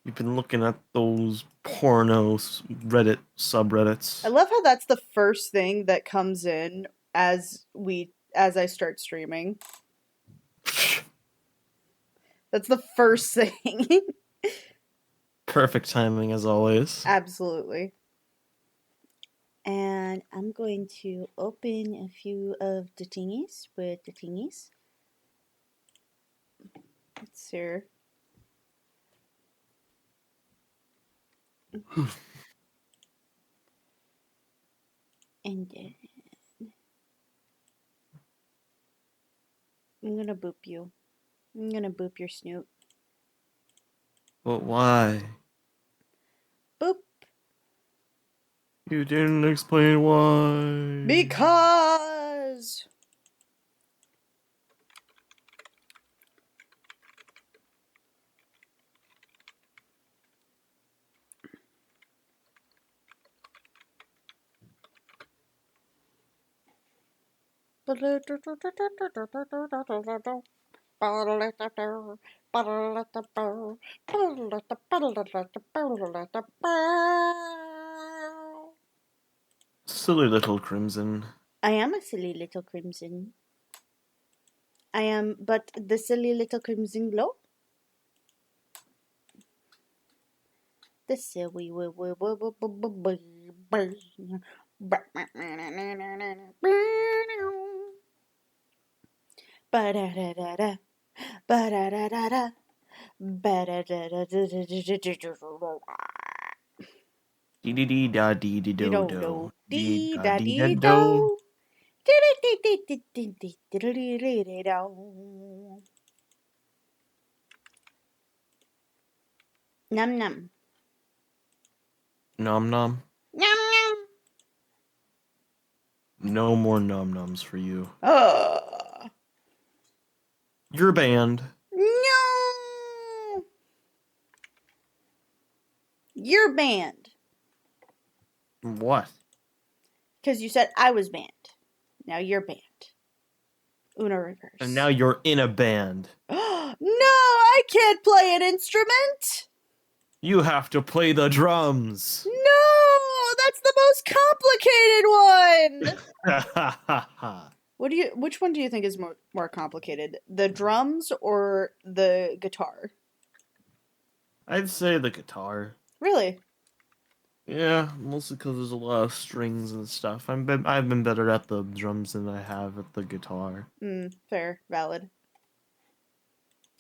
You've been looking at those porno Reddit subreddits. I love how that's the first thing that comes in as I start streaming. That's the first thing. Perfect timing as always. Absolutely. And I'm going to open a few of the thingies with the thingies. Let's see. And then I'm gonna boop you. I'm gonna boop your snoot. But why? Boop. You didn't explain why. Because. Silly little Crimson. I am a silly little crimson. I am but the silly little crimson glow. The silly ba-da-da-da-da, ba-da-da-da-da, ba-da-da-da-da-da-da-da-da. Dee dee dee da dee dee You do don't do. know. Dee Dee da da dee da dee do. do. Num num. Nom nom. Num num. No more nom noms for you. Oh. You're banned. No. You're banned. What? Because you said I was banned. Now you're banned. Uno And now reverse. you're in a band. No, I can't play an instrument. You have to play the drums. No, that's the most complicated one. Which one do you think is more complicated? The drums or the guitar? I'd say the guitar. Really? Yeah, mostly because there's a lot of strings and stuff. I've been better at the drums than I have at the guitar. Fair, valid.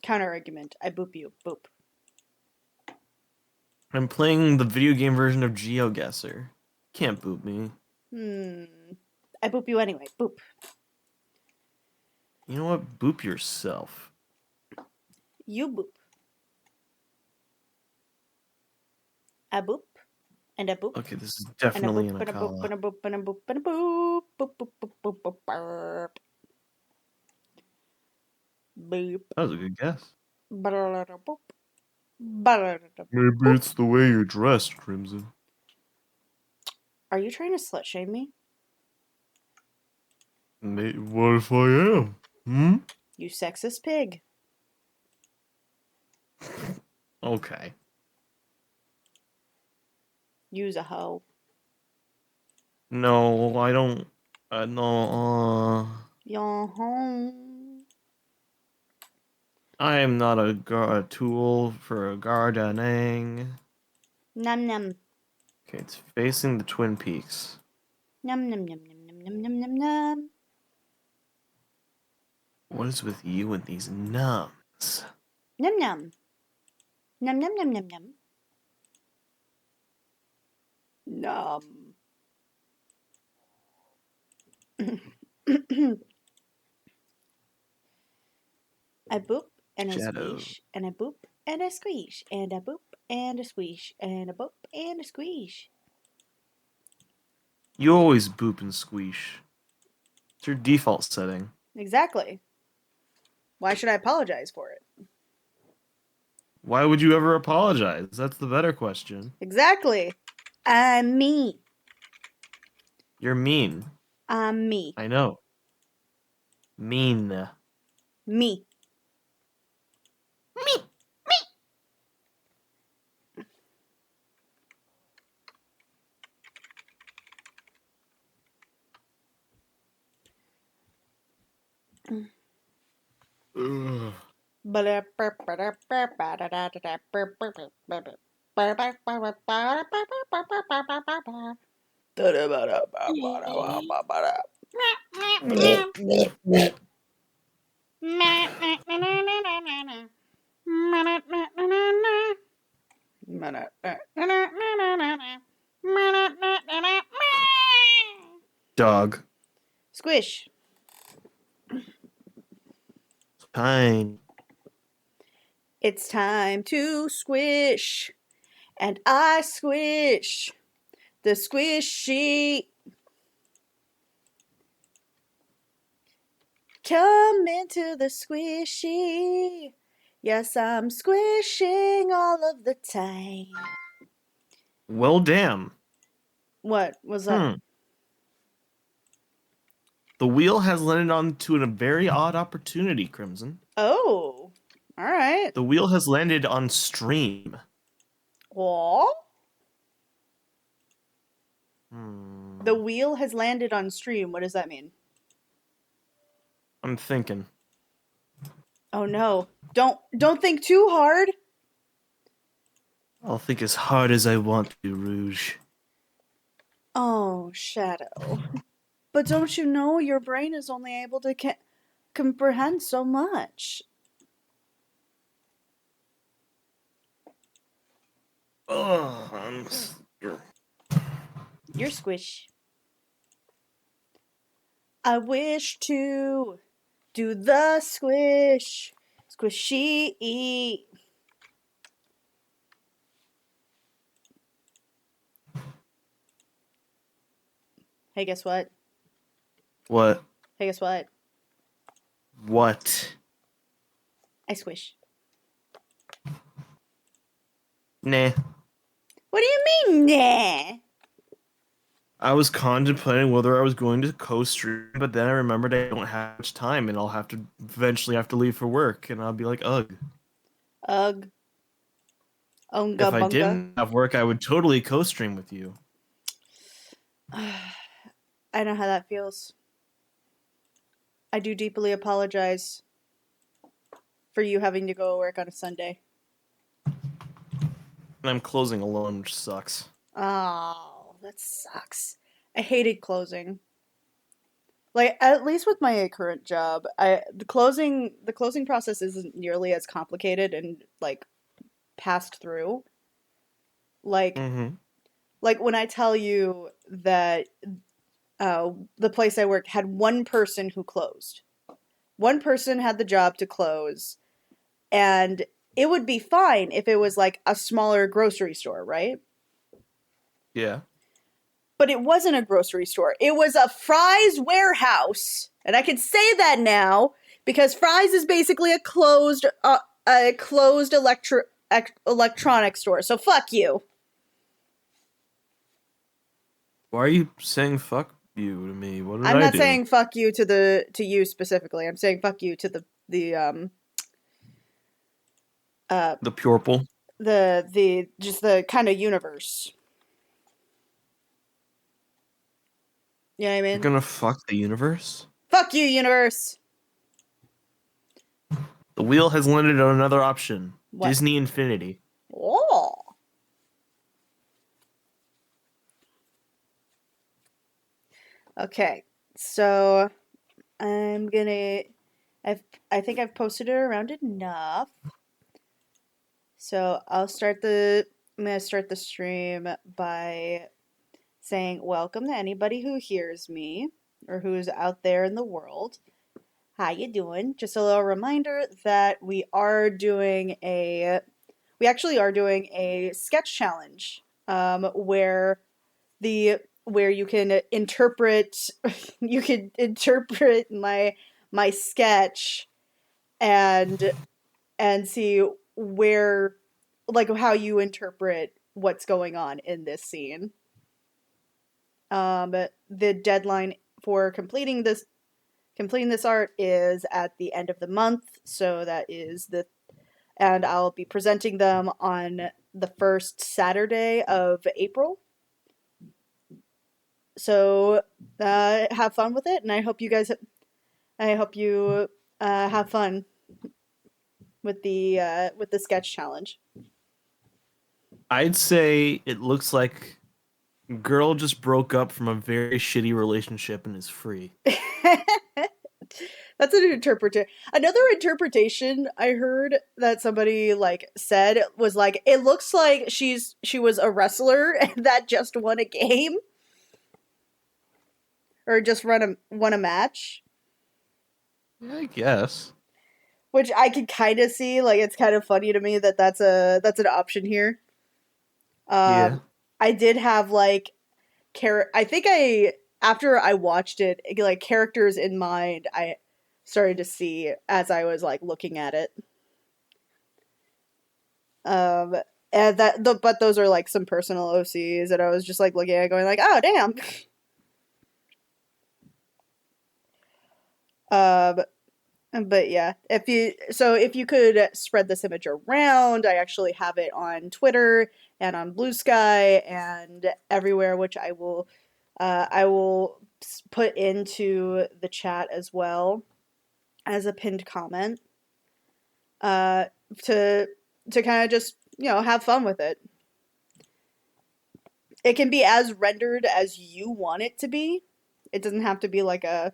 Counter argument. I boop you. Boop. I'm playing the video game version of GeoGuessr. Can't boot me. I boop you anyway. Boop. You know what? Boop yourself. You boop. I boop. And a boop. Okay, this is And a definitely boop an and a boop and Akala. a boop and a boop and a boop. Boop boop boop boop boop boop. Boop. That was a good guess. Boop. Maybe Boop. it's the way you're dressed, Crimson. Are you trying to slut shame me? What if I am? You sexist pig. Okay. Use a hoe. No, I don't. No. Your home. I am not a tool for gardening. Num num. Okay, it's facing the Twin Peaks. Num num num num num num num num num. What is with you and these numbs? Num num. Num num num num num. Num. A boop and a Shadow. squeeze and a boop and a squeeze and a boop and a squeeze and a boop and a squeeze. You always boop and squeeze. It's your default setting. Exactly. Why should I apologize for it? Why would you ever apologize? That's the better question. Exactly. I'm me. You're mean. I'm me. I know. Mean. Me. Me. Ugh. Dog. Squish. Fine. It's time to squish. And I squish the squishy. Come into the squishy. Yes, I'm squishing all of the time. Well, damn. What was that? Hmm. The wheel has landed onto a very odd opportunity, Crimson. Oh, all right. The wheel has landed on stream. Aw. The Hmm. wheel has landed on stream. What does that mean? I'm thinking. Oh no. Don't think too hard. I'll think as hard as I want to, Rouge. Oh, Shadow. But don't you know your brain is only able to comprehend so much? Oh, You're squish. I wish to do the squish. Squishy. Hey, guess what? What? Hey, guess what? What? I squish. Nah. What do you mean, nah? I was contemplating whether I was going to co-stream, but then I remembered I don't have much time, and I'll have to eventually have to leave for work, and I'll be like, ugh. Ugh. Unga If I bunga. didn't have work, I would totally co-stream with you. I know how that feels. I do deeply apologize for you having to go to work on a Sunday. And I'm closing alone, which sucks. Oh, that sucks. I hated closing. Like at least with my current job, the closing process isn't nearly as complicated and like passed through. Like Mm-hmm. like when I tell you that the place I worked had one person who closed. One person had the job to close, and it would be fine if it was like a smaller grocery store, right? Yeah. But it wasn't a grocery store. It was a Fry's warehouse, and I can say that now because Fry's is basically a closed electronic store. So fuck you. Why are you saying fuck you to me? What did I'm I not do? saying fuck you to you specifically. I'm saying fuck you to the uh The purple. the just the kind of universe. You know what I You're mean? gonna fuck the universe? Fuck you, universe. The wheel has landed on another option. What? Disney Infinity. Oh. Okay. So I'm gonna. I think I've posted it around enough. So I'm gonna start the stream by saying welcome to anybody who hears me or who's out there in the world. How you doing? Just a little reminder that we actually are doing a sketch challenge, the where you can interpret my sketch and see where like how you interpret what's going on in this scene. The deadline for completing this art is at the end of the month, so that is and I'll be presenting them on the first Saturday of April. So have fun with it, and I hope you guys I hope you have fun with the sketch challenge. I'd say it looks like girl just broke up from a very shitty relationship and is free. That's an interpretation. Another interpretation I heard that somebody like said was like it looks like she was a wrestler that just won a game or just won a match, I guess. which I could kind of see. Like it's kind of funny to me that that's an option here. Yeah. Um, I did have like I think I after I watched it, like characters in mind, I started to see as I was like looking at it. Um, and but those are like some personal OCs that I was just like looking at, going like, oh damn. Um, but yeah, if you could spread this image around, I actually have it on Twitter and on Blue Sky and everywhere, which I will put into the chat as well as a pinned comment. Uh, to kind of just have fun with it. It can be as rendered as you want it to be. It doesn't have to be like a.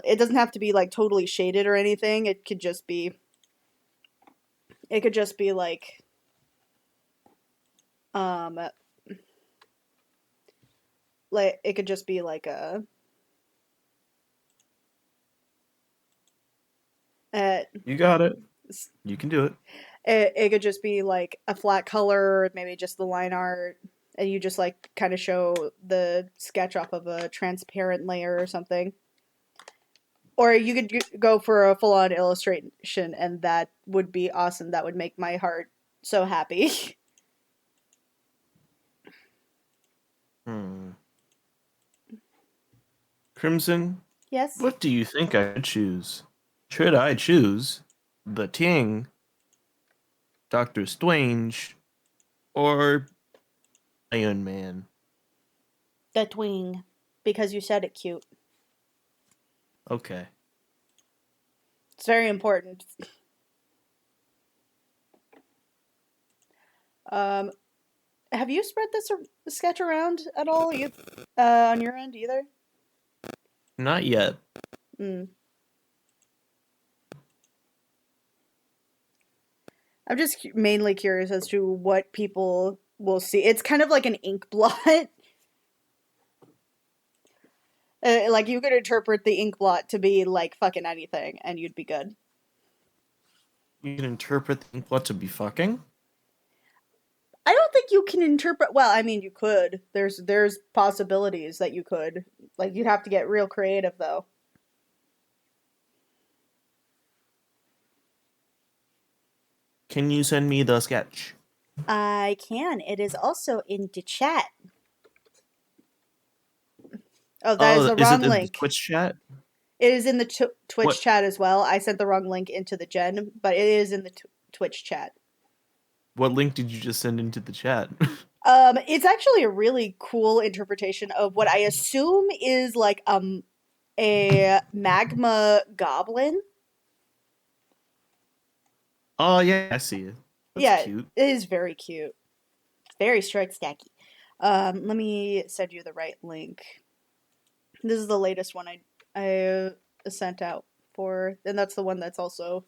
It doesn't have to be like totally shaded or anything. It could just be. It could just be um like it could just be like a You got it. You can do it. it could just be like a flat color, maybe just the line art, and you just like kind of show the sketch off of a transparent layer or something. Or you could go for a full on illustration, and that would be awesome. That would make my heart so happy. Hmm. Crimson, Yes. what do you think I should choose? Should I choose the Ting, Doctor Strange, or Iron Man? The twing. Because you said it cute. Okay. It's very important. Um, have you spread this sketch around at all? You on your end either? Not yet. Mm. I'm just mainly curious as to what people will see. It's kind of like an ink blot. Like you could interpret the ink blot to be like fucking anything, and you'd be good. You can interpret the inkblot to be fucking? I don't think you can interpret. Well, I mean, you could. There's possibilities that you could. Like you'd have to get real creative though. Can you send me the sketch? I can. It is also in the chat. Oh, that is Oh, the is it wrong in the link. Twitch chat? It is in the Twitch What chat as well. I sent the wrong link into the gen, but it is in the Twitch chat. what link did you just send into the chat? It's actually a really cool interpretation of what I assume is like a magma goblin. Oh yeah, I see it. That's Yeah, cute. it is very cute. Very strike stacky. Let me send you the right link. This is the latest one I sent out for, and that's the one that's also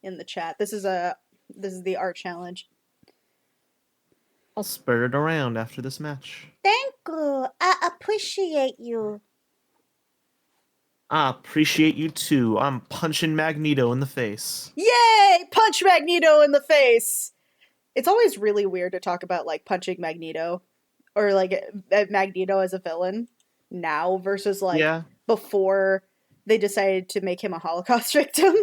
in the chat. This is the art challenge. I'll spread it around after this match. Thank you. I appreciate you. I appreciate you too. I'm punching Magneto in the face. Yay! Punch Magneto in the face. It's always really weird to talk about like punching Magneto or like Magneto as a villain now versus like Yeah, before they decided to make him a Holocaust victim.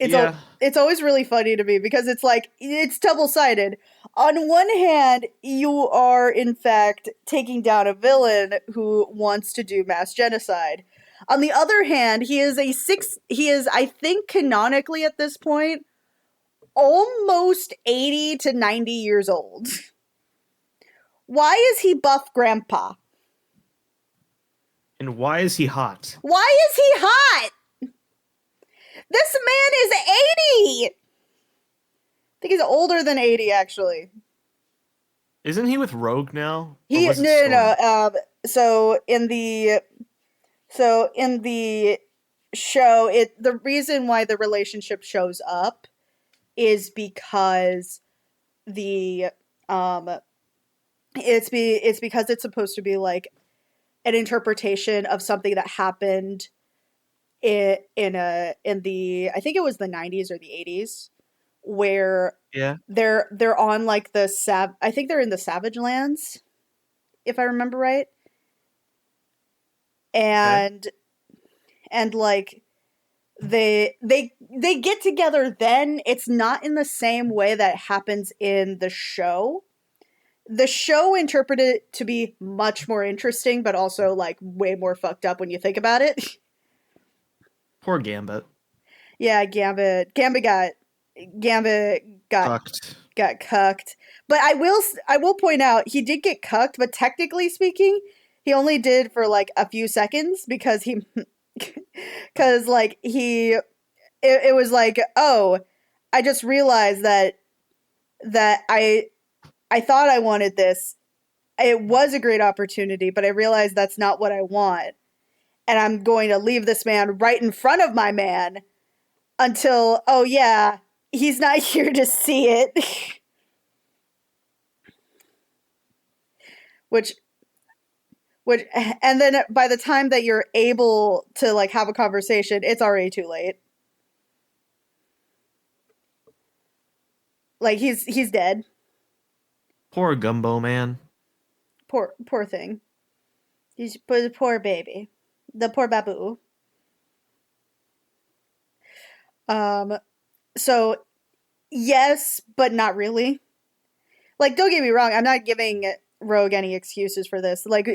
yeah, It's always really funny to me because it's like it's double-sided. On one hand, you are in fact taking down a villain who wants to do mass genocide. On the other hand, he is I think canonically at this point almost 80 to 90 years old. Why is he buff grandpa? And why is he hot? Why is he hot? This man is 80. I think he's older than 80, actually. Isn't he with Rogue now? Or He was it no no Storm? no. So in the show, the reason why the relationship shows up is because the um it's because it's supposed to be like an interpretation of something that happened in the I think it was the 90s or the 80s, where Yeah. they're on like I think they're in the Savage Lands, if I remember right. Okay. And like they get together then. It's not in the same way that happens in the show. The show interpreted it to be much more interesting, but also like way more fucked up when you think about it. Poor Gambit. Yeah, Gambit got Fucked. got cucked. But I will point out he did get cucked, but technically speaking, he only did for like a few seconds because he because like it was like, oh, I just realized that I thought I wanted this. It was a great opportunity, but I realized that's not what I want. And I'm going to leave this man right in front of my man until, oh yeah, he's not here to see it. which which and then by the time that you're able to like have a conversation, it's already too late. Like he's dead. Poor Gumbo man. Poor thing. He's poor baby. The poor babu. Um so yes, but not really. Like, don't get me wrong, I'm not giving Rogue any excuses for this. Like,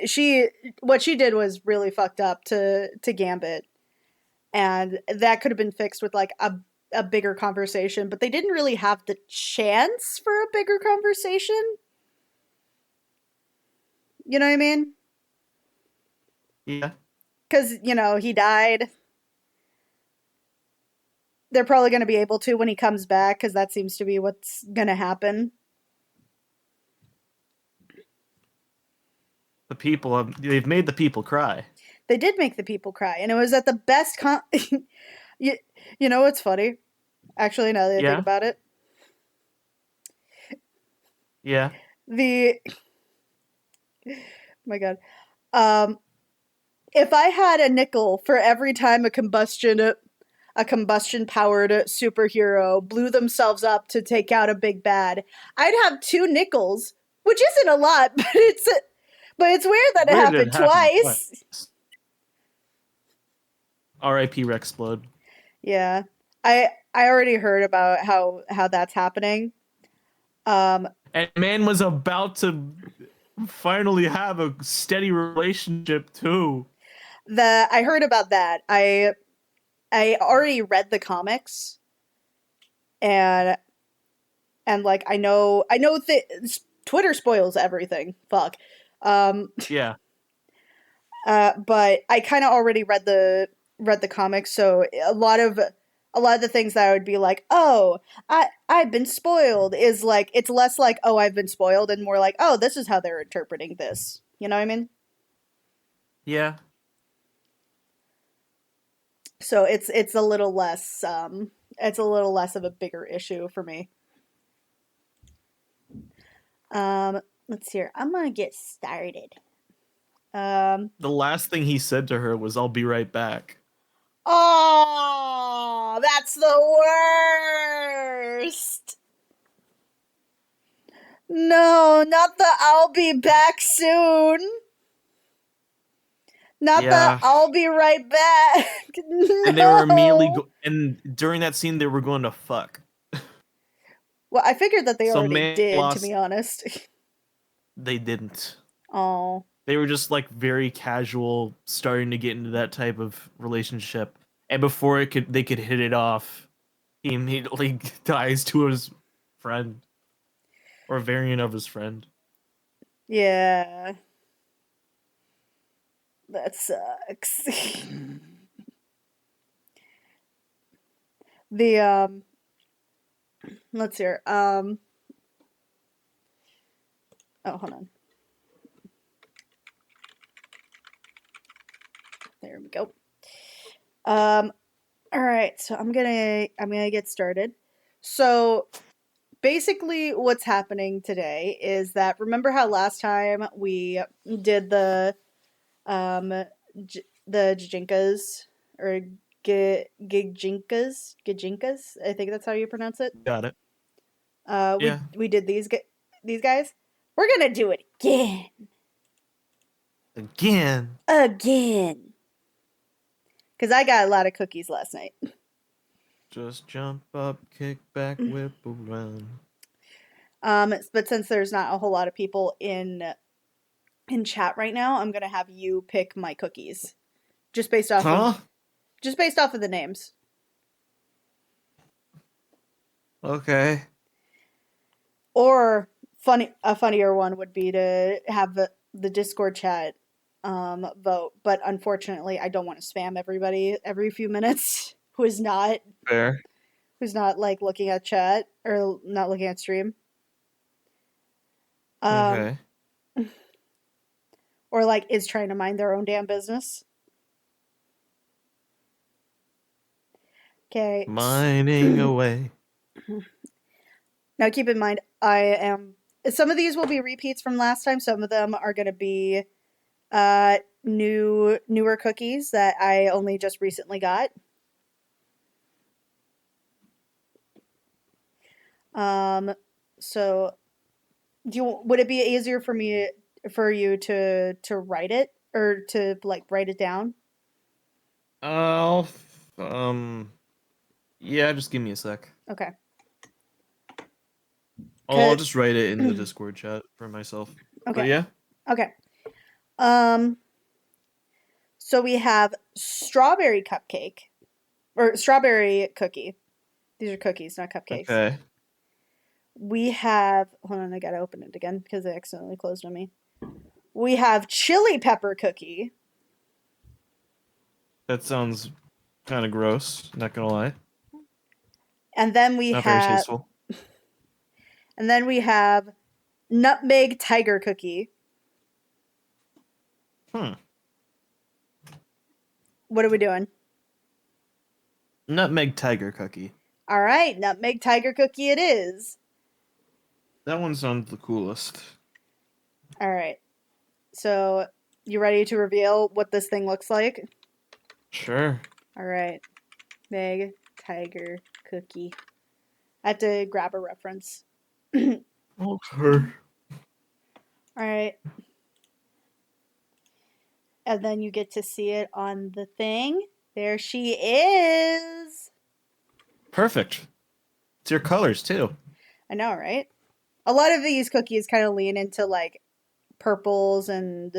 what she did was really fucked up to Gambit, and that could have been fixed with like a bigger conversation. But they didn't really have the chance for a bigger conversation. You know what I mean? Yeah. Because he died. They're probably going to be able to when he comes back, because that seems to be what's going to happen. They've made the people cry. They did make the people cry, and it was at the best you, you know what's funny? Actually, now that I think Yeah. about it, Yeah. the my god, um, if I had a nickel for every time a combustion powered superhero blew themselves up to take out a big bad, I'd have two nickels, which isn't a lot, but it's weird that it Where did it happened happen twice? twice. R.I.P. Rexplode. Yeah, I already heard about how that's happening. Um, And man was about to finally have a steady relationship too. I heard about that. I already read the comics, and like I know that Twitter spoils everything. Fuck. Um, Yeah. but I kind of already read the comics, so a lot of the things that I would be like, oh, I've been spoiled, is like, it's less like, oh, I've been spoiled, and more like, oh, this is how they're interpreting this. You know what I mean? Yeah. So it's a little less of a bigger issue for me. Let's see here. I'm gonna get started. Um, The last thing he said to her was, "I'll be right back." oh, that's the worst. No, not the I'll be back soon. Not the Yeah. I'll be right back. And they were immediately No. and during that scene they were going to fuck. Well, I figured that they So already man did, to be lost. honest. They didn't. Oh. They were just like very casual, starting to get into that type of relationship. And before they could hit it off, he immediately dies to his friend or a variant of his friend. Yeah. That sucks. The let's hear. Oh, hold on. There we go. All right, so I'm gonna get started. So basically, what's happening today is that remember how last time we did um the Jijinkas or Gijinkas? I think that's how you pronounce it. Got it. We Yeah. we did these guys. We're gonna do it Again. again, because I got a lot of cookies last night. Just jump up, kick back, whip around. But since there's not a whole lot of people in chat right now, I'm gonna have you pick my cookies, just based off of Huh? just based off of the names. Okay. Or a funnier one would be to have the Discord chat vote, but unfortunately, I don't want to spam everybody every few minutes Fair. who's not like looking at chat or not looking at stream. Um, Okay. or like is trying to mind their own damn business. Okay. Mining away. Now keep in mind, I am. Some of these will be repeats from last time. Some of them are going to be newer cookies that I only just recently got. Um, so would it be easier for you to write it or to like write it down? I'll yeah, just give me a sec. Okay. I'll just write it in the Discord chat for myself. But Okay. yeah. Okay. Um, so we have strawberry cupcake or strawberry cookie. These are cookies, not cupcakes. Okay. We have, hold on, I gotta open it again because it accidentally closed on me. We have chili pepper cookie. That sounds kind of gross, not gonna lie. And then we Not very have, tasteful. and then we have nutmeg tiger cookie. Hmm. What are we doing? Nutmeg tiger cookie. All right, nutmeg tiger cookie it is. That one sounds the coolest. All right. So, you ready to reveal what this thing looks like? Sure. All right. Meg tiger cookie. I have to grab a reference. Okay. All right. And then you get to see it on the thing. There she is. Perfect. It's your colors too. I know, right? A lot of these cookies kind of lean into like purples and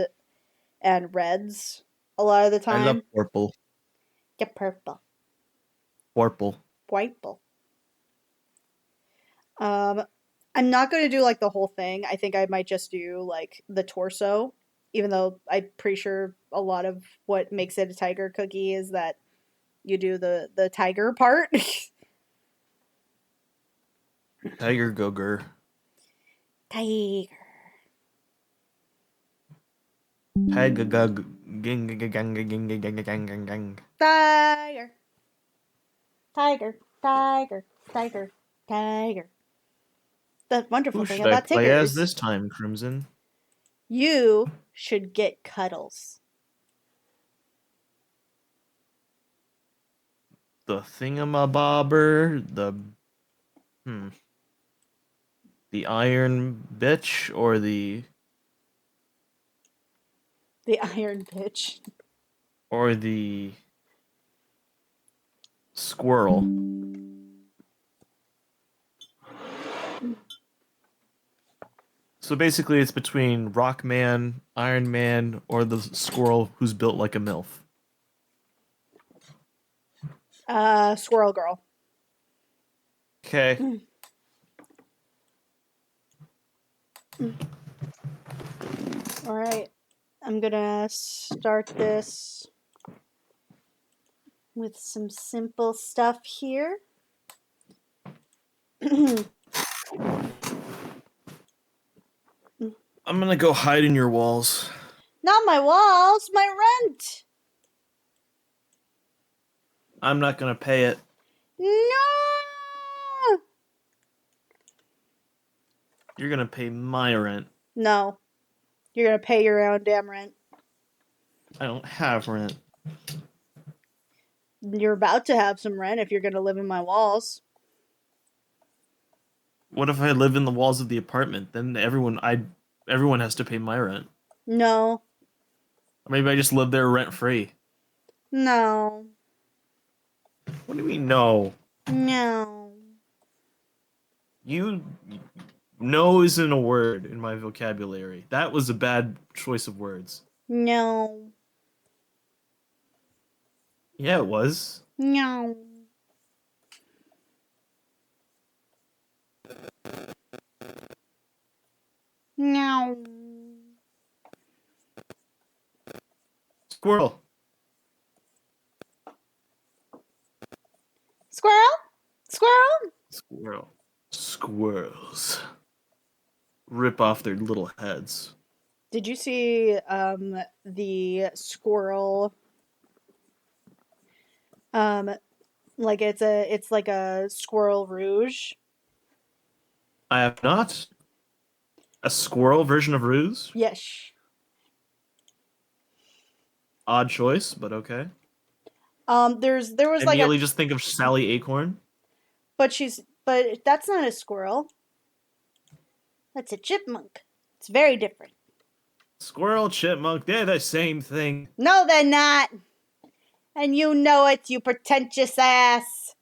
reds a lot of the I love time. purple. Get purple. Purple. Purple. Um, I'm not going to do like the whole thing. I think I might just do like the torso, even though I'm pretty sure a lot of what makes it a tiger cookie is that you do the tiger part. Tiger Goger. Tiger. Tiger Gug. Ging gang gang gang gang gang gang gang gang gang. Tiger. Tiger. Tiger. Tiger. Tiger. The wonderful Who thing should I about play as tigers, this time, Crimson? you should get cuddles. The thingamabobber, hmm, the iron bitch, or The iron bitch. the squirrel. So basically, it's between Rockman, Iron Man, or the squirrel who's built like a MILF. Squirrel girl. Okay. All right. I'm gonna start this with some simple stuff here. I'm gonna go hide in your walls. Not my walls, my rent. I'm not gonna pay it. No. You're gonna pay my rent. No. You're gonna pay your own damn rent. I don't have rent. You're about to have some rent if you're gonna live in my walls. What if I live in the walls of the apartment? Then everyone has to pay my rent. No. Or maybe I just live there rent free. No. What do you mean no? No. You no isn't a word in my vocabulary. That was a bad choice of words. No. Yeah, it was. No. No. Squirrel. Squirrel? Squirrel? Squirrel. Squirrels. Rip off their little heads. Did you see the squirrel like it's like a squirrel rouge? I have not. A squirrel version of Ruse? Yes. Odd choice, but okay. There was I like a immediately just think of Sally Acorn. but that's not a squirrel. That's a chipmunk. It's very different. Squirrel, chipmunk, they're the same thing. No, they're not. And you know it, you pretentious ass.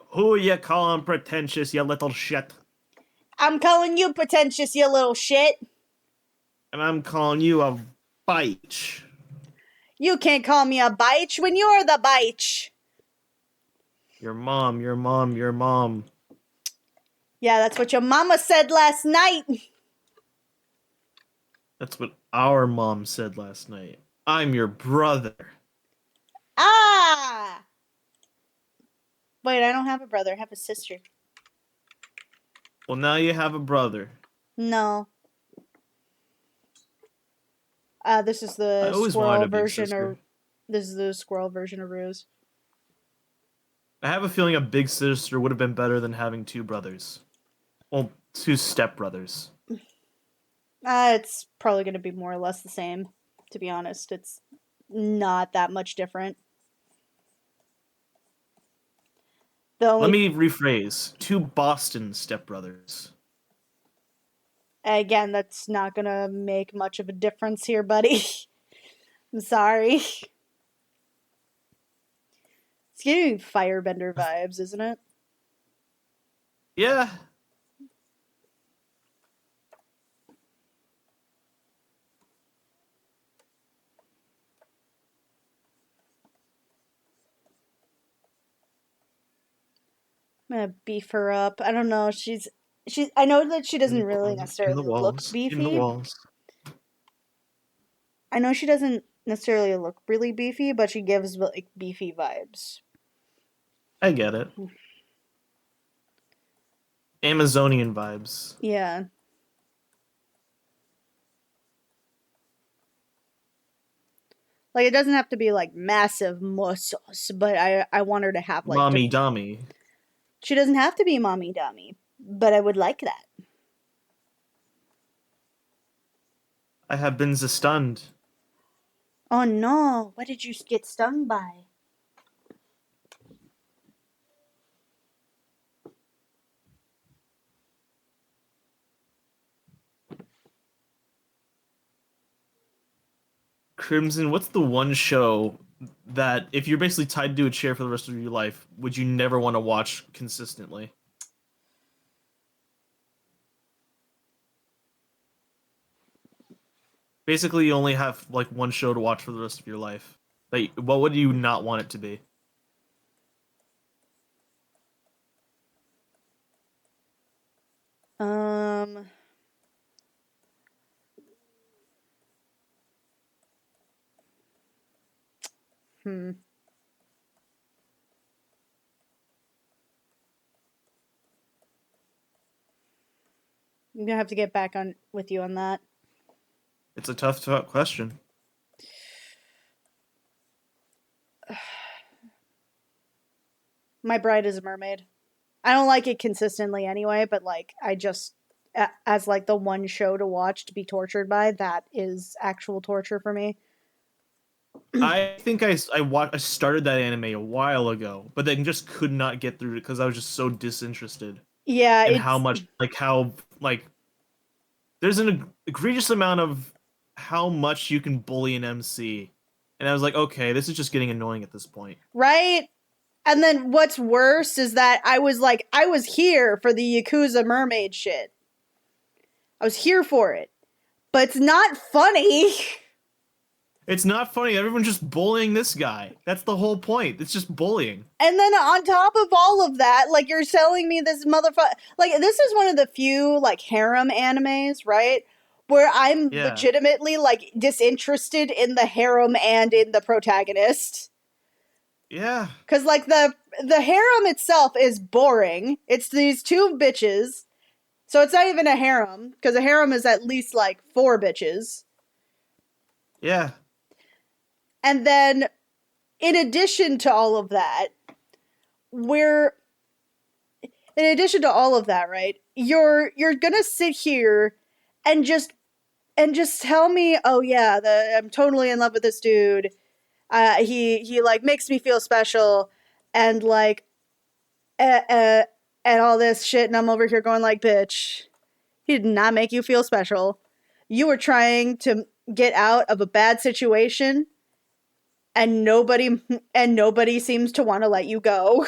Who you calling pretentious, you little shit? I'm calling you pretentious, you little shit. And I'm calling you a bitch. You can't call me a bitch when you're the bitch. Your mom, your mom, your mom. Yeah, that's what your mama said last night. That's what our mom said last night. I'm your brother. Ah! Wait, I don't have a brother. I have a sister. Well, now you have a brother. No. This is I the always wanted squirrel a big version, sister. or this is the squirrel version of Ruse. I have a feeling a big sister would have been better than having two brothers. Well, two stepbrothers. It's probably going to be more or less the same, to be honest. It's not that much different. The Let only, me rephrase. Two Boston stepbrothers. again, that's not going to make much of a difference here, buddy. I'm sorry. It's giving Firebender vibes, isn't it? Yeah. I'm gonna beef her up. I don't know. I know that she doesn't really In the necessarily look walls. In the beefy. walls. I know she doesn't necessarily look really beefy, but she gives like beefy vibes. I get it. Amazonian vibes. Yeah. Like it doesn't have to be like massive muscles, but I want her to have like Mommy dummy. she doesn't have to be mommy dummy, but I would like that. I have been stunned. Oh no, what did you get stung by? Crimson, what's the one show that if you're basically tied to a chair for the rest of your life, would you never want to watch consistently? Basically, you only have like one show to watch for the rest of your life. Like, what would you not want it to be? Um Hmm. I'm gonna have to get back on with you on that. It's a tough question. My Bride is a Mermaid. I don't like it consistently anyway, but like I just as like the one show to watch to be tortured by, that is actual torture for me. I think I started that anime a while ago, but then just could not get through it because I was just so disinterested Yeah, in it's how like there's an egregious amount of how much you can bully an MC, and I was like, okay, this is just getting annoying at this point. right. And then what's worse is that I was here for the Yakuza mermaid shit. I was here for it. But it's not funny. It's not funny. Everyone's just bullying this guy. That's the whole point. It's just bullying. And then on top of all of that, like you're telling me this motherfucker, like this is one of the few like harem animes, right? Where I'm Yeah. legitimately like disinterested in the harem and in the protagonist. Yeah. Cause like the harem itself is boring. It's these two bitches. So it's not even a harem, because a harem is at least like four bitches. Yeah. And then in addition to all of that, we're in addition to all of that, right? You're gonna sit here and just tell me, oh yeah, I'm totally in love with this dude. He like makes me feel special, and like, uh, uh, and all this shit, and I'm over here going like, bitch, he did not make you feel special. You were trying to get out of a bad situation, and nobody seems to want to let you go.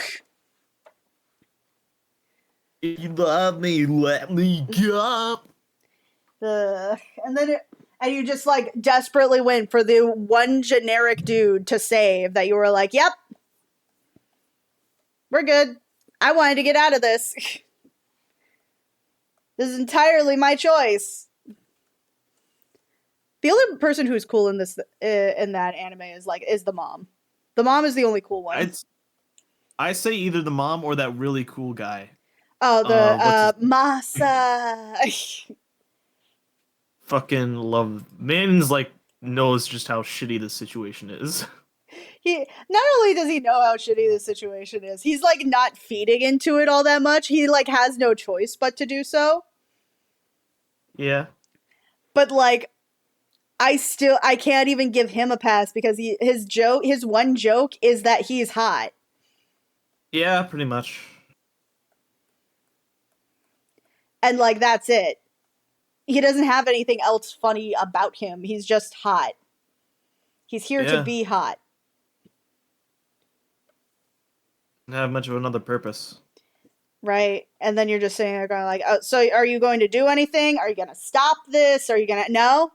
If you love me, let me go. And then and you just like desperately went for the one generic dude to save that you were like, yep, we're good. I wanted to get out of this. This is entirely my choice. The only person who's cool in this in that anime is the mom. The mom is the only cool one. I'd I say either the mom or that really cool guy. Oh, the What's his Masa. fucking love man's like knows just how shitty this situation is. He not only does he know how shitty this situation is, he's like not feeding into it all that much. He like has no choice but to do so. Yeah. But like I can't even give him a pass because his one joke is that he's hot. Yeah, pretty much. And like that's it. He doesn't have anything else funny about him. He's just hot. He's here to Yeah. be hot. Not have much of another purpose. Right? And then you're just sitting there going like, oh, so are you going to do anything? Are you gonna stop this? Are you gonna no?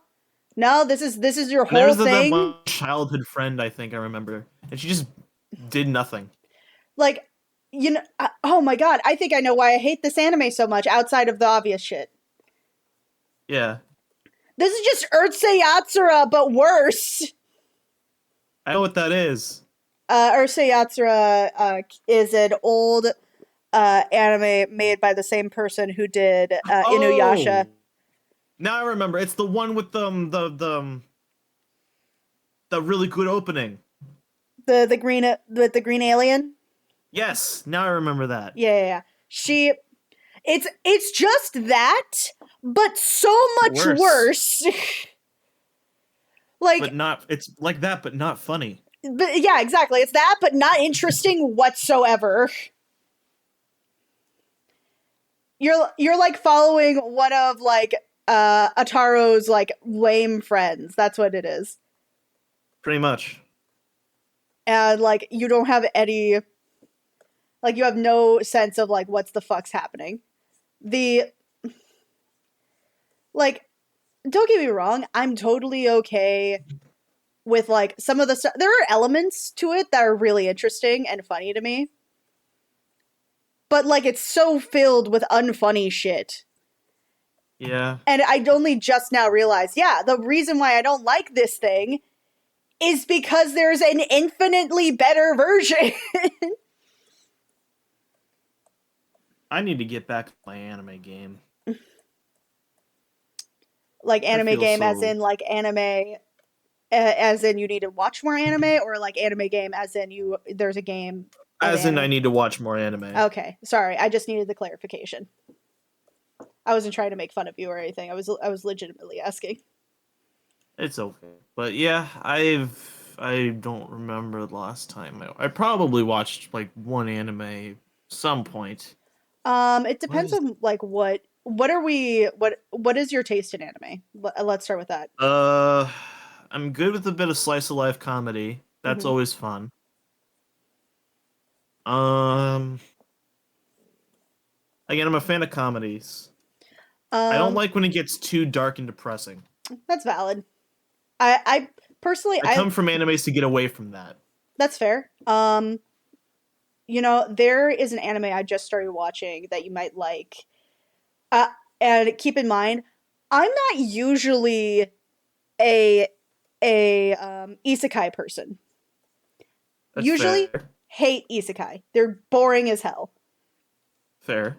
No, this is your And there whole was that thing? one childhood friend I think I remember, and she just did nothing. Like, oh my god, I think I know why I hate this anime so much outside of the obvious shit. Yeah. This is just Urusei Yatsura, but worse. I know what that is. Urusei Yatsura is an old anime made by the same person who did Inuyasha. Oh, now I remember. It's the one with the really good opening. The green with the green alien. Yes, now I remember that. Yeah. She it's just that, but so much Worse. worse. Like, But not it's like that, but not funny. but yeah, exactly. It's that, but not interesting whatsoever. You're like following one of like Ataro's like lame friends. That's what it is. Pretty much. And like you don't have any like you have no sense of like what's the fuck's happening. The like don't get me wrong, I'm totally okay with like some of the stuff. There are elements to it that are really interesting and funny to me. But like it's so filled with unfunny shit. Yeah. And I only just now realized, yeah, the reason why I don't like this thing is because there's an infinitely better version. I need to get back to my anime game. Like I anime feel game, as so in like anime, as in you need to watch more anime, or like anime game, as in there's a game of as in I anime. need to watch more anime. Okay, sorry, I just needed the clarification. I wasn't trying to make fun of you or anything. I was legitimately asking. It's okay. But yeah, I don't remember the last time I probably watched like one anime some point. It What depends is on like what is your taste in anime? Let's start with that. uh I'm good with a bit of slice of life comedy. That's Hmm. always fun. Um Again, I'm a fan of comedies. I don't Um, like when it gets too dark and depressing. that's valid. I personally, I come from animes to get away from that. that's fair. There is an anime I just started watching that you might like. Uh, and keep in mind, I'm not usually a isekai person. That's Usually fair. hate isekai. They're boring as hell. Fair.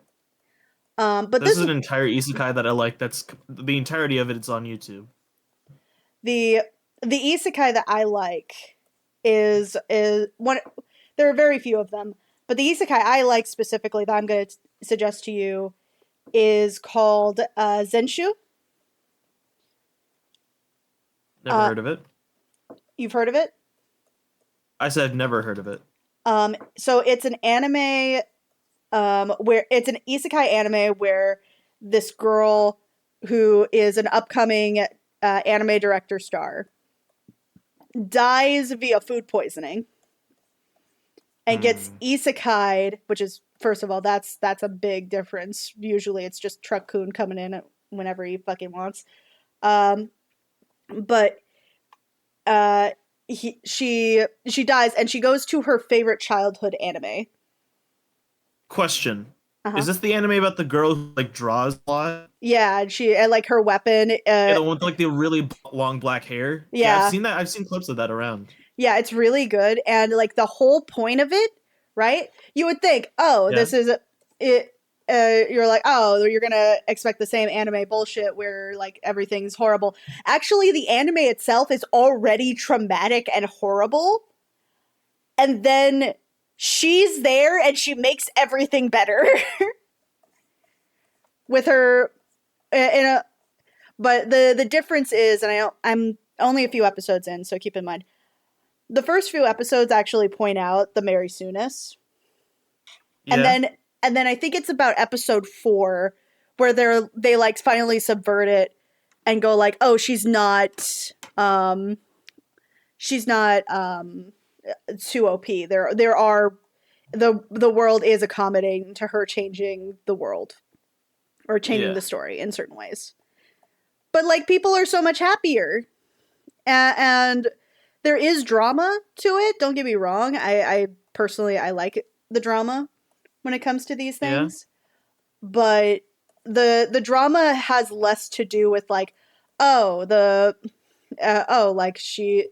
But This this is an entire isekai that I like. That's the entirety of it. It's on YouTube. the the isekai that I like is one. There are very few of them, but the isekai I like specifically that I'm going to suggest to you is called Zenshu. Never Uh, heard of it. you've heard of it? I said never heard of it. So it's an anime where it's an isekai anime where this girl who is an upcoming anime director star dies via food poisoning and gets Hmm. isekai'd, which is first of all that's a big difference. Usually it's just Truck-kun coming in whenever he fucking wants. Um, but she dies and she goes to her favorite childhood anime. Question: Uh Is huh. this the anime about the girl who like draws a lot? Yeah, and she and like her weapon. Yeah, the one with like the really long black hair. Yeah, I've Yeah, seen that. I've seen clips of that around. yeah, it's really good, and like the whole point of it, right? You would think, oh, Yeah. this is it. You're like, oh, you're gonna expect the same anime bullshit where like everything's horrible. Actually, the anime itself is already traumatic and horrible, and then she's there and she makes everything better with her in a. But the difference is, and I'm only a few episodes in, so keep in mind the first few episodes actually point out the Mary Soonis, and Yeah. then I think it's about episode 4 where they like finally subvert it and go like, oh, she's not too OP. There are the world is accommodating to her changing the world or changing Yeah. the story in certain ways. But like people are so much happier, and there is drama to it. Don't get me wrong. I personally I like the drama when it comes to these Yeah. things, but the drama has less to do with like, oh like she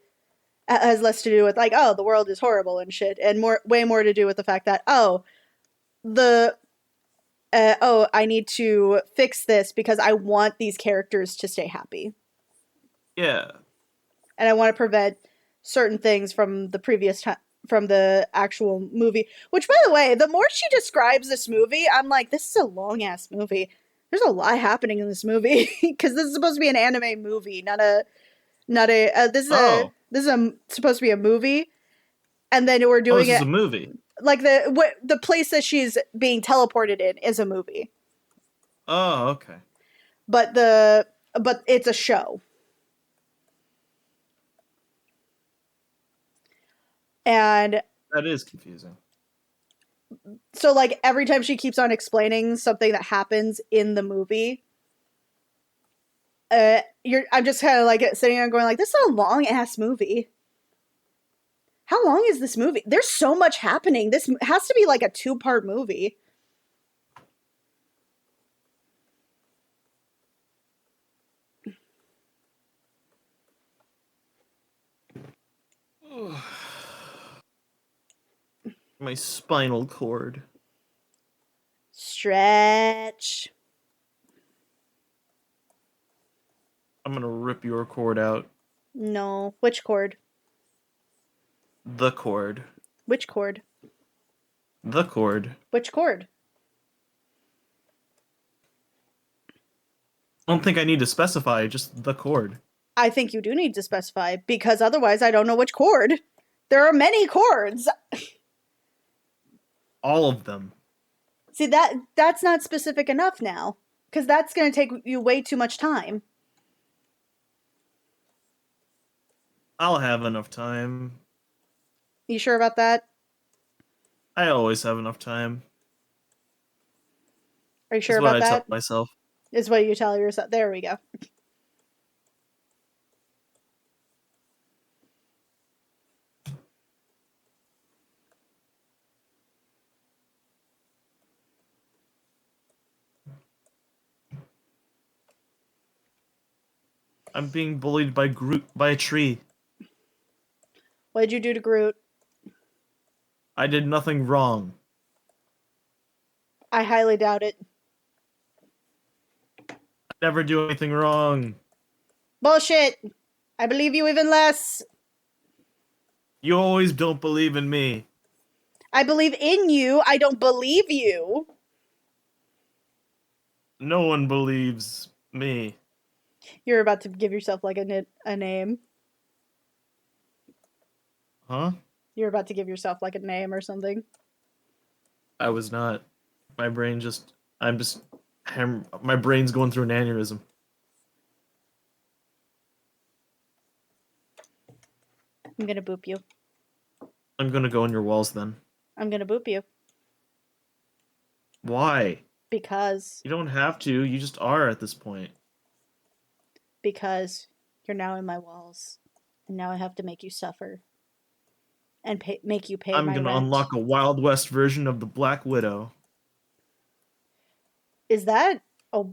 has less to do with like, oh, the world is horrible and shit, and way more to do with the fact that, oh, the oh, I need to fix this because I want these characters to stay happy, Yeah. and I want to prevent certain things from the previous time from the actual movie. Which, by the way, the more she describes this movie, I'm like, this is a long ass movie. There's a lot happening in this movie because this is supposed to be an anime movie, not a. Oh. This is supposed to be a movie, and then we're Oh, doing this is it a movie. like the place that she's being teleported in is a movie, Oh, okay. but it's a show. And That is confusing. so like every time she keeps on explaining something that happens in the movie, I'm just kind of like sitting there going like, this is a long ass movie. How long is this movie? There's so much happening. This has to be like a 2-part movie. My spinal cord. Stretch. I'm gonna rip your cord out. No. Which cord? The cord. Which cord? The cord. Which cord? I don't think I need to specify, just the cord. I think you do need to specify because otherwise I don't know which cord. There are many cords. All of them. See, that's not specific enough now because that's going to take you way too much time. I'll have enough time. You sure about that? I always have enough time. Are you sure Is what about I tell that? myself. Is what you tell yourself. There we go. I'm being bullied by a tree. What did you do to Groot? I did nothing wrong. I highly doubt it. I never do anything wrong. Bullshit. I believe you even less. You always don't believe in me. I believe in you. I don't believe you. No one believes me. You're about to give yourself like a name. Huh? You're about to give yourself like a name or something. I was not. My brain just. My brain's going through an aneurysm. I'm gonna boop you. I'm gonna go on your walls then. I'm gonna boop you. Why? Because You don't have to. You just are at this point. you're now in my walls. And now I have to make you suffer. And make you pay I'm my gonna rent. unlock a Wild West version of the Black Widow. Is that a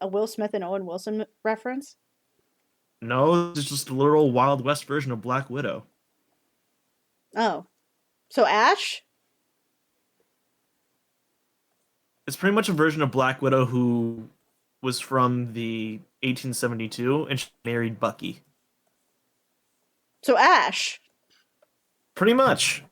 Will Smith and Owen Wilson reference? No, it's just a literal Wild West version of Black Widow. Oh. So Ash? It's pretty much a version of Black Widow who was from the 1872 and she married Bucky. So Ash. Pretty much.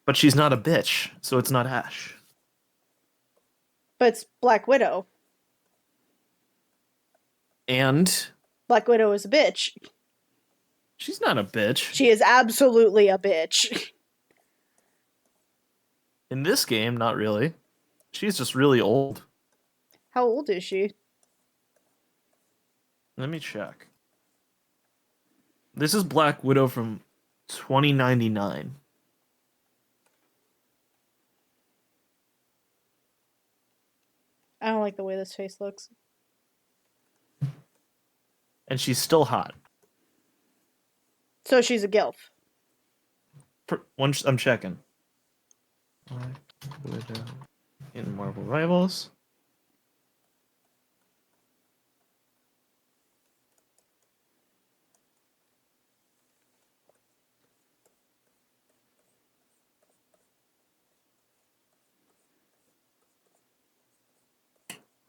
But she's not a bitch, so it's not Ash. But it's Black Widow. And Black Widow is a bitch. she's not a bitch. She is absolutely a bitch. In this game, not really. She's just really old. How old is she? Let me check. This is Black Widow from 2099. I don't like the way this face looks. And she's still hot. So she's a gilf. I'm checking. Black Widow in Marvel Rivals.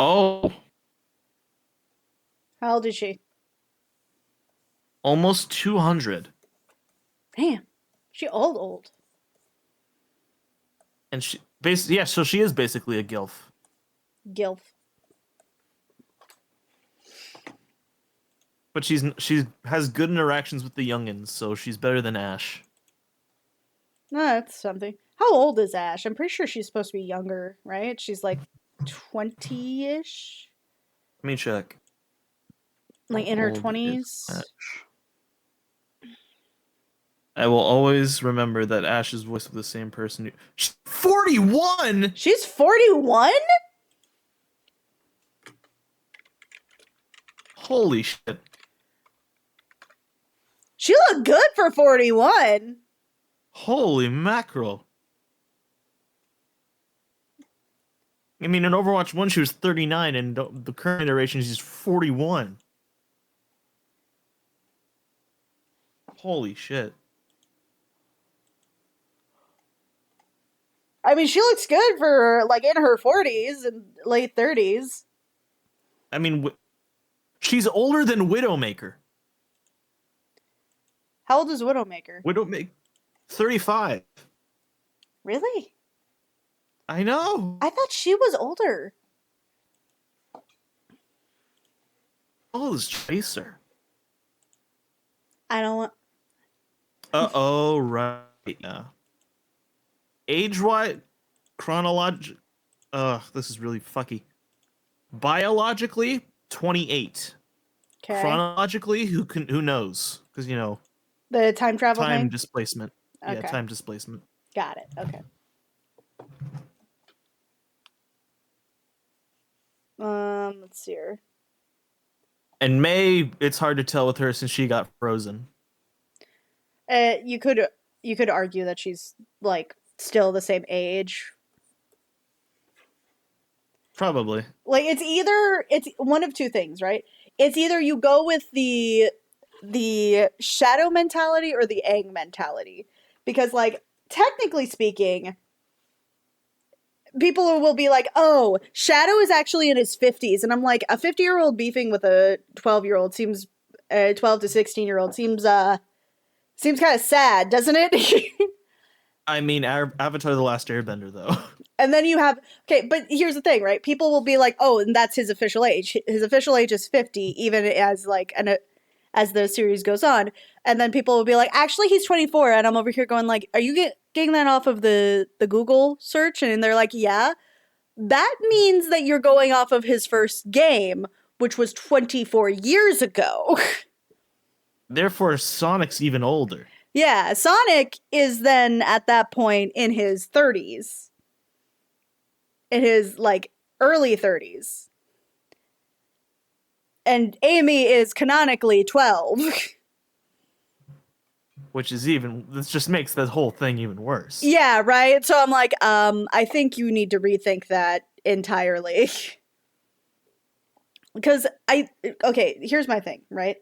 Oh, How old is she? almost 200. Damn. She old. And so she is basically a gilf. Gilf. But she has good interactions with the youngins, so she's better than Ash. No, that's something. How old is Ash? I'm pretty sure she's supposed to be younger, right? She's like 20-ish? Let me check. Like in How her old is 20s? Ash? I will always remember that Ash is voiced with the same person. She's 41. She's 41? Holy shit! She looked good for 41. Holy mackerel! I mean, in Overwatch 1, she was 39, and the current iteration, she's 41. Holy shit. I mean, she looks good for like in her 40s and late 30s. I mean, she's older than Widowmaker. How old is Widowmaker? Widowmaker, 35. Really? I know. I thought she was older. How old is Tracer? I don't want. Uh-oh, right now. Age-wise, chronologic. Ugh, this is really fucky. Biologically, 28. Okay. Chronologically, who knows? Because, The time travel time thing? displacement. Yeah, Okay. time displacement. Got it. Okay. Let's see here. And May, it's hard to tell with her since she got frozen. You could argue that she's like still the same age. Probably. Like it's one of two things, right? It's either you go with the shadow mentality or the Aang mentality. Because like technically speaking, people will be like, "Oh, Shadow is actually in his 50s." And I'm like, a 50-year-old beefing with a 12-year-old seems 12 to 16-year-old seems kind of sad, doesn't it? I mean, Avatar: The Last Airbender, though. And then you have okay, but here's the thing, right? People will be like, "Oh, and that's his official age. His official age is 50," even as like as the series goes on. And then people will be like, "Actually, he's 24." And I'm over here going like, "Are you getting that off of the Google search?" And they're like, "Yeah." That means that you're going off of his first game, which was 24 years ago. Therefore, Sonic's even older. Yeah, Sonic is then at that point in his 30s. In his like early 30s. And Amy is canonically 12. Which is this just makes the whole thing even worse. Yeah, right? So I'm like, I think you need to rethink that entirely. Because okay, here's my thing, right?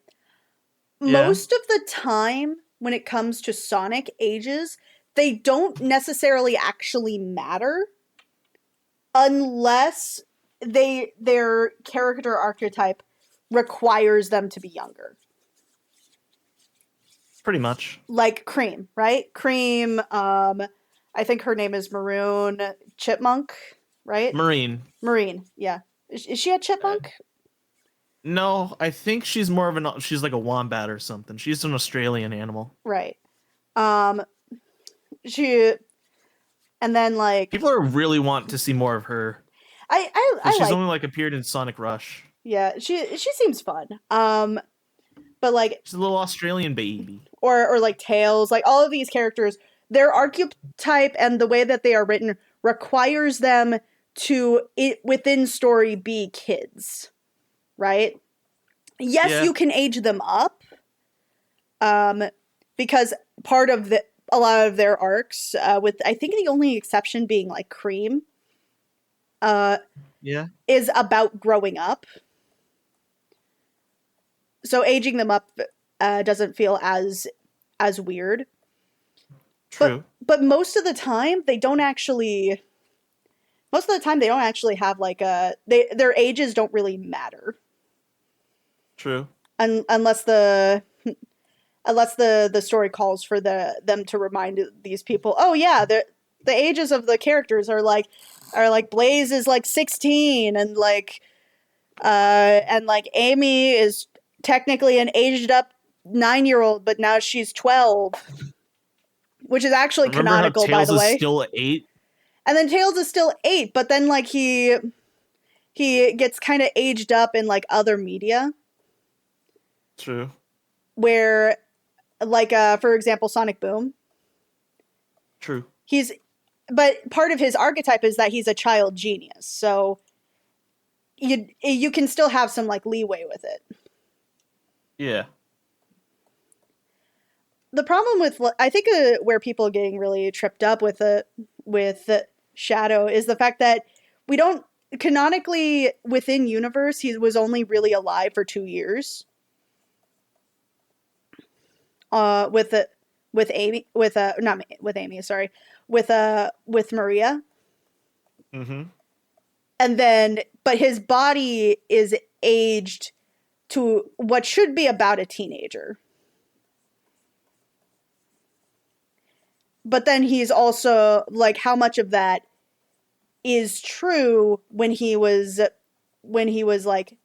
Yeah. Most of the time when it comes to Sonic ages, they don't necessarily actually matter unless their character archetype requires them to be younger. Pretty much. Like Cream, right? Cream, I think her name is Maroon Chipmunk, right? Marine. Marine, yeah. Is she a chipmunk? No, I think she's more of she's like a wombat or something. She's an Australian animal. Right. Um, she, and then like People are really want to see more of her. I She's like, only like appeared in Sonic Rush. yeah, she seems fun. But like, She's a little Australian baby. or like Tails, like all of these characters, their archetype and the way that they are written requires them to within story be kids, right? Yes, Yeah. you can age them up, because part of a lot of their arcs, with I think the only exception being like Cream, Yeah. is about growing up. So aging them up doesn't feel as weird. True. But most of the time they don't actually. Most of the time they don't actually have like their ages don't really matter. True. Unless the story calls for them to remind these people, oh yeah, the ages of the characters are like Blaze is like 16 and like Amy is technically an aged up 9-year-old, but now she's 12, which is actually Remember how canonical, by Tails the is way. still 8? And then Tails is still 8, but then like he gets kind of aged up in like other media. True. Where like for example Sonic Boom. True. But part of his archetype is that he's a child genius. So you can still have some like leeway with it. Yeah. The problem with I think where people are getting really tripped up with Shadow is the fact that we don't canonically within universe he was only really alive for 2 years. with the with Amy with not with Amy, sorry, with Maria. Mm-hmm. And then but his body is aged to what should be about a teenager. But then he's also like how much of that is true when he was like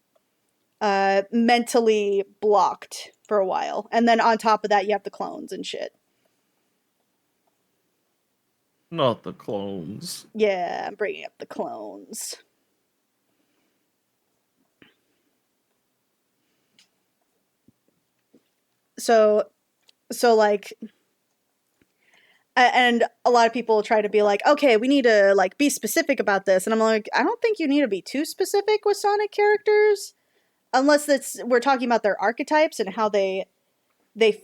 mentally blocked for a while. And then on top of that you have the clones and shit. Not the clones. Yeah, I'm bringing up the clones. So like and a lot of people try to be like, okay, we need to like be specific about this, and I'm like, I don't think you need to be too specific with Sonic characters, unless it's we're talking about their archetypes and how they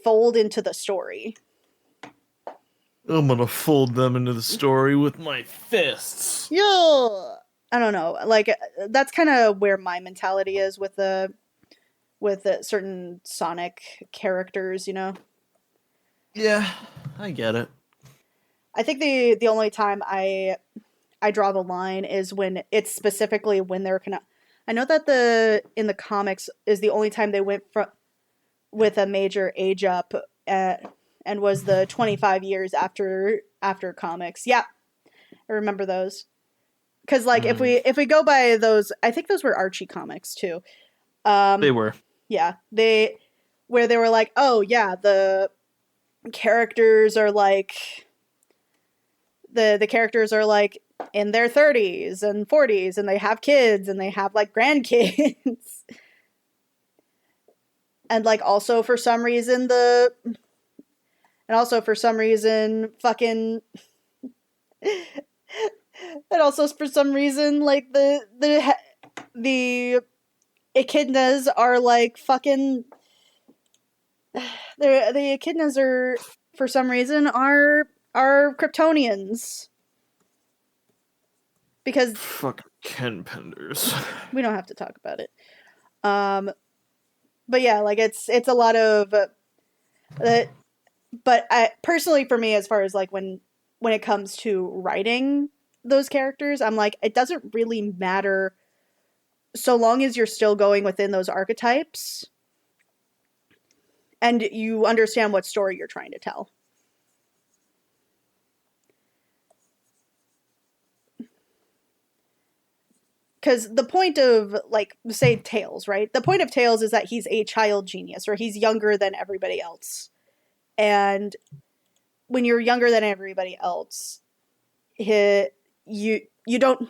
fold into the story. I'm gonna fold them into the story with my fists. Yeah, I don't know, like that's kind of where my mentality is with certain Sonic characters, you know. Yeah, I get it. I think the only time I draw the line is when it's specifically when they're gonna. I know that the in the comics is the only time they went from with a major age up and was the 25 years after comics. Yeah, I remember those. Cuz like Mm, if we go by those, I think those were Archie comics too. they Um were. yeah, they where they were like, "Oh yeah, the characters are like the characters are like in their 30s and 40s and they have kids and they have like grandkids." And like also for some reason the and also for some reason fucking and also for some reason like the echidnas are like fucking the echidnas are for some reason are Kryptonians because Fuck Ken Penders. we don't have to talk about it. Um, but yeah, like it's a lot of but I personally for me as far as like when it comes to writing those characters, I'm like it doesn't really matter so long as you're still going within those archetypes and you understand what story you're trying to tell. Because the point of like say Tails, right? The point of Tails is that he's a child genius or he's younger than everybody else. And when you're younger than everybody else, he, you don't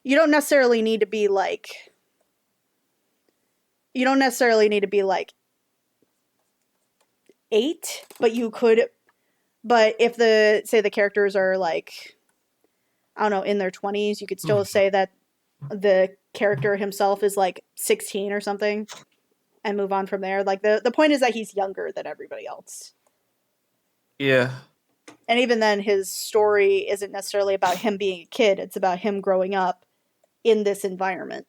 you don't necessarily need to be like you don't necessarily need to be like 8, but you could but if the say the characters are like I don't know in their 20s, you could still say that the character himself is like 16 or something and move on from there. Like the point is that he's younger than everybody else. Yeah. And even then his story isn't necessarily about him being a kid, it's about him growing up in this environment.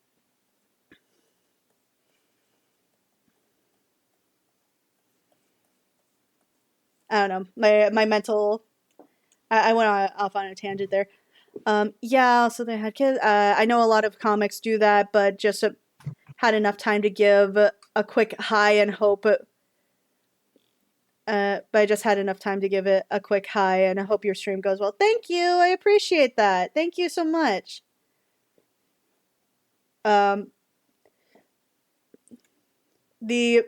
I don't know. My mental I went off on a tangent there. Yeah, so they had kids. I know a lot of comics do that, but just had enough time to give a quick hi and hope. But I just had enough time to give it a quick hi, and I hope your stream goes well. Thank you. I appreciate that. Thank you so much. Um, the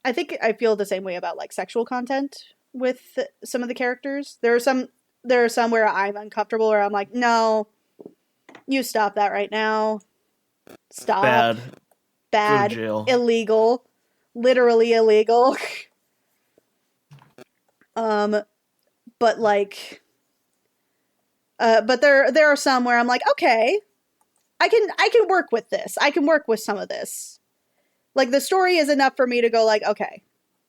I think I feel the same way about like sexual content with some of the characters. There are some where I'm uncomfortable, where I'm like, no, you stop that right now. Stop. Bad. Go to Bad. jail. Illegal. Literally illegal. um, but like, but there are some where I'm like, okay, I can work with this. I can work with some of this. Like the story is enough for me to go like, okay,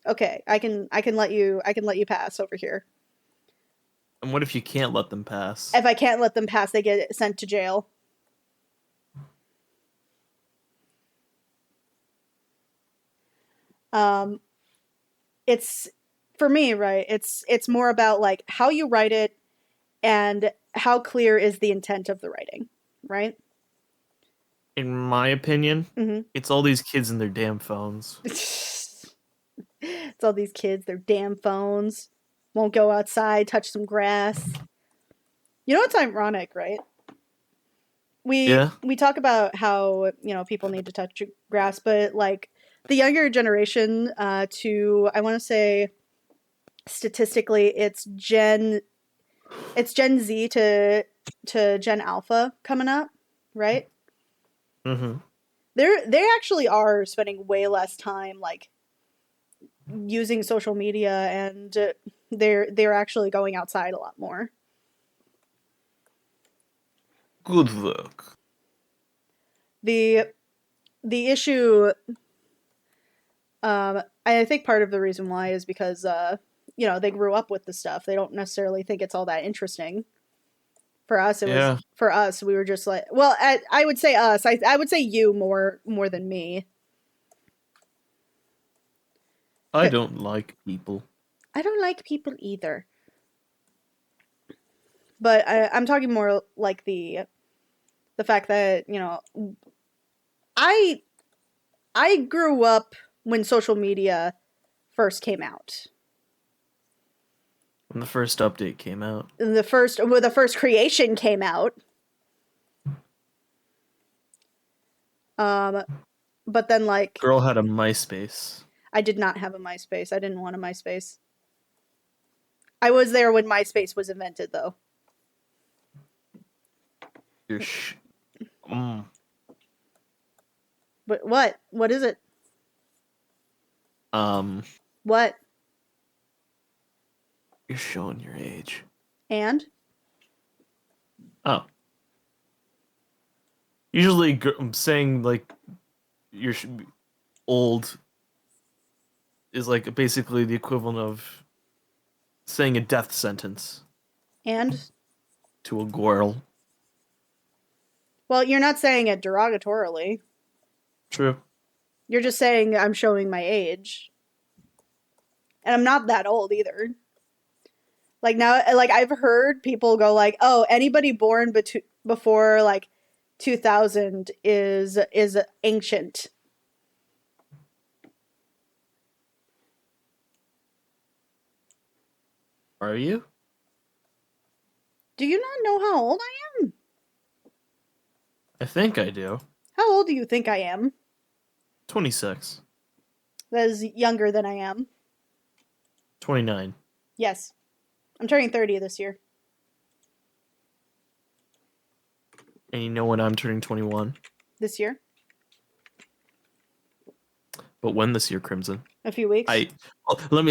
okay, I can let you pass over here. And what if you can't let them pass? If I can't let them pass, they get sent to jail. Um, it's for me, right? It's more about like how you write it and how clear is the intent of the writing, right? In my opinion, Mm-hmm. it's all these kids and their damn phones. It's all these kids, their damn phones, won't go outside, touch some grass. You know what's ironic, right? Yeah. We talk about how people need to touch grass, but like the younger generation, to I want to say statistically, it's Gen Z to Gen Alpha coming up, right? Mm-hmm. They actually are spending way less time like using social media, and they're actually going outside a lot more. Good luck. The the issue, I think part of the reason why is because they grew up with the stuff. They don't necessarily think it's all that interesting. For us, it was Yeah, for us. We were just like, well, I would say us. I would say you more than me. I don't like people. I don't like people either. But I'm talking more like the fact that I I grew up when social media first came out. When the first update came out, When the first creation came out. Um, but then like girl had a MySpace. I did not have a MySpace. I didn't want a MySpace. I was there when MySpace was invented, though. Your mm, But what? What is it? um, What? you're showing your age. And Oh, usually saying like you're old is like basically the equivalent of saying a death sentence and to a girl. well, you're not saying it derogatorily. True. You're just saying I'm showing my age, and I'm not that old either. Like now, like I've heard people go like, "Oh, anybody born before like 2000 is ancient." Are you? Do you not know how old I am? I think I do. How old do you think I am? 26. That is younger than I am. 29. Yes. I'm turning 30 this year. And you know when I'm turning 21? This year? But when this year, Crimson? A few weeks? I let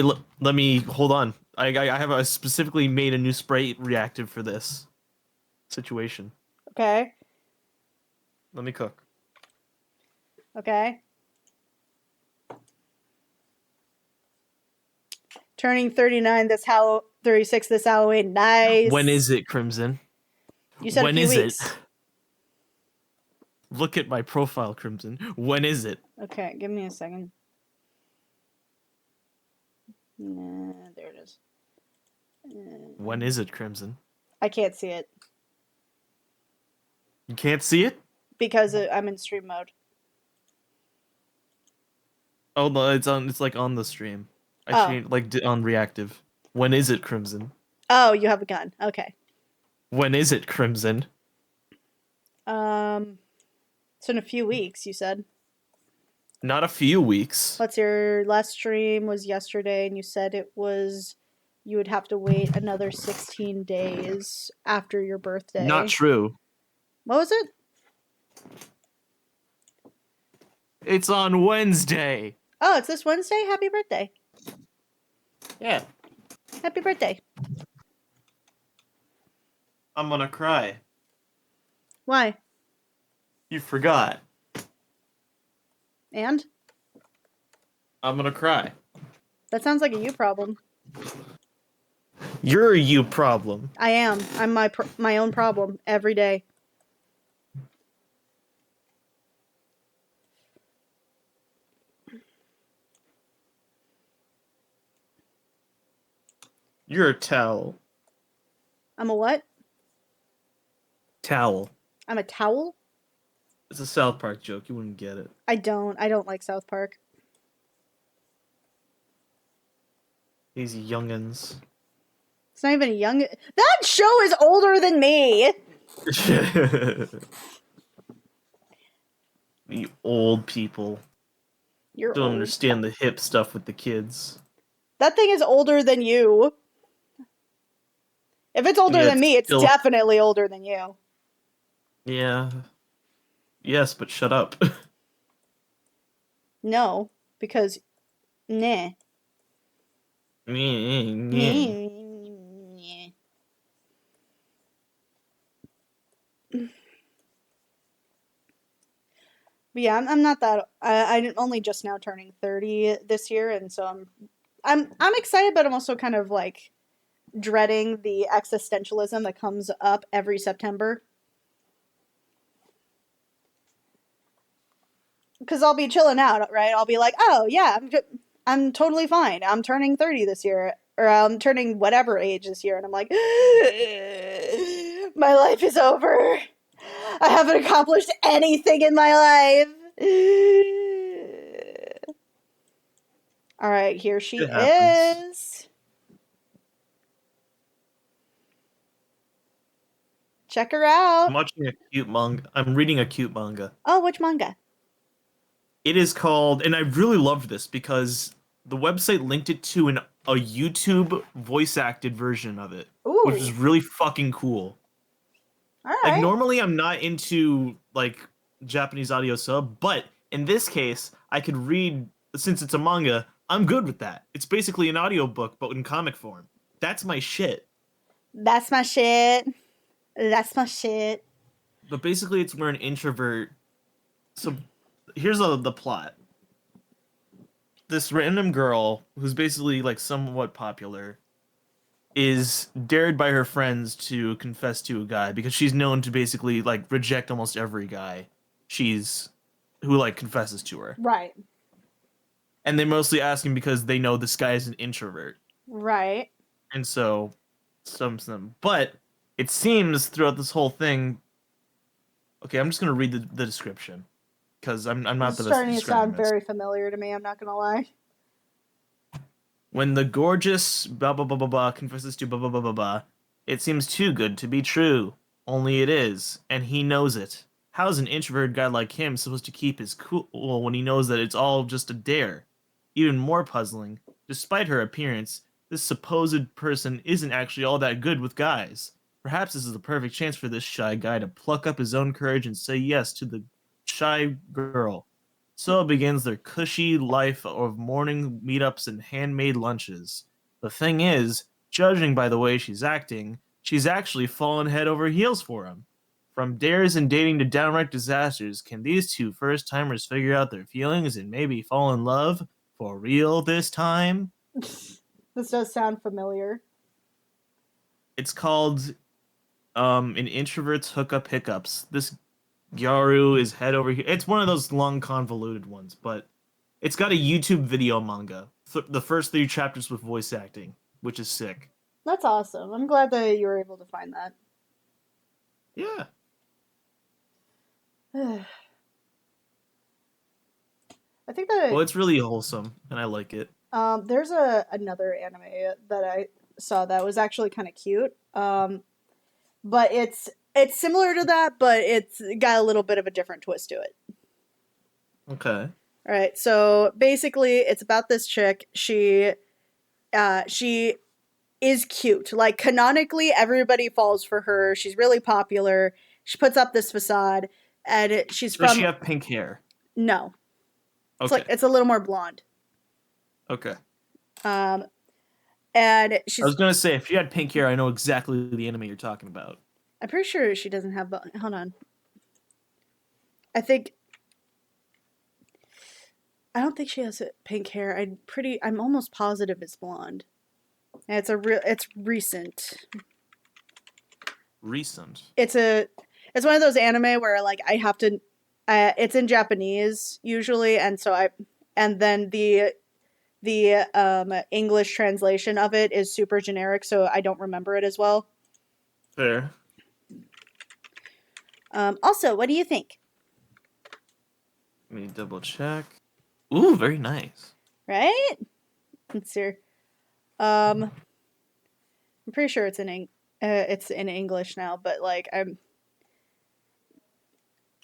me hold on. I have a specifically made a new spray reactive for this situation. Okay. Let me cook. Okay. Turning 39 this 36 this Halloween. When Nice. is it, Crimson? You said a When few is it? weeks. Look at my profile, Crimson. When is it? Okay, give me a second. Nah, there it is. When is it, Crimson? I can't see it You can't see it? because I'm in stream mode. Oh no, it's on. It's like on the stream. I Oh. changed like on reactive. When is it, Crimson? Oh, you have a gun. Okay. When is it, Crimson? Um, so in a few weeks, you said. Not a few weeks. What's your last stream was yesterday, and you said you would have to wait another 16 days after your Not birthday. true. What was it? It's on Wednesday. Oh, it's this Wednesday? Happy birthday. Yeah. Happy birthday. I'm gonna cry. Why? You forgot. And? I'm gonna cry. That sounds like a you problem. You're a you problem. I am. I'm my own problem every day. You're a towel. I'm a what? Towel. I'm a towel? It's a South Park joke. You wouldn't get it. I don't like South Park. These youngins. It's not even a young. That show is older than me. The old people You're don't old. understand the hip stuff with the kids. That thing is older than you. If it's older Yeah, than me, it's still. definitely older than you. Yeah. Yes, but shut up. No, because nah. Yeah. But yeah, I'm not that. I'm only just now turning 30 this year, and so I'm excited, but I'm also kind of like dreading the existentialism that comes up every September. Because I'll be chilling out, right? I'll be like, oh yeah, I'm totally fine. I'm turning 30 this year, or I'm turning whatever age this year, and I'm like, my life is over. I haven't accomplished anything in my life. All right, here she It happens. is. Check her I'm out. watching a cute manga. I'm reading a cute manga. Oh, which manga? It is called, and I really loved this because the website linked it to a YouTube voice acted version of it, which was Ooh, really fucking cool. all Like right. normally I'm not into like Japanese audio sub, but in this case I could read since it's a manga, I'm good with that. It's basically an audiobook but in comic form. That's my shit. That's my shit. That's my shit. But basically it's where an introvert so here's the plot. This random girl who's basically like somewhat popular is dared by her friends to confess to a guy because she's known to basically like reject almost every guy she's who like confesses to her. Right. And they mostly ask him because they know this guy is an introvert. Right. And so stumps them. But it seems throughout this whole thing okay, I'm just gonna read the description. Because I'm This not is the best at starting to describing sound this. very familiar to me, I'm not gonna lie. When the gorgeous blah blah blah blah blah confesses to blah blah blah blah blah, it seems too good to be true. Only it is, and he knows it. How's an introverted guy like him supposed to keep his cool when he knows that it's all just a dare? Even more puzzling, despite her appearance, this supposed person isn't actually all that good with guys. Perhaps this is the perfect chance for this shy guy to pluck up his own courage and say yes to the shy girl. So begins their cushy life of morning meetups and handmade lunches. The thing is, judging by the way she's actually fallen head over heels for him. From dares and dating to downright disasters, can these two first timers figure out their feelings and maybe fall in love for real this time? This does sound familiar. It's called An Introvert's Hookup Hiccups. This Gyaru is head over here. It's one of those long convoluted ones, but it's got a YouTube video manga. The first three chapters with voice acting, which is sick. That's awesome. I'm glad that you were able to find that. Yeah. I think that Well, it's really wholesome, and I like it. there's another anime that I saw that was actually kind of cute. But it's similar to that, but it's got a little bit of a different twist to it. Okay. All right, so basically, it's about this chick. She is cute. Like canonically, everybody falls for her. She's really popular. She puts up this facade, and she's Does she from have pink hair? no. It's like Okay. it's a little more blonde. Okay. Um, and I was she's. gonna say if she had pink hair, I know exactly the anime you're talking about. I'm pretty sure she doesn't have. Hold on. I think. I don't think she has pink hair. I'm almost positive it's blonde. And it's recent. Recent. It's one of those anime where like I have to it's in Japanese usually and then the the English translation of it is super generic, so I don't remember it as well. Fair. Also, what do you think? Let me double check. Ooh, very nice. Right? Let's see. I'm pretty sure it's in English now, but like I'm.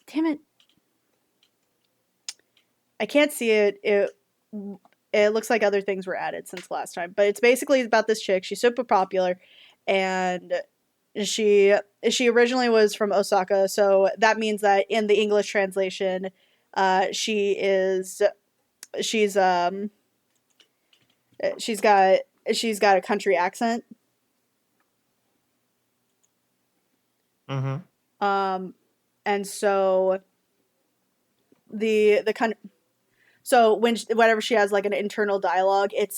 Damn it! I can't see it. It looks like other things were added since last time, but it's basically about this chick. She's super popular, and she she originally was from Osaka, so that means that in the English translation, she is she's she's got she's got a country accent. Mm-hmm. Um, and so the kind so whenever she has like an internal dialogue, it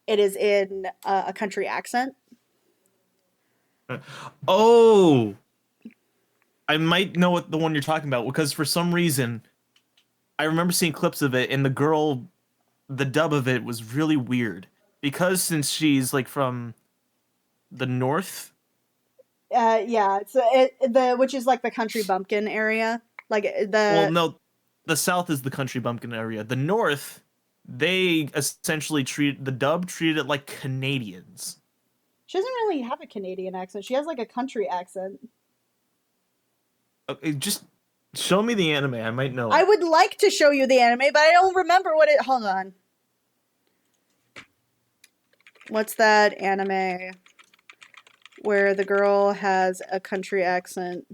is in a country accent. Oh, I might know what the one you're talking about because for some reason I remember seeing clips of it, and the dub of it was really weird because since she's like from the north. Yeah, it's the which is like the country bumpkin area. Like Well, the no, the south is the country bumpkin area. The north, they essentially the dub treated it like Canadians. She doesn't really have a Canadian accent. She has like a country accent. Okay, just show me the anime. I might know I it. would like to show you the anime, but I don't remember what it. Hold on. What's that anime where the girl has a country accent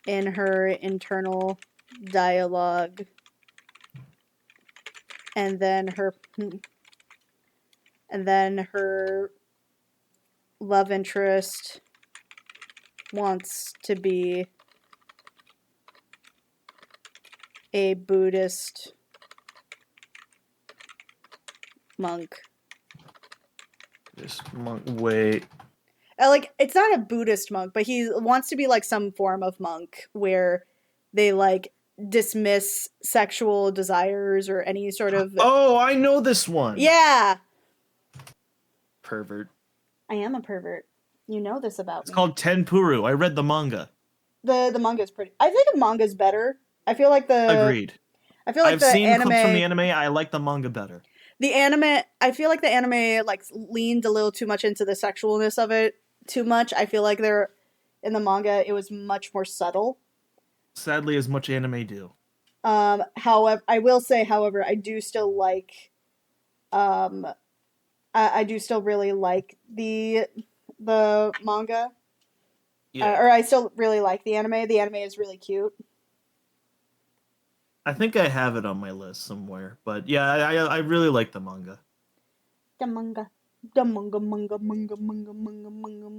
in her internal dialogue, and then her love interest wants to be a Buddhist monk. This monk. Wait. Like it's not a Buddhist monk, but he wants to be like some form of monk where they like dismiss sexual desires or any sort of. Oh, I know this one. Yeah, Pervert. I am a pervert. You know this about It's me. called Tenpuru. I read the manga. The manga's pretty. I think the manga's better. I feel like the Agreed. I feel like I've the seen clips from the anime anime. I like the manga better. the anime I feel like the anime like leaned a little too much into the sexualness of it too much. I feel like there in the manga it was much more subtle. Sadly, as much anime do. However, I will say, however, I do still like, um, I do still really like the manga, Yeah. or I still really like the anime. The anime is really cute. I think I have it on my list somewhere, but yeah, I really like the manga. The manga, the manga.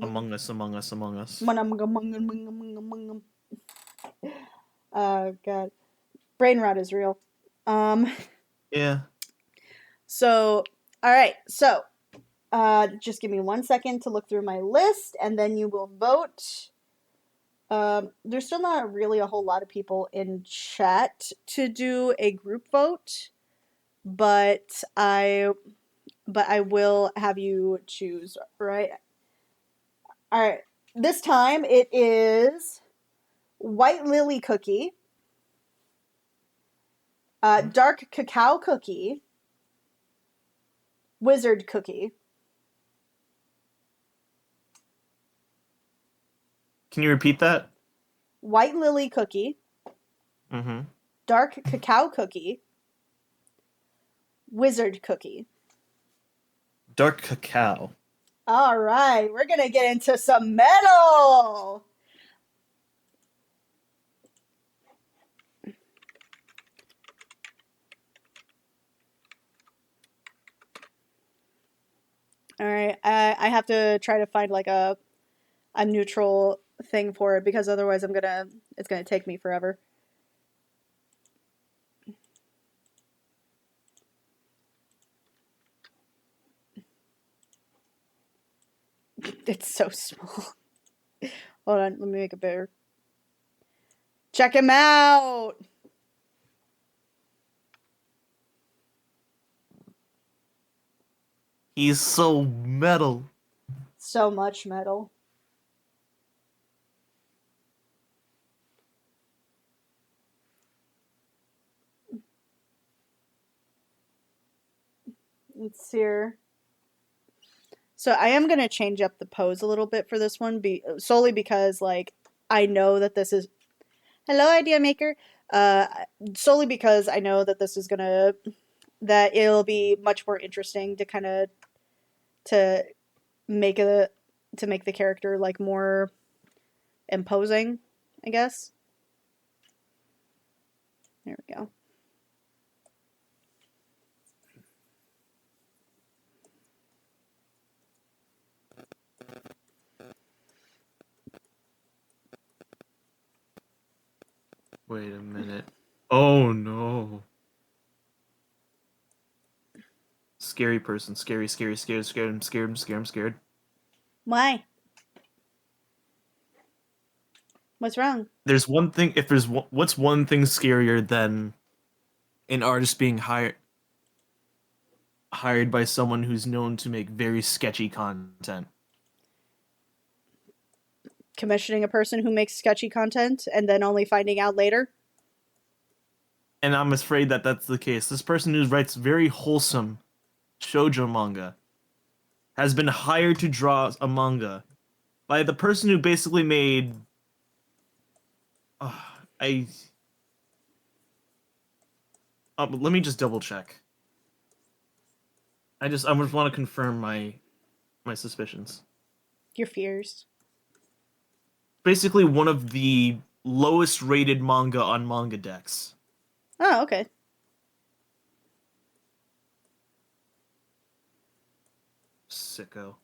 Among Us, Among Us, Among Us. Manga. Oh god, brain rot is real. Um, Yeah. so all right, so just give me 1 second to look through my list, and then you will vote. There's still not really a whole lot of people in chat to do a group vote, but I will have you choose, right? All right. This time it is White Lily Cookie, Dark Cacao Cookie, Wizard Cookie. Can you repeat that? White Lily Cookie, Mm-hmm. Dark Cacao Cookie, Wizard Cookie. Dark Cacao. All right, we're gonna get into some metal. All right, I have to try to find like a neutral thing for it because otherwise it's gonna take me forever. It's so small. Hold on, let me make it bigger. Check him out. He's so metal. So much metal. It's here. So I am gonna change up the pose a little bit for this one, solely because like I know that this is hello idea maker. Uh, Solely because I know that this is gonna that it'll be much more interesting to kind of to make a to make the character like more imposing, I guess. There we go. Wait a minute. Oh no. Scary person. Scary, scary, scared, scared. I'm scared, I'm scared, I'm scared. Why? What's wrong? There's one thing, if there's what's one thing scarier than an artist being hired by someone who's known to make very sketchy content? Commissioning a person who makes sketchy content and then only finding out later? And I'm afraid that that's the case. This person who writes very wholesome shoujo manga has been hired to draw a manga by the person who basically made. Uh, I. Let me just double check. I just want to confirm my suspicions. Your fears. Basically, one of the lowest rated manga on Manga Dex. Oh, okay. Sicko.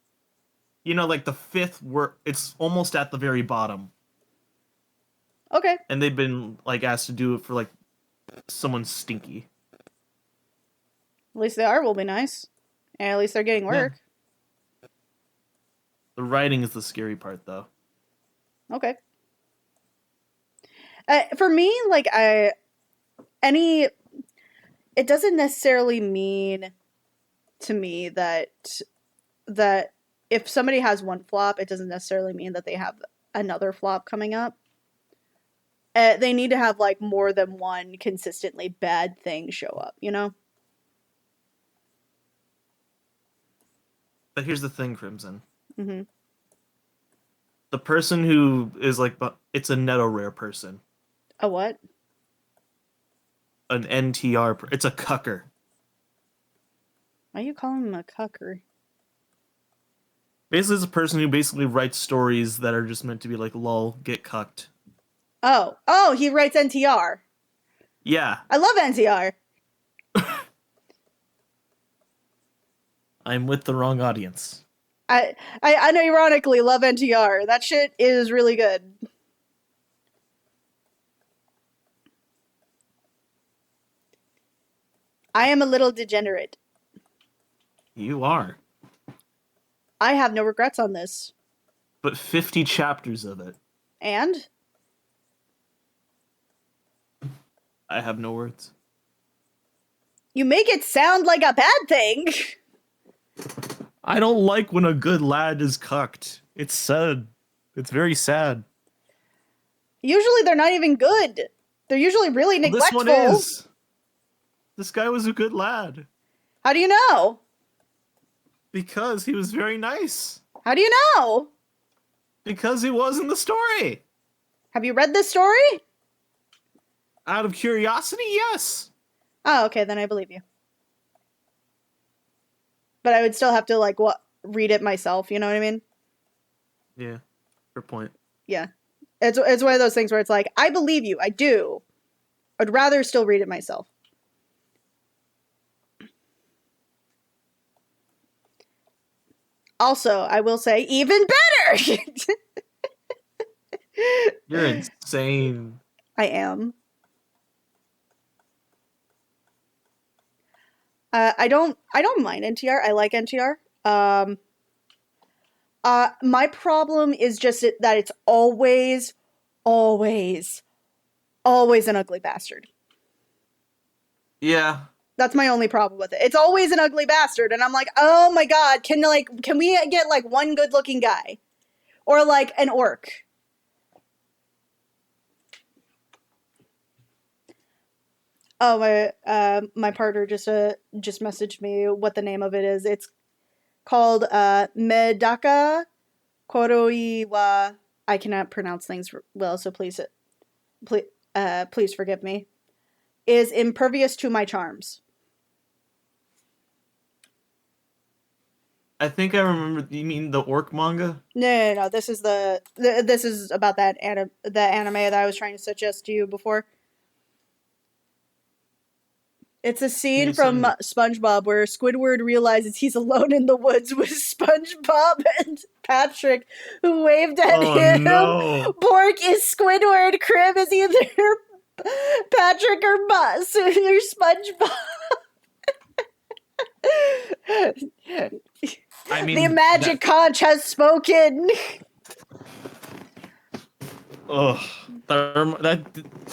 You know, like the fifth work. It's almost at the very bottom, Okay. and they've been like asked to do it for like someone stinky. At least the art will be nice. And at least they're getting Yeah. work. The writing is the scary part, though. Okay. For me, like any, it doesn't necessarily mean to me that if somebody has one flop, it doesn't necessarily mean that they have another flop coming up. They need to have like more than one consistently bad thing show up, you know? But here's the thing, Crimson. Mm-hmm. The person who is like, it's a Neto rare person. A what? An NTR. It's a cucker. Why you calling him a cucker? Basically, it's a person who basically writes stories that are just meant to be like, lol, get cucked. Oh, he writes NTR. Yeah. I love NTR. I'm with the wrong audience. I unironically love NTR. That shit is really good. I am a little degenerate. You are. I have no regrets on this. But 50 chapters of it. And I have no words. you make it sound like a bad thing. I don't like when a good lad is cucked. It's sad. It's very sad. Usually they're not even good. They're usually really Well, neglectful. this one is. This guy was a good lad. How do you know? Because he was very nice. How do you know? Because he was in the story. Have you read this story? Out of curiosity, yes. Oh, okay, then I believe you. But I would still have to like read it myself, you know what I mean? Yeah, fair point. Yeah. It's one of those things where it's like, I believe you, I do. I'd rather still read it myself. Also, I will say, even better! You're insane. I am. I don't mind NTR. I like NTR. My problem is just that it's always, always, always an ugly bastard. Yeah. That's my only problem with it. It's always an ugly bastard, and I'm like, oh my god, can we get like one good looking guy, or like an orc? Oh my partner just messaged me what the name of it is. It's called Medaka Koroi. I cannot pronounce things well, so please forgive me. Is impervious to my charms. I think I remember. You mean the orc manga? No. This is this is about the anime that I was trying to suggest to you before. It's a scene from SpongeBob where Squidward realizes he's alone in the woods with SpongeBob and Patrick, who waved at him. No. Bork is Squidward. Crib is either Patrick or SpongeBob. I mean, the magic conch has spoken. Ugh.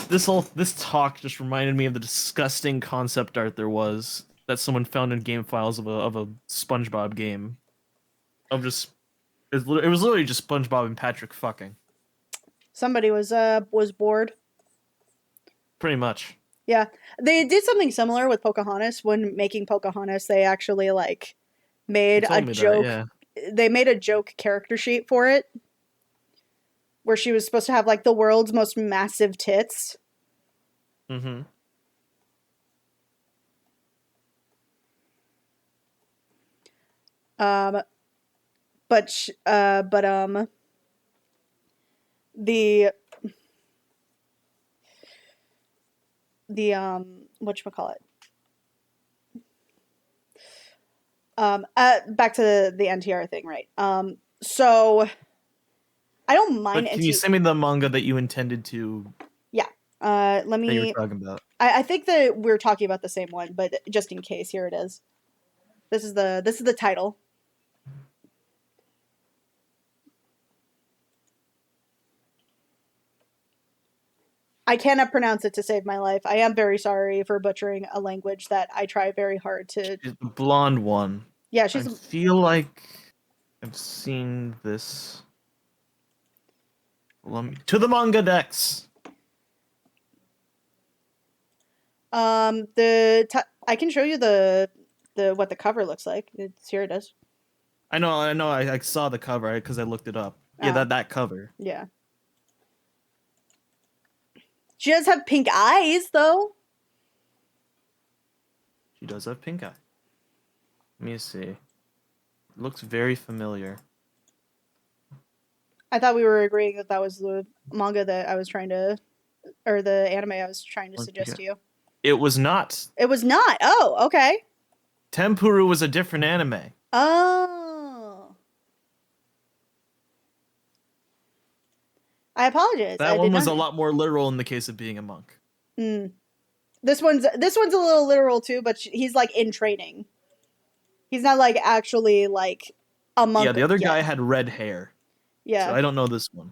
This talk just reminded me of the disgusting concept art there was that someone found in game files of a SpongeBob game. It was literally just SpongeBob and Patrick fucking. Somebody was bored. Pretty much. Yeah, they did something similar with Pocahontas. When making Pocahontas, they actually like made a joke. That, yeah. They made a joke character sheet for it, where she was supposed to have like the world's most massive tits. Mm-hmm. Whatchamacallit? Back to the NTR thing, right? So I don't mind. But can you send me the manga that you intended to? Yeah. Let me. That you were talking about. I think that we're talking about the same one, but just in case, here it is. This is the title. I cannot pronounce it to save my life. I am very sorry for butchering a language that I try very hard to. She's the blonde one. Yeah, she's. I feel like I've seen this. To the manga decks. I can show you the what the cover looks like. Here it is. I know. I saw the cover because I looked it up. Yeah, that cover. Yeah. She does have pink eyes, though. She does have pink eye. Let me see. It looks very familiar. I thought we were agreeing that was the manga that I was trying to, or the anime I was trying to suggest to you. It was not. It was not. Oh, okay. Tempuru was a different anime. Oh. I apologize. That one was a lot more literal in the case of being a monk. Mm. This one's a little literal too, but he's like in training. He's not like actually like a monk. Yeah, the other guy had red hair. Yeah. So I don't know this one.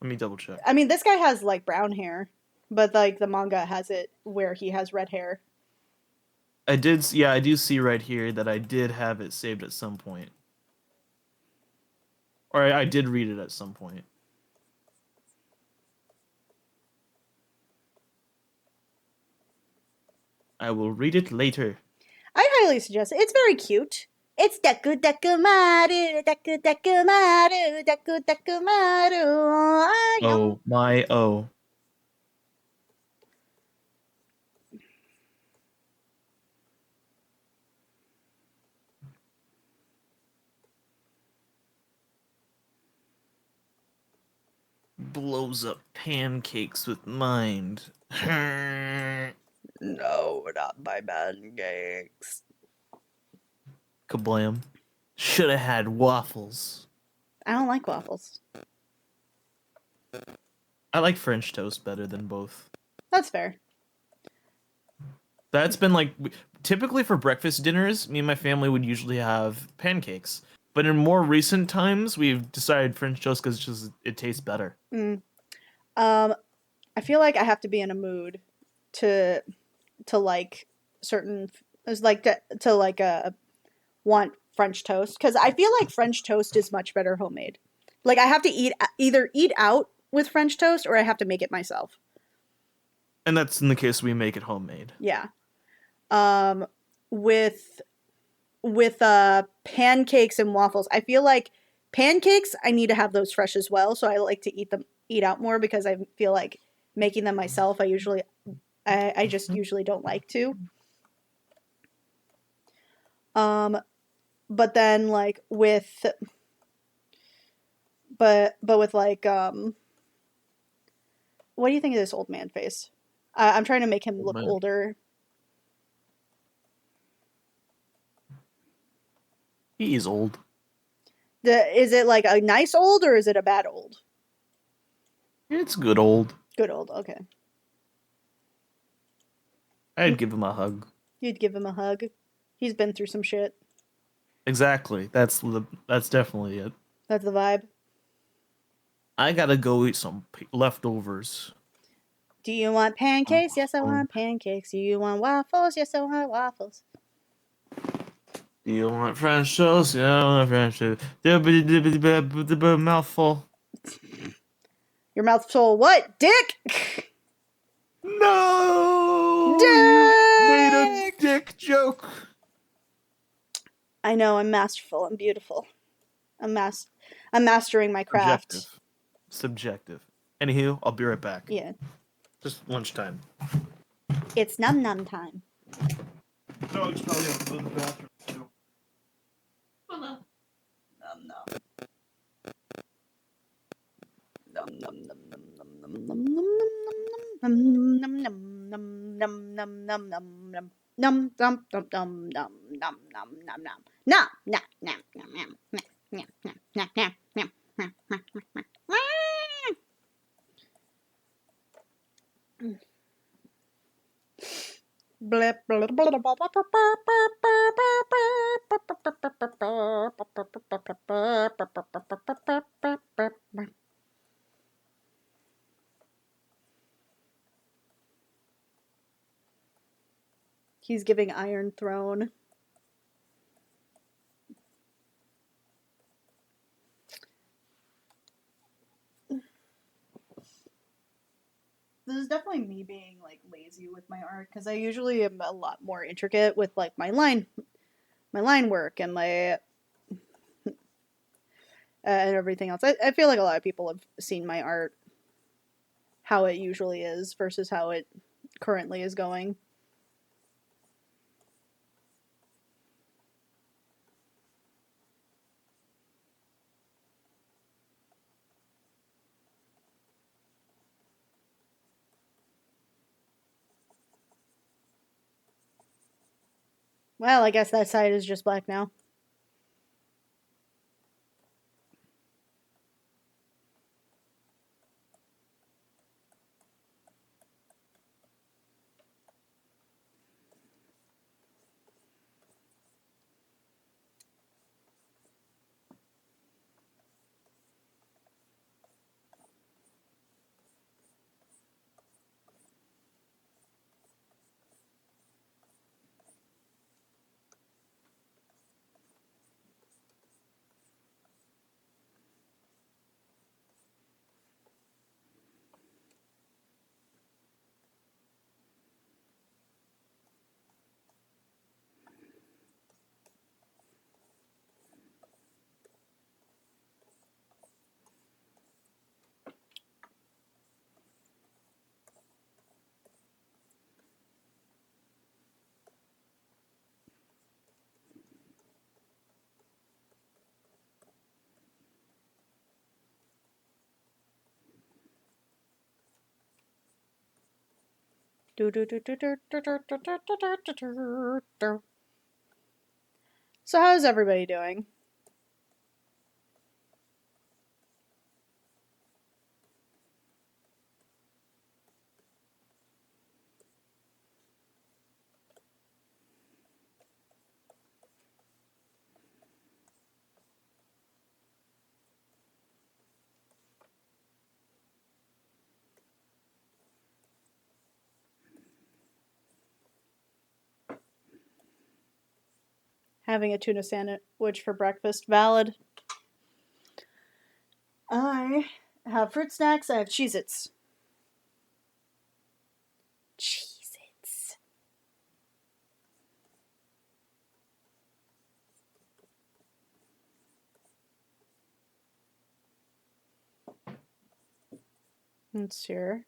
Let me double check. I mean, this guy has like brown hair, but like the manga has it where he has red hair. I do see right here that I did have it saved at some point. Or I did read it at some point. I will read it later. I highly suggest it. It's very cute. It's Deku Deku Maru, Deku Deku Maru, Deku Deku Maru. Oh my oh. Blows up pancakes with mind. No, not my pancakes. Kablam. Should have had waffles. I don't like waffles. I like French toast better than both. That's fair. That's been like, typically for breakfast dinners, me and my family would usually have pancakes. But in more recent times, we've decided French toast because it tastes better. I feel like I have to be in a mood to like certain is like to like want French toast because I feel like French toast is much better homemade. Like I have to either eat out with French toast or I have to make it myself. And that's in the case we make it homemade. Yeah. Um, with pancakes and waffles, I feel like pancakes I need to have those fresh as well. So I like to eat out more because I feel like making them myself. I just usually don't like to. Um, but then like with but with like what do you think of this old man face? I'm trying to make him Oh look man. older. He is old. Is it like a nice old or is it a bad old? It's good old. Good old. Okay. I'd give him a hug. You'd give him a hug. He's been through some shit. Exactly. That's definitely it. That's the vibe. I gotta go eat some leftovers. Do you want pancakes? Yes, I want pancakes. Do you want waffles? Yes, I want waffles. Do you want French toast? Yeah, I want French toast. Mouthful. Your mouth's full. What? Dick? No! You made a Dick! dick joke. I know, I'm masterful. I'm beautiful. I'm mastering my craft. Subjective. Subjective. Anywho, I'll be right back. Yeah. Just lunchtime. It's num num time. Dogs probably have to go to the bathroom too. Num num. Num num num num num num num num num num num num num num num num. Num dum dum dum dum num num num num. Num num num num num num num num num num. Blip blip blip. He's giving Iron Throne. This is definitely me being like lazy with my art because I usually am a lot more intricate with like my line work and my and everything else. I feel like a lot of people have seen my art, how it usually is versus how it currently is going. Well, I guess that side is just black now. So how's everybody doing? Having a tuna sandwich for breakfast. Valid. I have fruit snacks. I have Cheez-Its. Cheez-Its. Let's see here.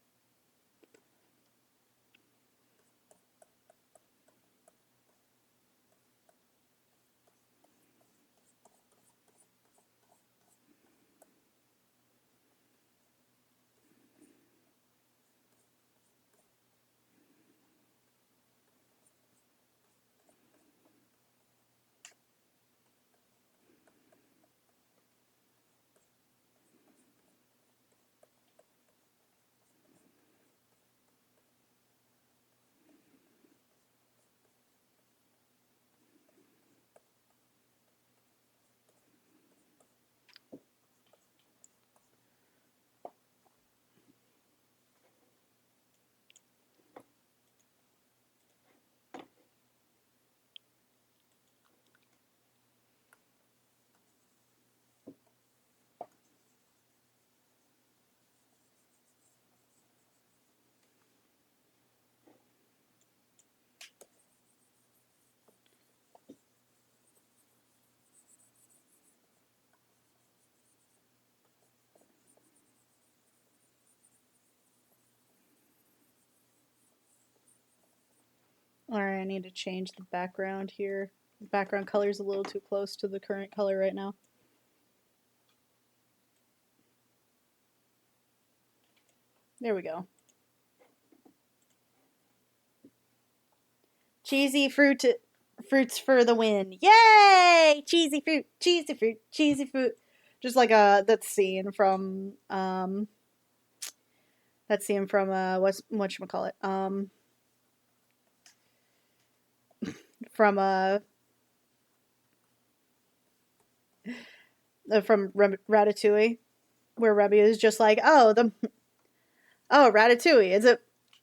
Alright, I need to change the background here. The background color is a little too close to the current color right now. There we go. Cheesy fruits for the win. Yay! Cheesy fruit, cheesy fruit, cheesy fruit. Just like that scene from whatchamacallit? From from Ratatouille, where Remy is just like, Ratatouille.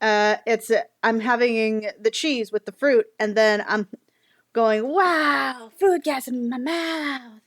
I'm having the cheese with the fruit, and then I'm going, wow, food gas in my mouth.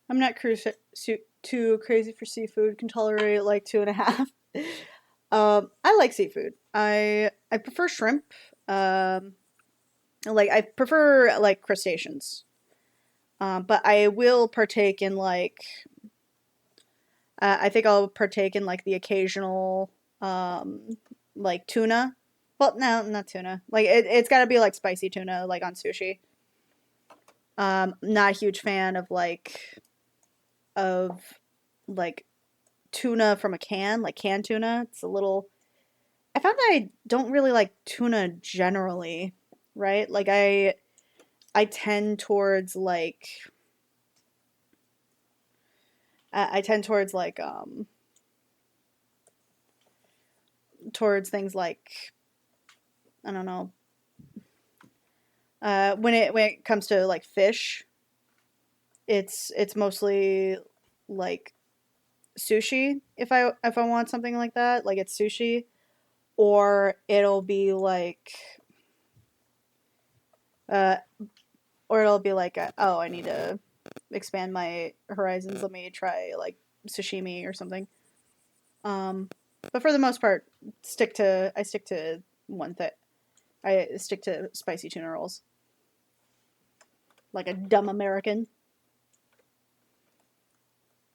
I'm not too crazy for seafood. Can tolerate like 2.5. I like seafood. I prefer shrimp. Like I prefer like crustaceans. But I will partake in like I think I'll partake in like the occasional like tuna. Well, no, not tuna. Like it's got to be like spicy tuna, like on sushi. Not a huge fan of like tuna from a can, like canned tuna. It's a little. I found that I don't really like tuna generally, right? Like I tend towards like I tend towards like towards things like I don't know. When it comes to like fish, it's mostly like sushi if I want something like that, like it's sushi, or it'll be like uh or it'll be like oh, I need to expand my horizons. Let me try like sashimi or something. Um, but for the most part, I stick to one thing. I stick to spicy tuna rolls, like a dumb American.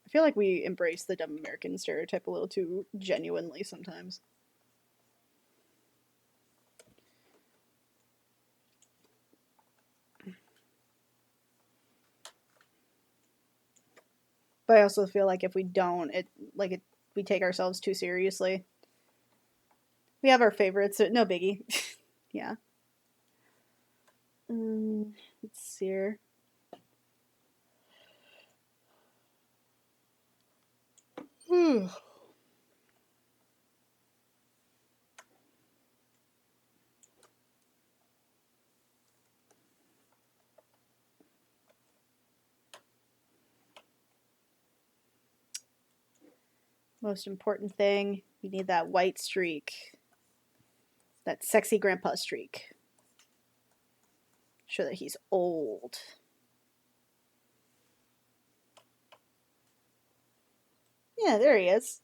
I feel like we embrace the dumb American stereotype a little too genuinely sometimes. But I also feel like if we don't, we take ourselves too seriously. We have our favorites, so no biggie. Yeah. Let's see here. Most important thing, you need that white streak. That sexy grandpa streak. Show that he's old. Yeah, there he is.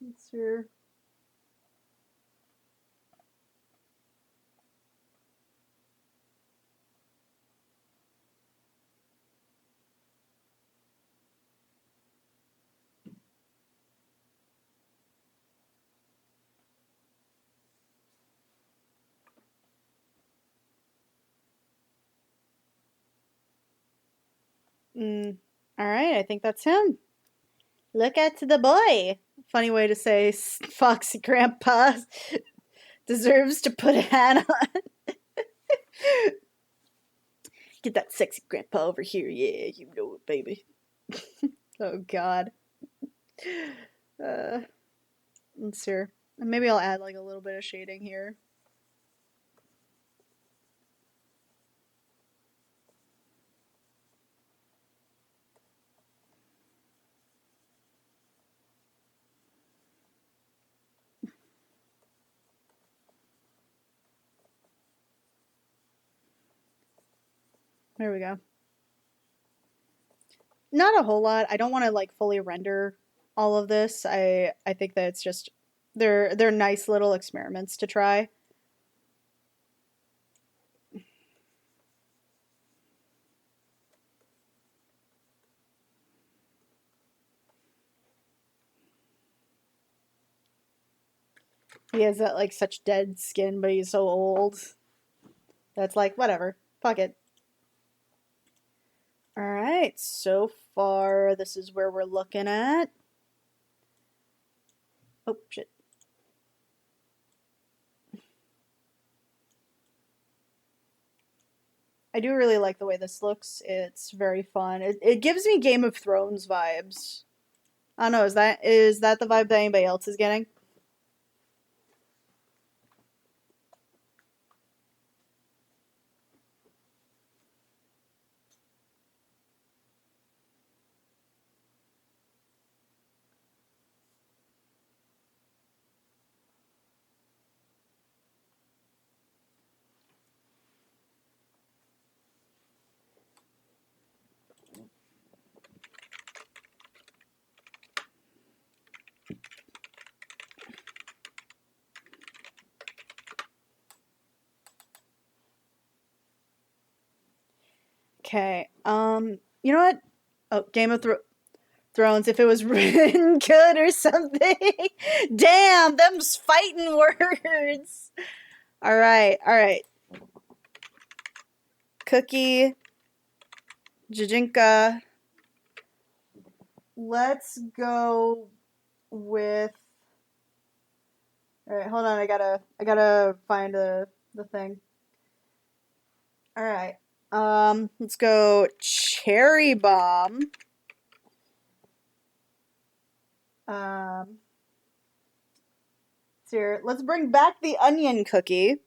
It's your all right, I think that's him. Look at the boy. Funny way to say Foxy Grandpa deserves to put a hat on. Get that sexy grandpa over here. Yeah, you know it, baby. Oh, God. Let's see. Maybe I'll add like a little bit of shading here. There we go. Not a whole lot. I don't want to like fully render all of this. I think that it's just they're nice little experiments to try. He has that like such dead skin, but he's so old. That's like whatever. Fuck it. All right. So far, this is where we're looking at. Oh shit. I do really like the way this looks. It's very fun. It gives me Game of Thrones vibes. I don't know. Is that the vibe that anybody else is getting? Okay. You know what? Oh, Game of Thrones. If it was written good or something. Damn, them's fighting words. All right. All right. Cookie, Jajinka. Let's go with. All right, hold on. I gotta find the thing. All right. Let's go cherry bomb. Um, here. Let's bring back the onion cookie.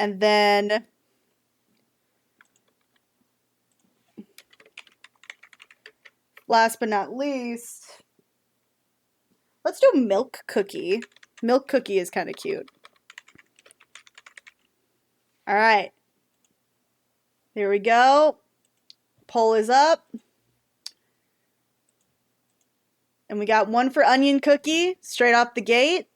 And then last but not least, let's do milk cookie. Milk cookie is kind of cute. All right. Here we go. Poll is up. And we got one for onion cookie straight off the gate.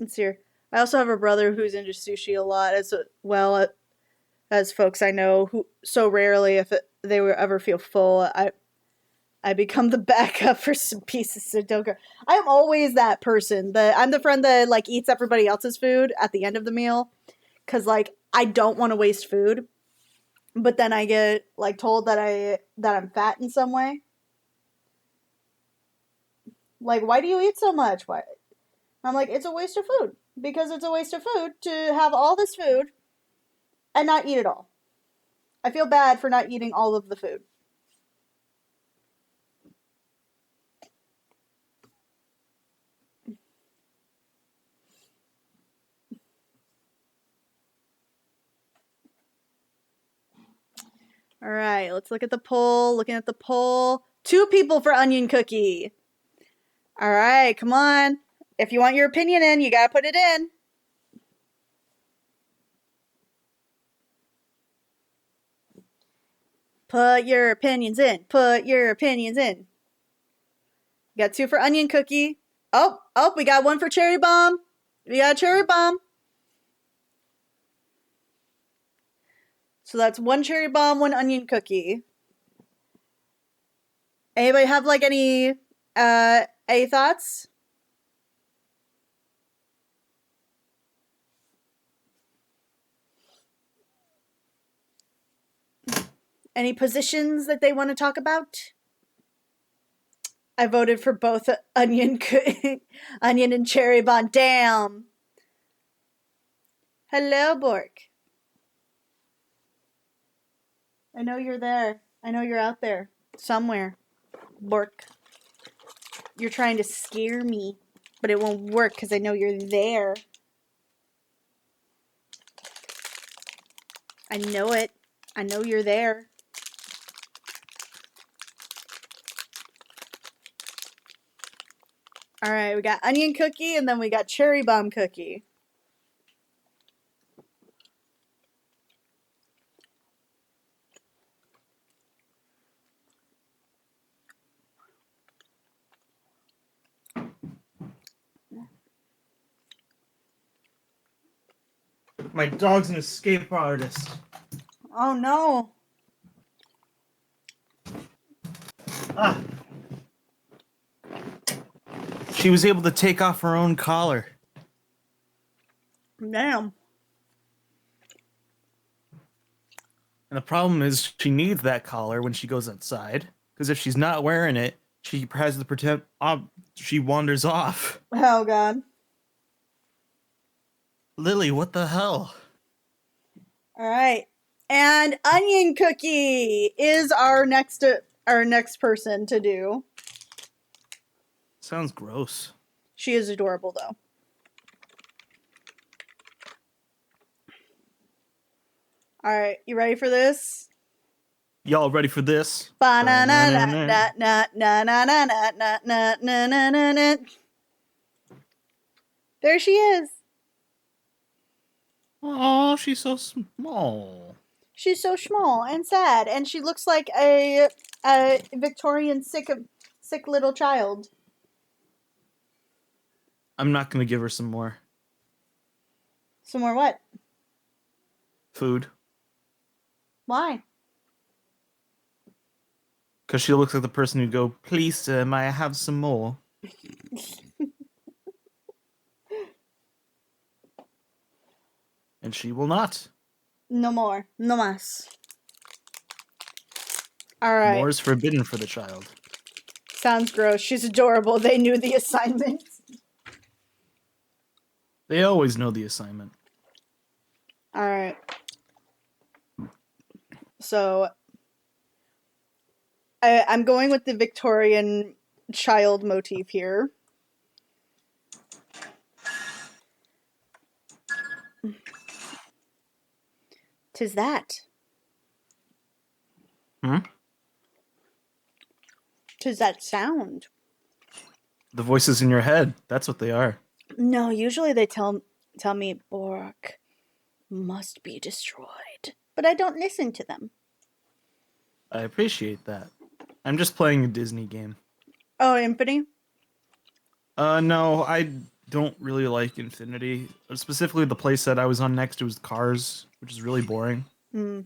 Let's see here. I also have a brother who's into sushi a lot, as well as folks I know who so rarely, if they were ever feel full, I become the backup for some pieces of Sudoku. I'm always that person. I'm the friend that like eats everybody else's food at the end of the meal, because like I don't want to waste food, but then I get like told that I'm fat in some way. Like, why do you eat so much? Why? I'm like, it's a waste of food, because it's a waste of food to have all this food and not eat it all. I feel bad for not eating all of the food. All right, let's look at the poll. Looking at the poll. 2 people for onion cookie. All right, come on. If you want your opinion in, you gotta put it in. Put your opinions in. Put your opinions in. We got 2 for onion cookie. Oh, we got 1 for cherry bomb. We got a cherry bomb. So that's 1 cherry bomb, 1 onion cookie. Anybody have like any thoughts? Any positions that they want to talk about? I voted for both onion and cherry bomb. Damn. Hello, Bork. I know you're there. I know you're out there somewhere. Bork. You're trying to scare me, but it won't work because I know you're there. I know it. I know you're there. All right, we got onion cookie and then we got cherry bomb cookie. My dog's an escape artist. Oh no. Ah. She was able to take off her own collar. Damn. And the problem is she needs that collar when she goes outside. Because if she's not wearing it, she has the pretend she wanders off. Oh god. Lily, what the hell? All right. And onion cookie is our next person to do. Sounds gross. She is adorable though. All right, you ready for this? Y'all ready for this? There she is. Oh, she's so small. She's so small and sad, and she looks like a Victorian sick little child. I'm not gonna give her some more Some more what? food. Why? Because she looks like the person who'd go, please, sir, may I have some more? And she will not. No more. No mas. All right. More is forbidden for the child. Sounds gross. She's adorable. They knew the assignment. They always know the assignment. All right. So I'm going with the Victorian child motif here. Tis that. Tis that sound. The voices in your head. That's what they are. No, usually they tell me Bork must be destroyed, but I don't listen to them. I appreciate that. I'm just playing a Disney game. Oh, Infinity? No, I don't really like Infinity. Specifically, the place that I was on next to was Cars, which is really boring. Hmm.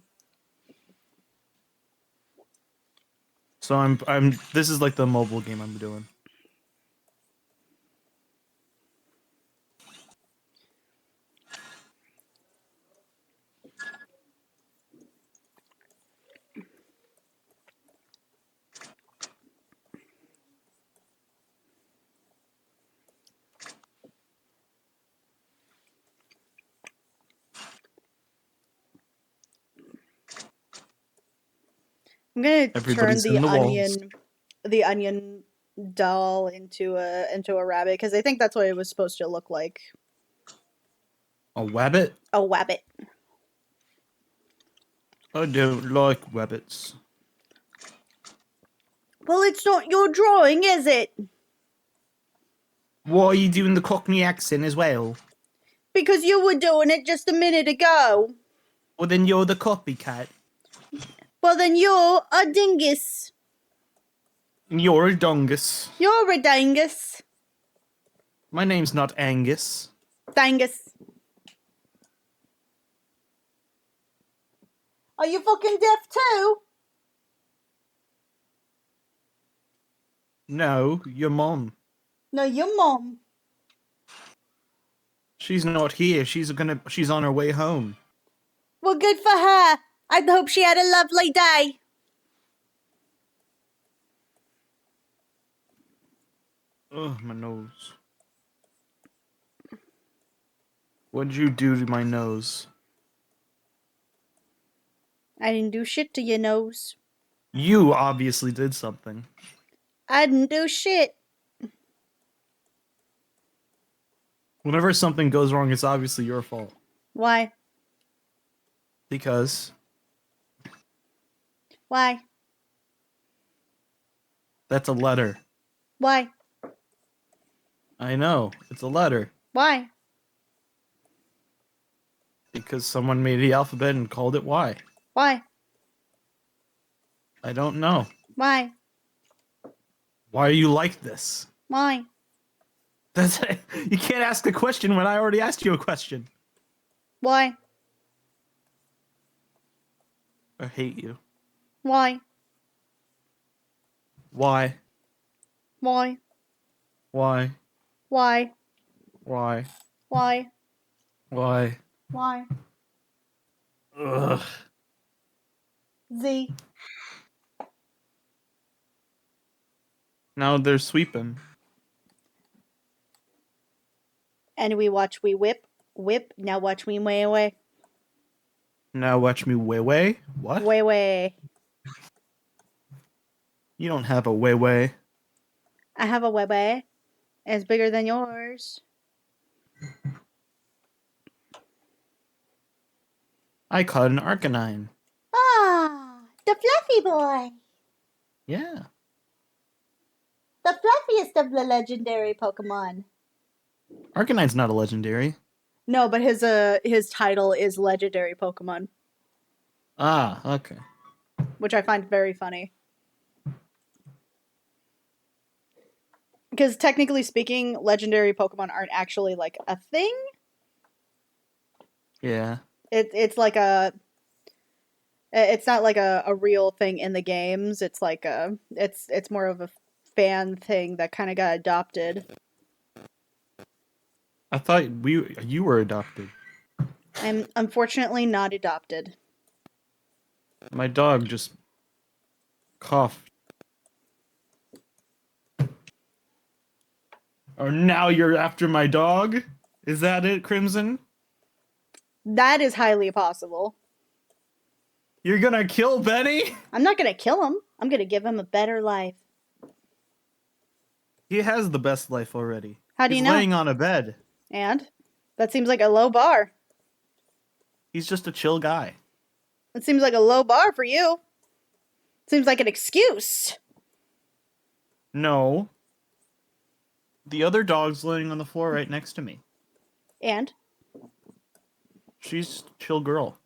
So this is like the mobile game I'm doing. I'm gonna turn Everybody's in the walls. the onion doll into a rabbit because I think that's what it was supposed to look like. A wabbit? A wabbit. I don't like wabbits. Well, it's not your drawing, is it? Why are you doing the Cockney accent as well? Because you were doing it just a minute ago. Well, then you're the copycat. Well, then you're a dingus. You're a dongus. You're a dangus. My name's not Angus. Dangus. Are you fucking deaf too? No, your mom. No, your mom. She's not here. She's on her way home. Well, good for her. I hope she had a lovely day. Ugh, my nose. What'd you do to my nose? I didn't do shit to your nose. You obviously did something. I didn't do shit. Whenever something goes wrong, it's obviously your fault. Why? Because Why? that's a letter. Why? I know. It's a letter. Why? Because someone made the alphabet and called it Y. Why? I don't know. Why? Why are you like this? Why? That's you can't ask a question when I already asked you a question. Why? I hate you. Why? Why? Why? Why? Why? Why? Why? Why? Why? Ugh. Z. Now they're sweeping. And we watch we whip. Whip. Now watch me way way. Now watch me way. What? Way way. You don't have a way. I have a way way. It's bigger than yours. I caught an Arcanine. Ah, the fluffy boy. Yeah. The fluffiest of the legendary Pokemon. Arcanine's not a legendary. No, but his title is legendary Pokemon, Ah, okay. which I find very funny. Because technically speaking, legendary Pokemon aren't actually like a thing. Yeah. It's like it's not like a real thing in the games. It's like it's more of a fan thing that kind of got adopted. I thought you were adopted. I'm unfortunately not adopted. My dog just coughed. Or now you're after my dog? Is that it, Crimson? That is highly possible. You're gonna kill Benny? I'm not gonna kill him. I'm gonna give him a better life. He has the best life already. How do you He's know? laying on a bed. And that seems like a low bar. He's just a chill guy. It seems like a low bar for you. Seems like an excuse. No. The other dog's laying on the floor right next to me. And She's a chill girl.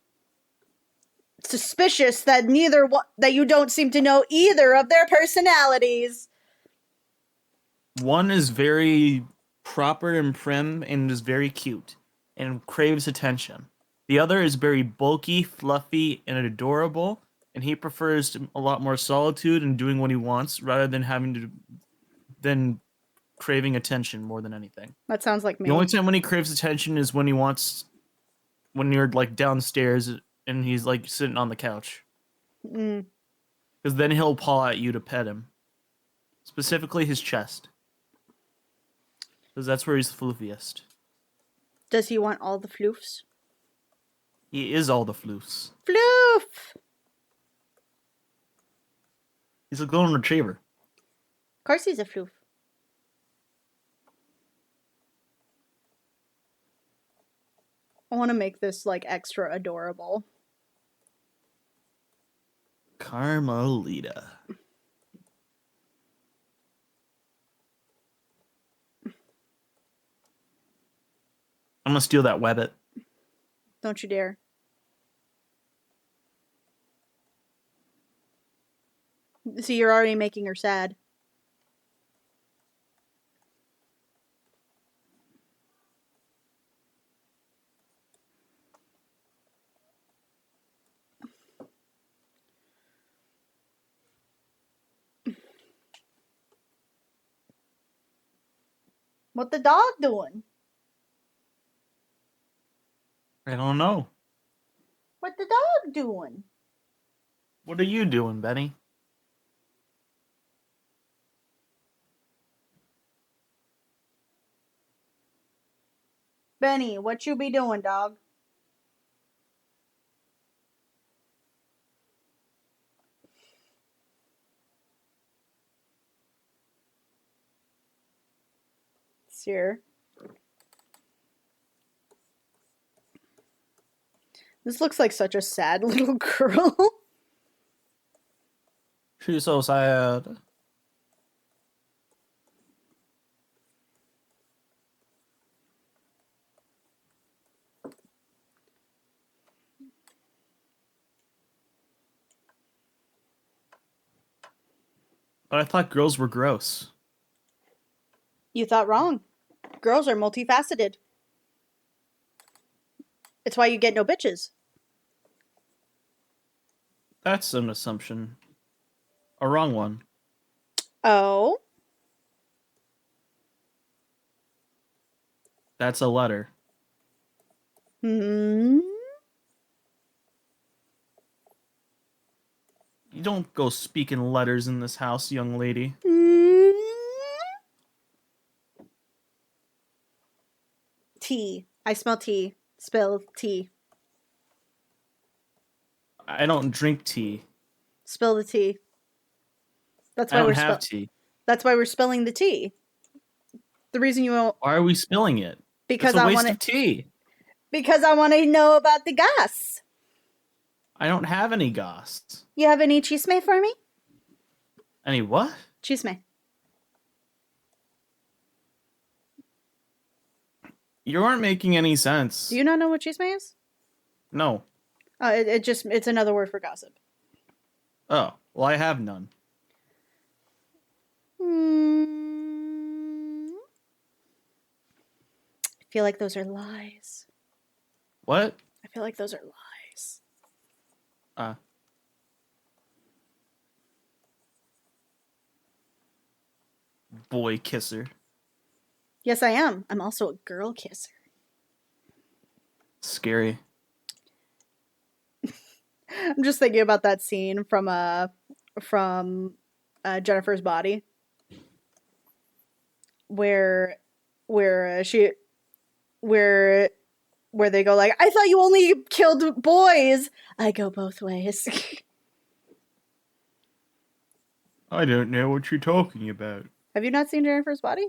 suspicious that that you don't seem to know either of their personalities. One is very proper and prim and is very cute and craves attention. The other is very bulky, fluffy, and adorable, and he prefers a lot more solitude and doing what he wants rather than having to than craving attention more than anything. That sounds like The only me. time when he craves attention is when you're like downstairs and he's like sitting on the couch. Mm. Because then he'll paw at you to pet him, specifically his chest, because that's where he's the floofiest. Does he want all the floofs? He is all the floofs. Floof! He's a golden retriever. Of course he's a floof. I want to make this like extra adorable. Carmelita. I'm gonna steal that webbit. Don't you dare. See, you're already making her sad. What the dog doing? I don't know. What the dog doing? What are you doing, Benny? Benny, what you be doing, dog? Here. This looks like such a sad little girl. She's so sad. But I thought girls were gross. You thought wrong. Girls are multifaceted. It's why you get no bitches. That's an assumption. A wrong one. Oh? That's a letter. Hmm? You don't go speaking letters in this house, young lady. Hmm? Tea. I smell tea. Spill tea. I don't drink tea. Spill the tea. That's I why don't we're have tea. That's why we're spilling the tea. The reason you won't Why are we spilling it? because It's a I waste want of tea. because I want to know about the gas. I don't have any goss. You have any chisme for me? Any what? Chisme. You aren't making any sense. Do you not know what chisme is? No. It's another word for gossip. Oh, well, I have none. I feel like those are lies. What? I feel like those are lies. Boy kisser. Yes, I am. I'm also a girl kisser. Scary. I'm just thinking about that scene from Jennifer's Body, where she where they go like, I thought you only killed boys. I go both ways. I don't know what you're talking about. Have you not seen Jennifer's Body?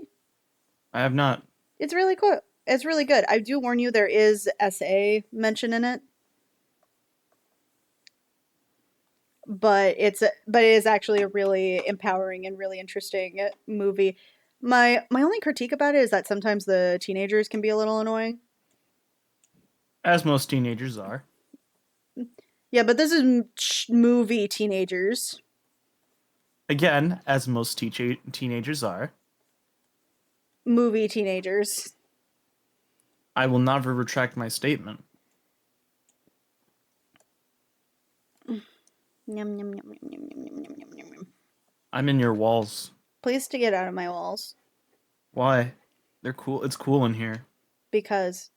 I have not. It's really cool. It's really good. I do warn you, there is SA mention in it. But it is actually a really empowering and really interesting movie. My only critique about it is that sometimes the teenagers can be a little annoying. As most teenagers are. Yeah, but this is movie teenagers. Again, as most teenagers are. movie teenagers. I will never retract my statement. Yum, yum, yum, yum, yum, yum, yum, yum, yum, yum. I'm in your walls. Please to get out of my walls. Why? They're cool. It's cool in here. Because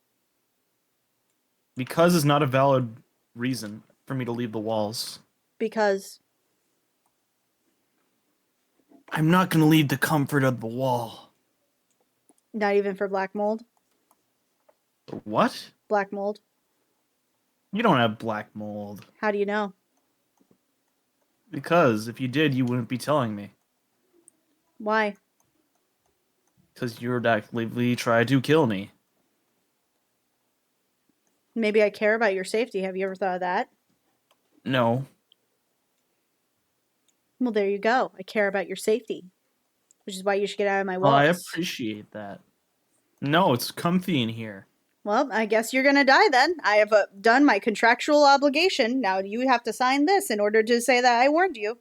Because is not a valid reason for me to leave the walls. because I'm not gonna leave the comfort of the wall. not even for black mold. What? Black mold. You don't have black mold. How do you know? Because if you did, you wouldn't be telling me. Why? Because you would actively try to kill me. Maybe I care about your safety. Have you ever thought of that? No. Well, there you go. I care about your safety, which is why you should get out of my Well, I walls. appreciate that. No, it's comfy in here. Well, I guess you're gonna die then. I have done my contractual obligation. Now you have to sign this in order to say that I warned you.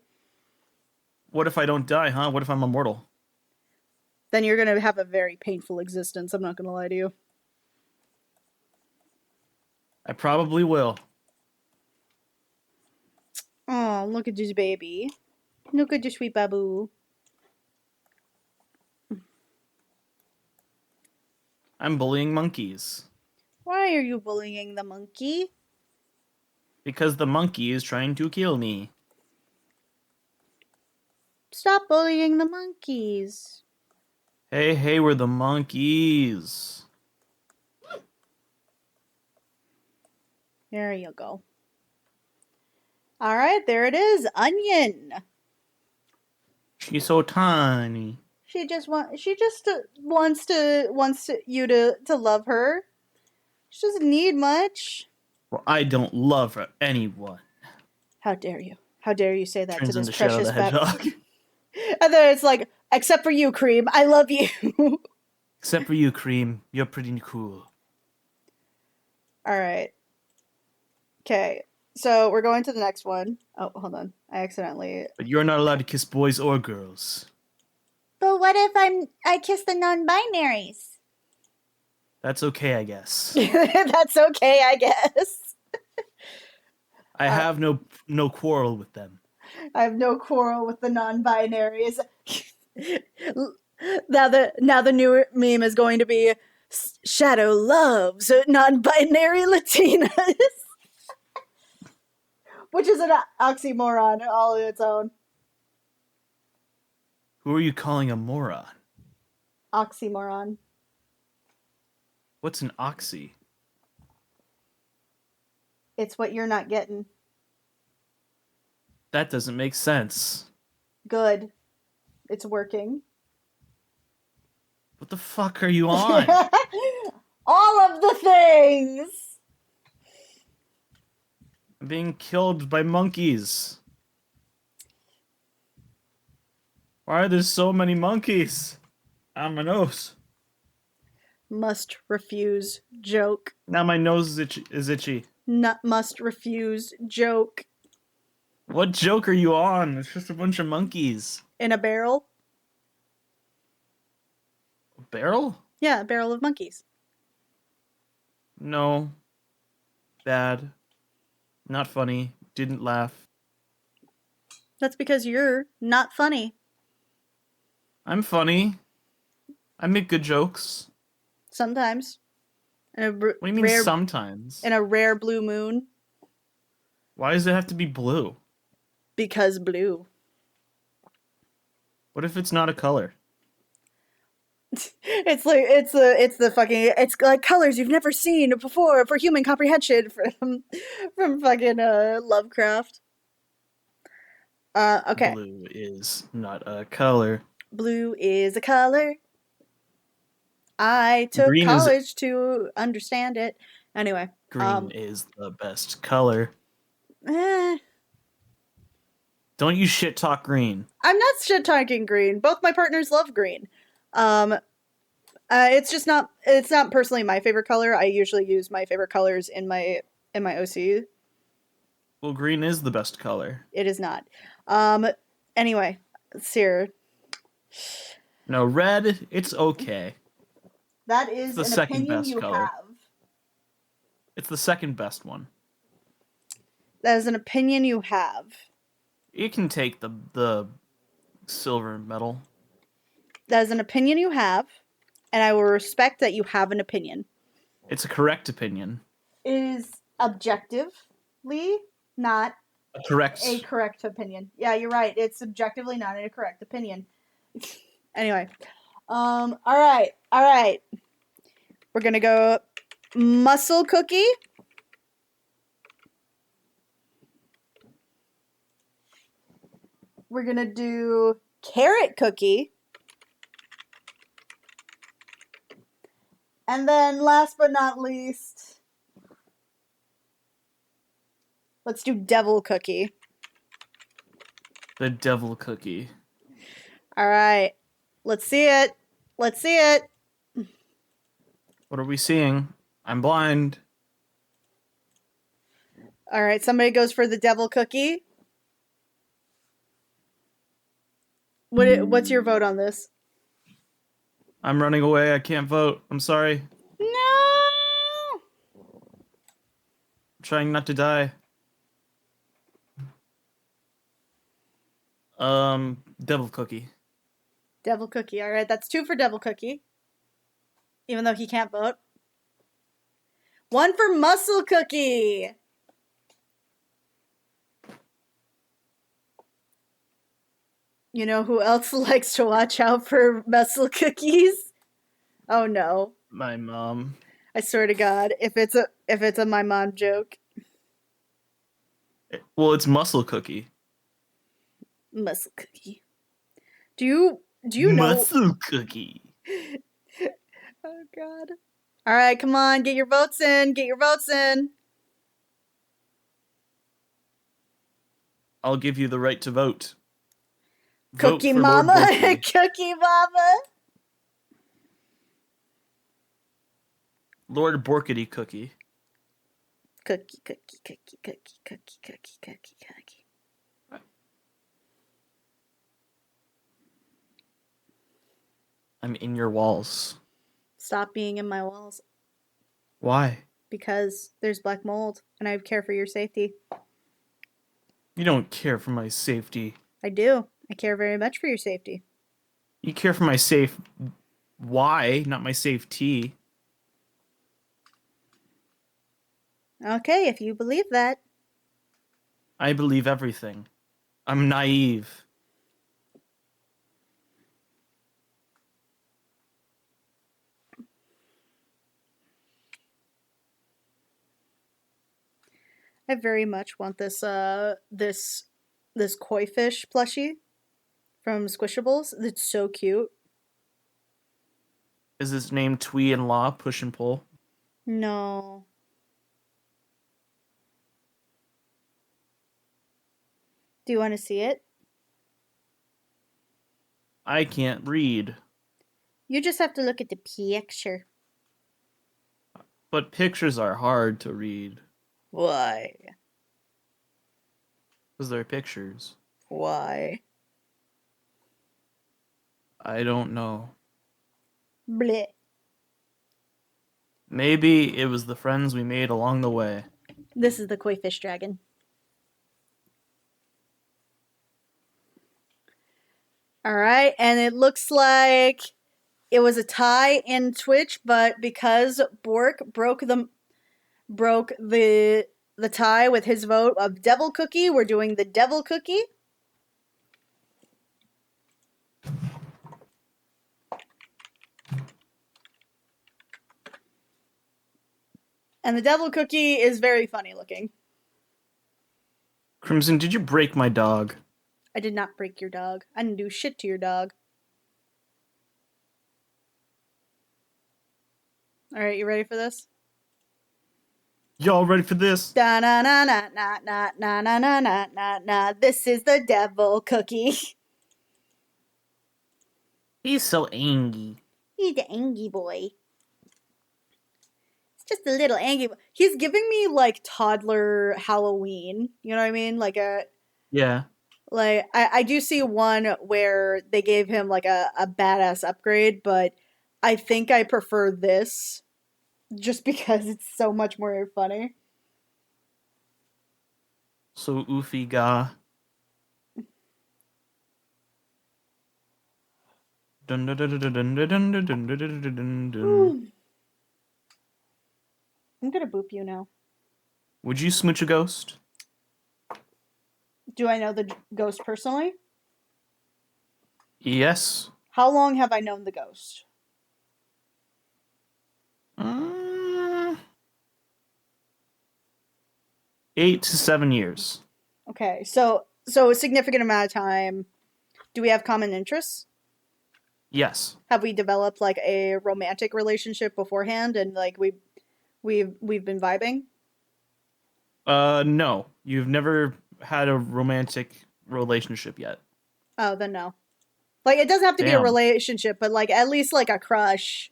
What if I don't die, huh? What if I'm immortal? Then you're gonna have a very painful existence. I'm not gonna lie to you. I probably will. Oh, look at this baby. Look at this sweet babu. I'm bullying monkeys. Why are you bullying the monkey? Because the monkey is trying to kill me. Stop bullying the monkeys. Hey, we're the monkeys. There you go. All right, there it is. Onion. She's so tiny. She just wants you to love her. She doesn't need much. Well, I don't love anyone. How dare you? How dare you say that Turns to this into Shadow precious the Hedgehog. And then it's like, except for you, Cream. I love you. Except for you, Cream. You're pretty cool. All right. Okay. So we're going to the next one. Oh, hold on. I accidentally. But you're not allowed to kiss boys or girls. But what if I kiss the non-binaries? That's okay, I guess. That's okay, I guess. I have no quarrel with them. I have no quarrel with the non-binaries. Now the new meme is going to be Shadow loves non-binary Latinas. Which is an oxymoron all on its own. Who are you calling a moron? Oxymoron. What's an oxy? It's what you're not getting. That doesn't make sense. Good. It's working. What the fuck are you on? All of the things! I'm being killed by monkeys. Why are there so many monkeys on my nose? Must refuse joke. Now my nose is itchy. Must refuse joke. What joke are you on? It's just a bunch of monkeys. In a barrel? A barrel? Yeah, a barrel of monkeys. No. Bad. Not funny. Didn't laugh. That's because you're not funny. I'm funny. I make good jokes. Sometimes. What do you mean sometimes? In a rare blue moon. Why does it have to be blue? Because blue. What if it's not a color? It's like colors you've never seen before for human comprehension from fucking Lovecraft. Okay. Blue is not a color. Blue is a color. I took college to understand it. Anyway. Green is the best color. Eh. Don't you shit talk green. I'm not shit talking green. Both my partners love green. It's not personally my favorite color. I usually use my favorite colors in my OC. Well, green is the best color. It is not. Anyway, Sierra. No, red, it's okay. That It's is the an second opinion best you color. have. It's the second best one. That is an opinion you have. You can take the silver medal. That is an opinion you have, and I will respect that you have an opinion. It's a correct opinion. It is objectively not Correct. a correct opinion. Yeah, you're right. It's subjectively not a correct opinion. Anyway, all right. We're gonna go muscle cookie. We're gonna do carrot cookie. And then last but not least, let's do devil cookie. The devil cookie. All right. Let's see it. Let's see it. What are we seeing? I'm blind. All right, somebody goes for the devil cookie. What's your vote on this? I'm running away. I can't vote. I'm sorry. No. I'm trying not to die. Devil cookie. Devil cookie. All right, that's 2 for devil cookie. Even though he can't vote. 1 for muscle cookie. You know who else likes to watch out for muscle cookies? Oh no. My mom. I swear to God, if it's a my mom joke. Well, it's muscle cookie. Muscle cookie. Do you know Muscle cookie. Oh God. All right, come on, get your votes in. Get your votes in. I'll give you the right to vote. Cookie Vote for Lord Mama. Borky. Cookie Mama. Lord Borkity cookie. Cookie, cookie, cookie, cookie, cookie, cookie, cookie, cookie. I'm in your walls. Stop being in my walls Why? because there's black mold and I care for your safety. You don't care for my safety. I do. I care very much for your safety. You care for my safe. Why? Not my safety. Okay, if you believe that. I believe everything. I'm naive. I very much want this koi fish plushie from Squishables. It's so cute. Is his name Twee and Law? Push and pull. No. Do you want to see it? I can't read. You just have to look at the picture. But pictures are hard to read. Why? Because they're pictures. Why? I don't know. Bleh. Maybe it was the friends we made along the way. This is the koi fish dragon. All right, and it looks like it was a tie in Twitch, but because Bork broke the tie with his vote of devil cookie, we're doing the devil cookie. And the devil cookie is very funny looking. Crimson, did you break my dog? I did not break your dog. I didn't do shit to your dog. All right, you ready for this? Y'all ready for this? Da na na na na na na na na na na na. This is the devil cookie. He's so angry. He's the angry boy. It's just a little angry boy. He's giving me like toddler Halloween. You know what I mean? Yeah. I do see one where they gave him like a badass upgrade, but I think I prefer this just because it's so much more funny. So oofy ga. Dun, dun, dun, dun, dun, dun, dun, dun, dun, dun, dun, dun, dun, dun. I'm gonna boop you now. Would you smooch a ghost? Do I know the ghost personally? Yes. How long have I known the ghost? Uh, 8 to 7 years. Okay, so a significant amount of time. Do we have common interests? Yes. Have we developed like a romantic relationship beforehand and like we've been vibing? No. You've never had a romantic relationship yet. Oh, then no. Like it doesn't have to be a Damn. relationship, but like at least like a crush.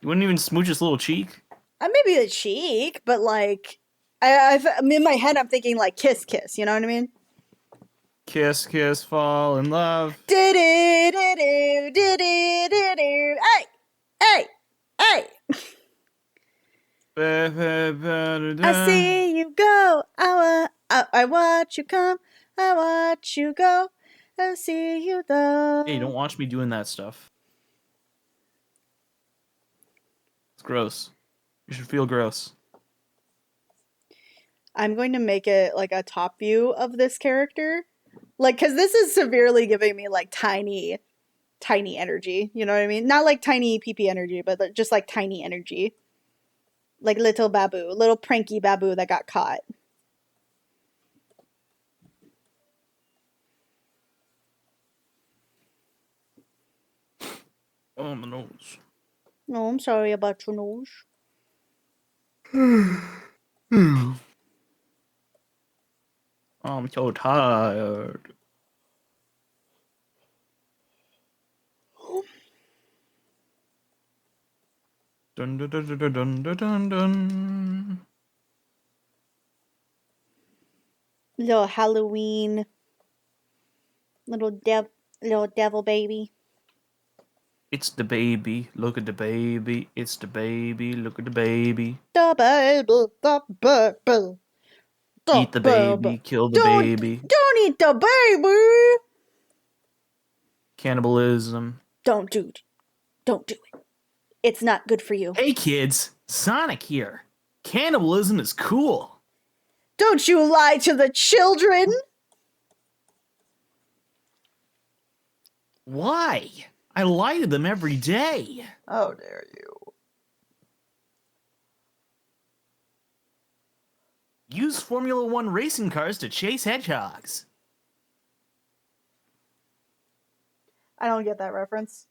You wouldn't even smooch his little cheek? Maybe the cheek, but like I'm in my head. I'm thinking like kiss, kiss. You know what I mean? Kiss, kiss, fall in love. Do do do do do do do do. Hey, hey, hey! I see you go. I watch you come. I watch you go. I see you Hey, don't though. watch me doing that stuff. It's gross. You should feel gross. I'm going to make it like a top view of this character. Like, because this is severely giving me like tiny, tiny energy. You know what I mean? Not like tiny PP energy, but just like tiny energy. Like little babu, little pranky babu that got caught. Oh, my nose. No, I'm sorry about your nose. I'm so tired. Dun dun dun dun dun dun dun dun. Little Halloween, little devil baby. It's the baby. Look at the baby. It's the baby. Look at the baby. The baby, the baby, the Eat the baby. baby. Kill the Don't baby. don't eat the baby. Cannibalism. Don't do it. Don't do it. It's not good for you. Hey kids, Sonic here. Cannibalism is cool. Don't you lie to the children. Why? I lie to them every day. How dare you? Use Formula One racing cars to chase hedgehogs. I don't get that reference.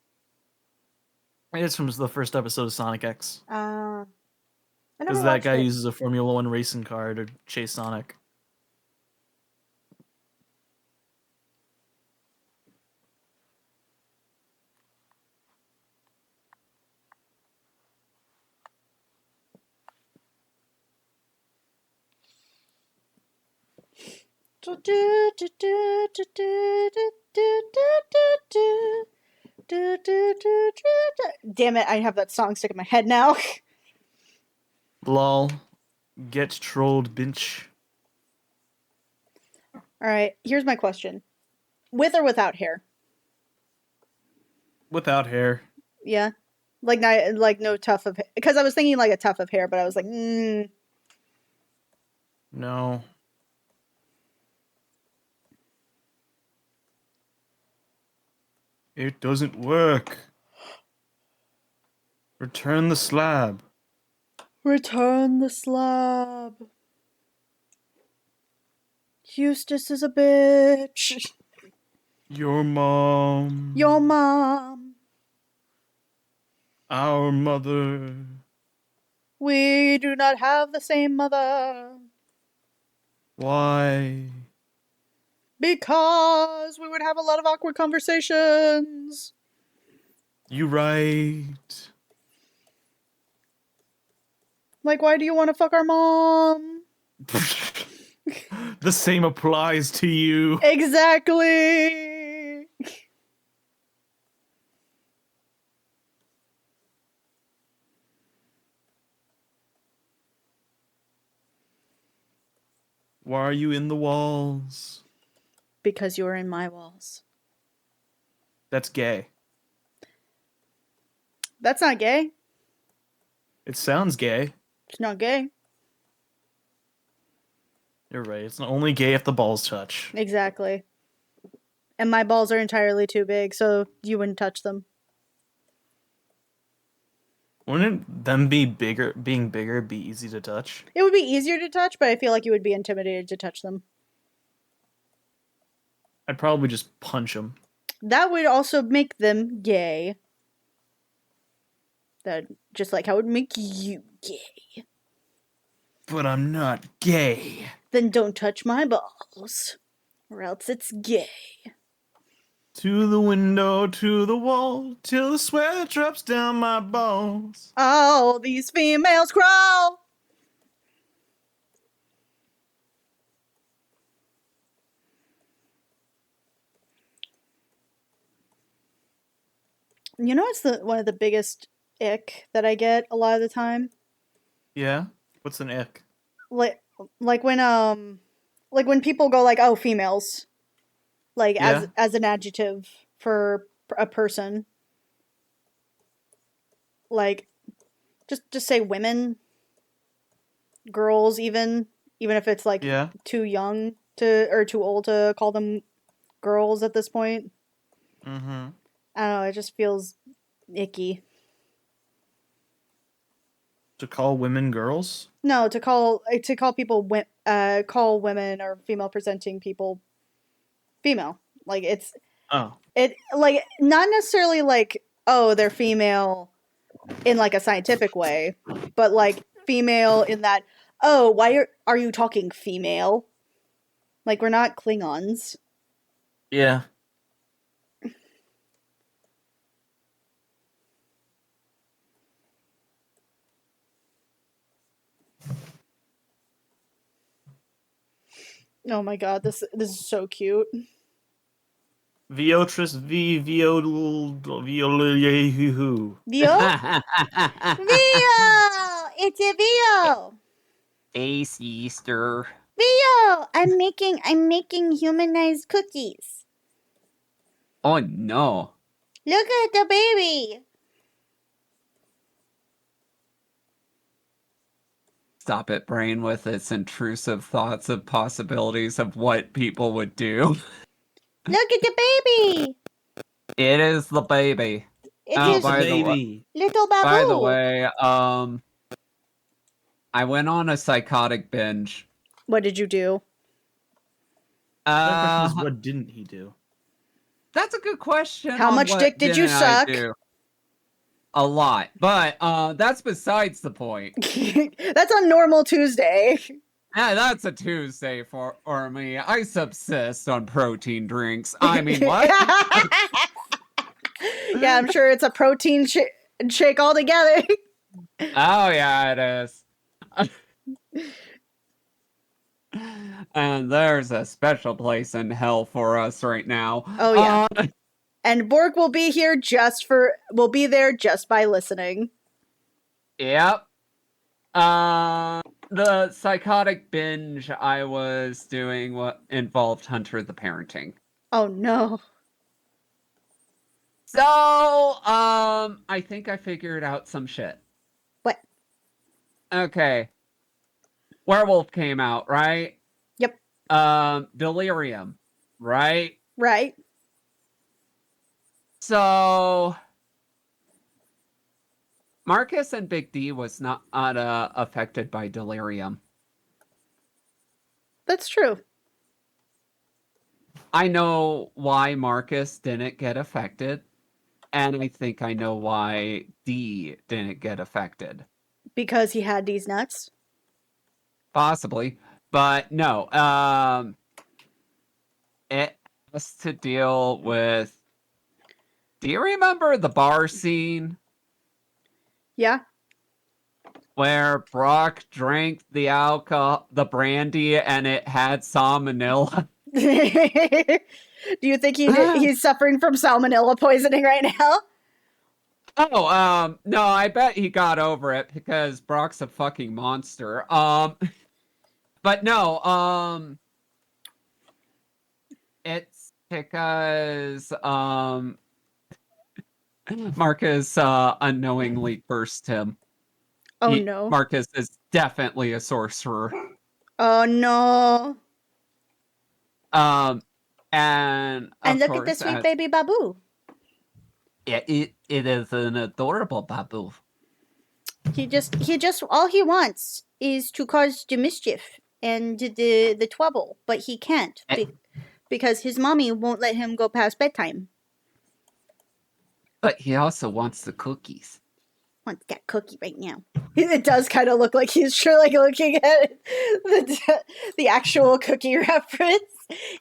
It's from the first episode of Sonic X. I never Because that watched guy it. uses a Formula One racing car to chase Sonic. Damn it, I have that song stuck in my head now. Lol. Get trolled, bitch. Alright, here's my question. With or without hair? Without hair. Yeah. Like not like no tuft of hair. Because I was thinking like a tuft of hair, but I was like, No. It doesn't work. Return the slab. return the slab. Eustace is a bitch. Your mom. Your mom. Our mother. We do not have the same mother. Why? Because we would have a lot of awkward conversations. You right. Like, why do you want to fuck our mom? The same applies to you. Exactly. Why are you in the walls? Because you're in my walls. That's gay. That's not gay. It sounds gay. It's not gay. You're right. It's not only gay if the balls touch. Exactly. And my balls are entirely too big, so you wouldn't touch them. Wouldn't them being bigger be easy to touch? It would be easier to touch, but I feel like you would be intimidated to touch them. I'd probably just punch them. That would also make them gay. That just like how it would make you gay. But I'm not gay. Then don't touch my balls, or else it's gay. To the window, to the wall, till the sweat drops down my balls. All these females crawl. You know what's one of the biggest ick that I get a lot of the time? Yeah? What's an ick? Like like when people go like, "Oh, females." Like Yeah. as an adjective for a person. Like just say women, girls even if it's like Yeah. too young to or too old to call them girls at this point. Mm-hmm. I don't know, it just feels icky. To call women girls? No, to call people call women or female presenting people female. Like Oh. it like not necessarily like, oh, they're female in like a scientific way, but like female in that, oh, why are you talking female? Like we're not Klingons. Yeah. Oh my god, this is so cute. Viotris v viol Vio? Vio! It's a Vio! Ace Easter. Vio! I'm making humanized cookies. Oh no. Look at the baby. Stop it, brain, with its intrusive thoughts of possibilities of what people would do. Look at the baby. It is the baby. It Oh, is by the way, baby. little babu. by the way, I went on a psychotic binge. What did you do? My question is, what didn't he do? That's a good question. How on much what dick did you didn't I suck? do. A lot, but that's besides the point. That's on normal Tuesday. Yeah, that's a Tuesday for me. I subsist on protein drinks. I mean, what? Yeah, I'm sure it's a protein shake altogether. Oh yeah, it is. And there's a special place in hell for us right now. Oh yeah. And Borg will be there just by listening. Yep. The psychotic binge I was doing what involved Hunter the Parenting. Oh no. So, I think I figured out some shit. What? Okay. Werewolf came out, right? Yep. Delirium, right? Right. So, Marcus and Big D was not affected by delirium. That's true. I know why Marcus didn't get affected, and I think I know why D didn't get affected. Because he had these nuts? Possibly, but no. It has to deal with... Do you remember the bar scene? Yeah. Where Brock drank the alcohol, the brandy, and it had salmonella? Do you think he's suffering from salmonella poisoning right now? Oh, no, I bet he got over it because Brock's a fucking monster. But no, it's because Marcus unknowingly cursed him. Oh no. Marcus is definitely a sorcerer. Oh no. Um, and And of look at the course, sweet baby babu. it is an adorable babu. He just all he wants is to cause the mischief and the trouble, but he can't because his mommy won't let him go past bedtime. But he also wants the cookies. Wants that cookie right now. It does kind of look like he's sure like looking at the actual cookie reference.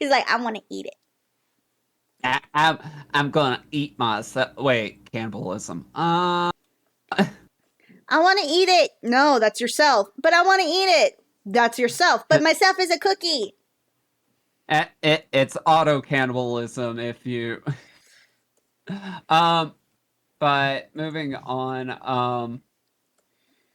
He's like, I want to eat it. I'm gonna eat myself. Wait, cannibalism. I want to eat it. No, that's yourself. But I want to eat it. That's yourself. But myself is a cookie. It's auto cannibalism if you. But moving on.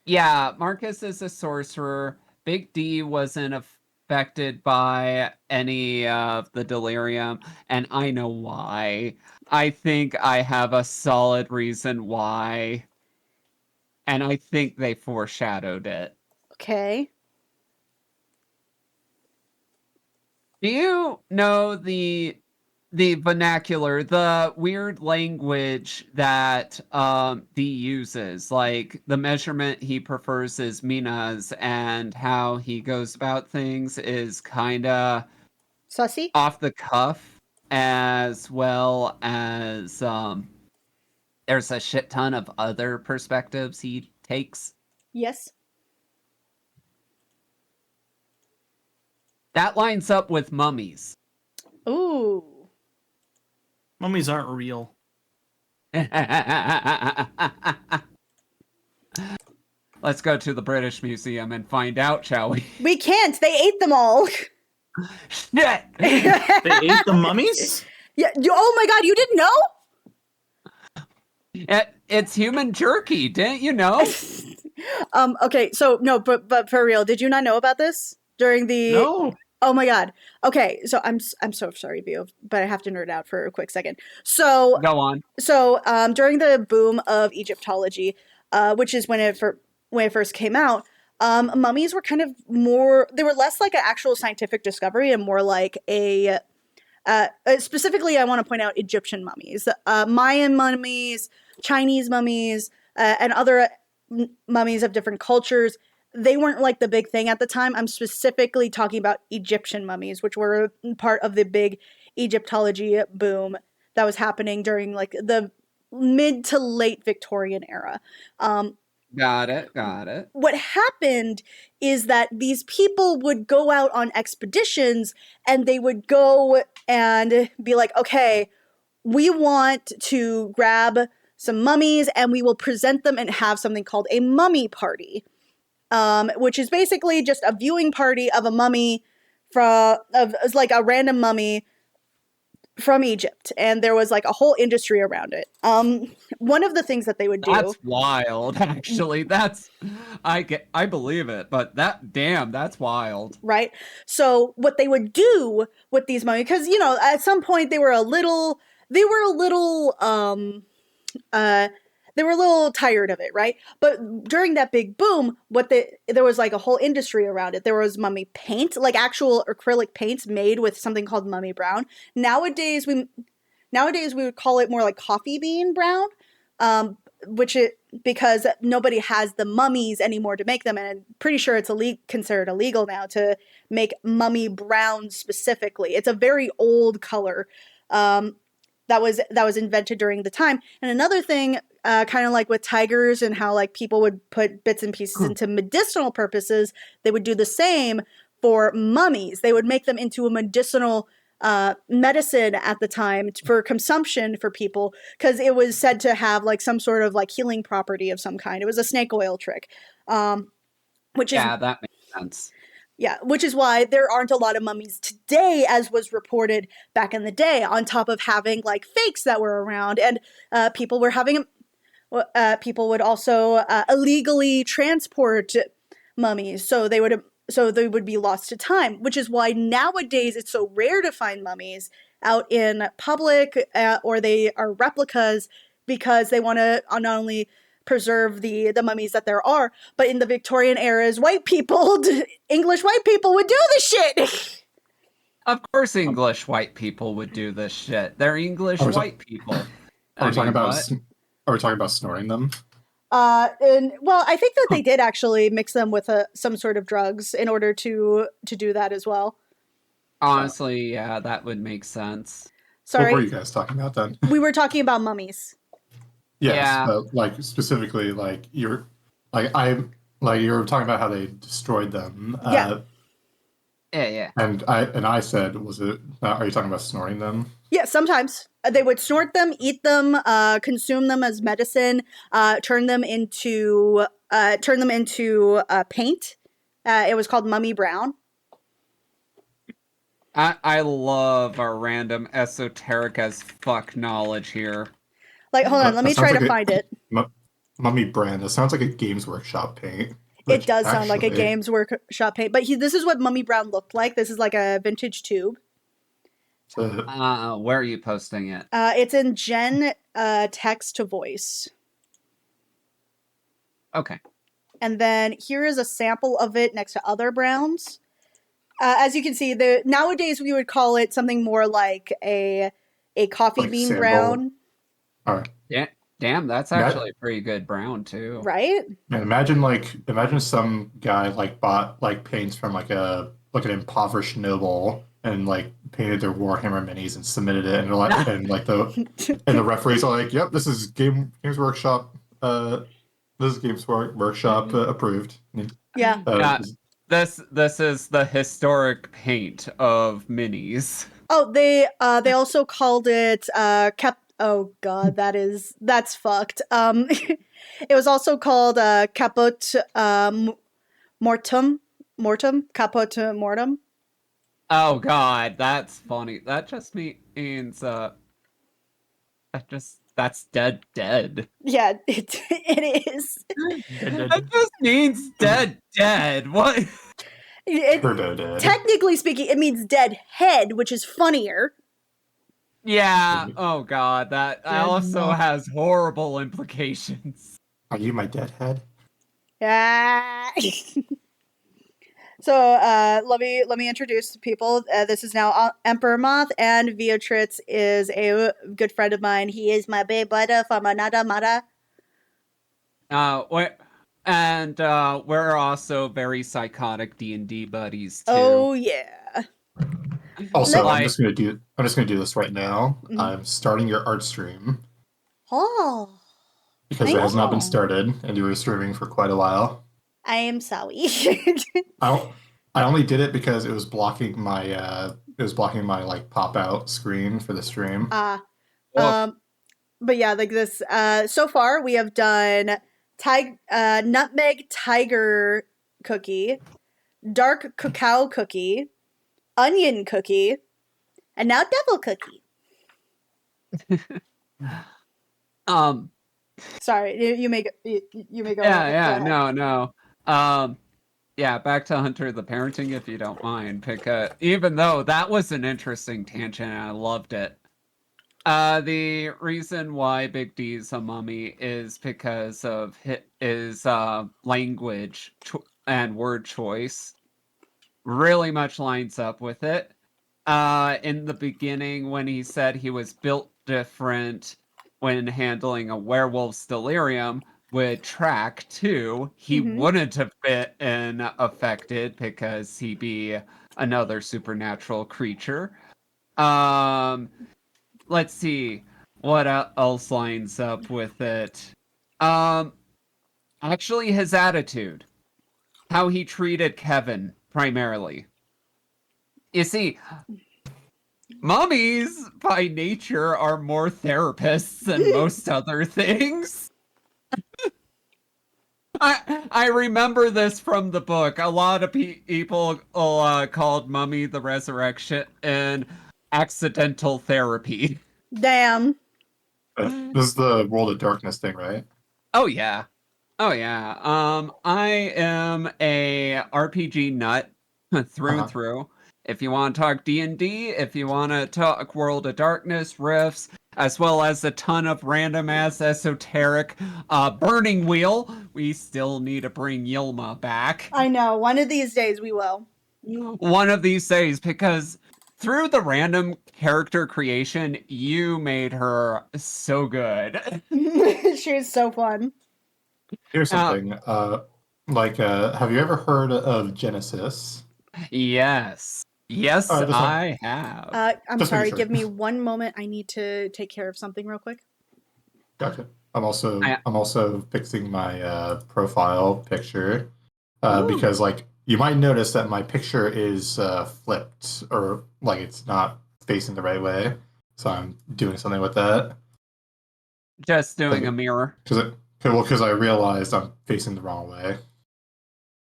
Yeah, Marcus is a sorcerer. Big D wasn't affected by any of the delirium, and I know why. I think I have a solid reason why, and I think they foreshadowed it. Okay. Do you know the vernacular, the weird language that D uses, like the measurement he prefers is minas, and how he goes about things is kind of Sussy? off the cuff, as well as there's a shit ton of other perspectives he takes. Yes. That lines up with mummies. Ooh. Mummies aren't real. Let's go to the British Museum and find out, shall we? We can't. They ate them all. Shit! They ate the mummies? Yeah. Oh my god, you didn't know? It's human jerky, didn't you know? Okay, so no, but for real, did you not know about this during the No. Oh my god. Okay, so I'm so sorry, Bio, but I have to nerd out for a quick second. So Go on. during the boom of Egyptology, which is when it first came out, mummies were kind of more. They were less like an actual scientific discovery and more like a. Specifically, I want to point out Egyptian mummies, Mayan mummies, Chinese mummies, and other mummies of different cultures. They weren't like the big thing at the time. I'm specifically talking about Egyptian mummies, which were part of the big Egyptology boom that was happening during like the mid to late Victorian era. Got it. What happened is that these people would go out on expeditions and they would go and be like, okay, we want to grab some mummies and we will present them and have something called a mummy party, which is basically just a viewing party of a mummy of like a random mummy from Egypt, and there was like a whole industry around it. One of the things that they would do. That's wild, actually. I believe it, but that's wild. Right? So what they would do with these mummies, because at some point they were a little they were a little tired of it, right? But during that big boom, there was like a whole industry around it. There was mummy paint, like actual acrylic paints made with something called mummy brown. Nowadays we would call it more like coffee bean brown, because nobody has the mummies anymore to make them, and I'm pretty sure it's considered illegal now to make mummy brown specifically. It's a very old color. That was invented during the time. And another thing, kind of like with tigers and how like people would put bits and pieces into medicinal purposes, they would do the same for mummies. They would make them into a medicinal medicine at the time for consumption for people, because it was said to have like some sort of like healing property of some kind. It was a snake oil trick, which is that makes sense. yeah, which is why there aren't a lot of mummies today, as was reported back in the day, on top of having like fakes that were around. And people would also illegally transport mummies. So so they would be lost to time, which is why nowadays it's so rare to find mummies out in public, or they are replicas, because they want to not only preserve the mummies that there are, but in the Victorian eras, white people, English white people, would do this shit. Of course, English white people would do this shit. They're English white people. Are we talking about snorting them? And well, I think that they did actually mix them with some sort of drugs in order to do that as well. Honestly, yeah, that would make sense. Sorry, what were you guys talking about then? We were talking about mummies. Yes, Yeah. but like specifically, like you were talking about how they destroyed them. Yeah. Yeah. And I said, are you talking about snorting them? Yeah, sometimes they would snort them, eat them, consume them as medicine, turn them into paint. It was called mummy brown. I love our random esoteric as fuck knowledge here. Like, hold on, let me try to find it. Mummy brand. That sounds like a Games Workshop paint. It does sound like a Games Workshop paint, but this is what mummy brown looked like. This is like a vintage tube. Where are you posting it? It's in Gen text to voice. Okay. And then here is a sample of it next to other browns. As you can see, nowadays we would call it something more like a coffee bean sample. Brown. All right. Yeah. Damn, that's actually a pretty good brown too. Right? And imagine some guy bought paints from an impoverished noble and painted their Warhammer minis and submitted it, and the referees are like, "Yep, this is Games Workshop. This is Games Workshop approved." Yeah. This is the historic paint of minis. Oh, they also called it oh god, that's fucked. It was also called caput mortem, caput mortem. Oh god, that's funny. That just means that's dead. Yeah, it is. That just means dead. What? Technically speaking, it means dead head, which is funnier. Yeah. Oh god, that also has horrible implications. Are you my dead head? Ah. So let me introduce people. This is now Emperor Moth, and Viotritz is a good friend of mine. He is my baby brother from another mother. We're also very psychotic D&D buddies too. Oh yeah. Also, I'm just gonna do this right now. Mm-hmm. I'm starting your art stream. Oh. Because it has not been started, and you were streaming for quite a while. I am sorry. I only did it because it was blocking my pop out screen for the stream. But yeah, this. So far we have done nutmeg tiger cookie, dark cacao cookie, onion cookie, and now devil cookie. Sorry, you may go. Yeah, no. Yeah, back to Hunter the Parenting, if you don't mind. Even though that was an interesting tangent, and I loved it. The reason why Big D's a mummy is because of his language and word choice. Really much lines up with it. In the beginning, when he said he was built different when handling a werewolf's delirium with track 2, he wouldn't have been affected because he'd be another supernatural creature. Let's see what else lines up with it. Actually, his attitude, how he treated Kevin primarily. You see, mummies by nature are more therapists than most other things. I remember this from the book. A lot of people called Mummy the Resurrection and accidental therapy. Damn. This is the World of Darkness thing, right? Oh yeah. Oh yeah. I am a RPG nut through and through. If you want to talk D&D, if you want to talk World of Darkness, Rifts, as well as a ton of random ass esoteric Burning Wheel, we still need to bring Yilma back. I know. One of these days we will. One of these days, because through the random character creation, you made her so good. She was so fun. Here's something. Have you ever heard of Genesis? Yes. Yes, I have. I'm Just making sorry. sure. Give me one moment. I need to take care of something real quick. Gotcha. I'm also fixing my profile picture because like you might notice that my picture is flipped or like it's not facing the right way. So I'm doing something with that. Just doing a mirror. Because I realized I'm facing the wrong way.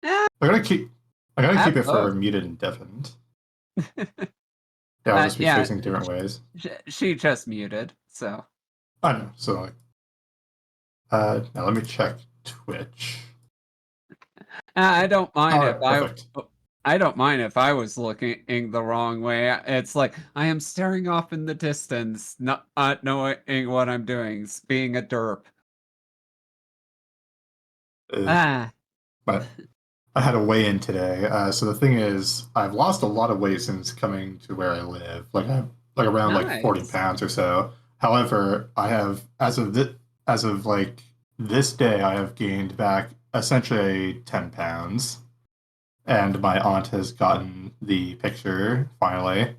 Eh, I gotta keep it for both. muted and deafened. Yeah, I'll just be facing different ways. She just muted, so. I know. So like, now let me check Twitch. I don't mind All right, perfect. I don't mind if I was looking the wrong way. It's like I am staring off in the distance, not knowing what I'm doing, being a derp. But I had a weigh-in today. So the thing is, I've lost a lot of weight since coming to where I live. Like around like 40 Nice. pounds or so. However, I have as of like this day, I have gained back essentially 10 pounds. And my aunt has gotten the picture finally.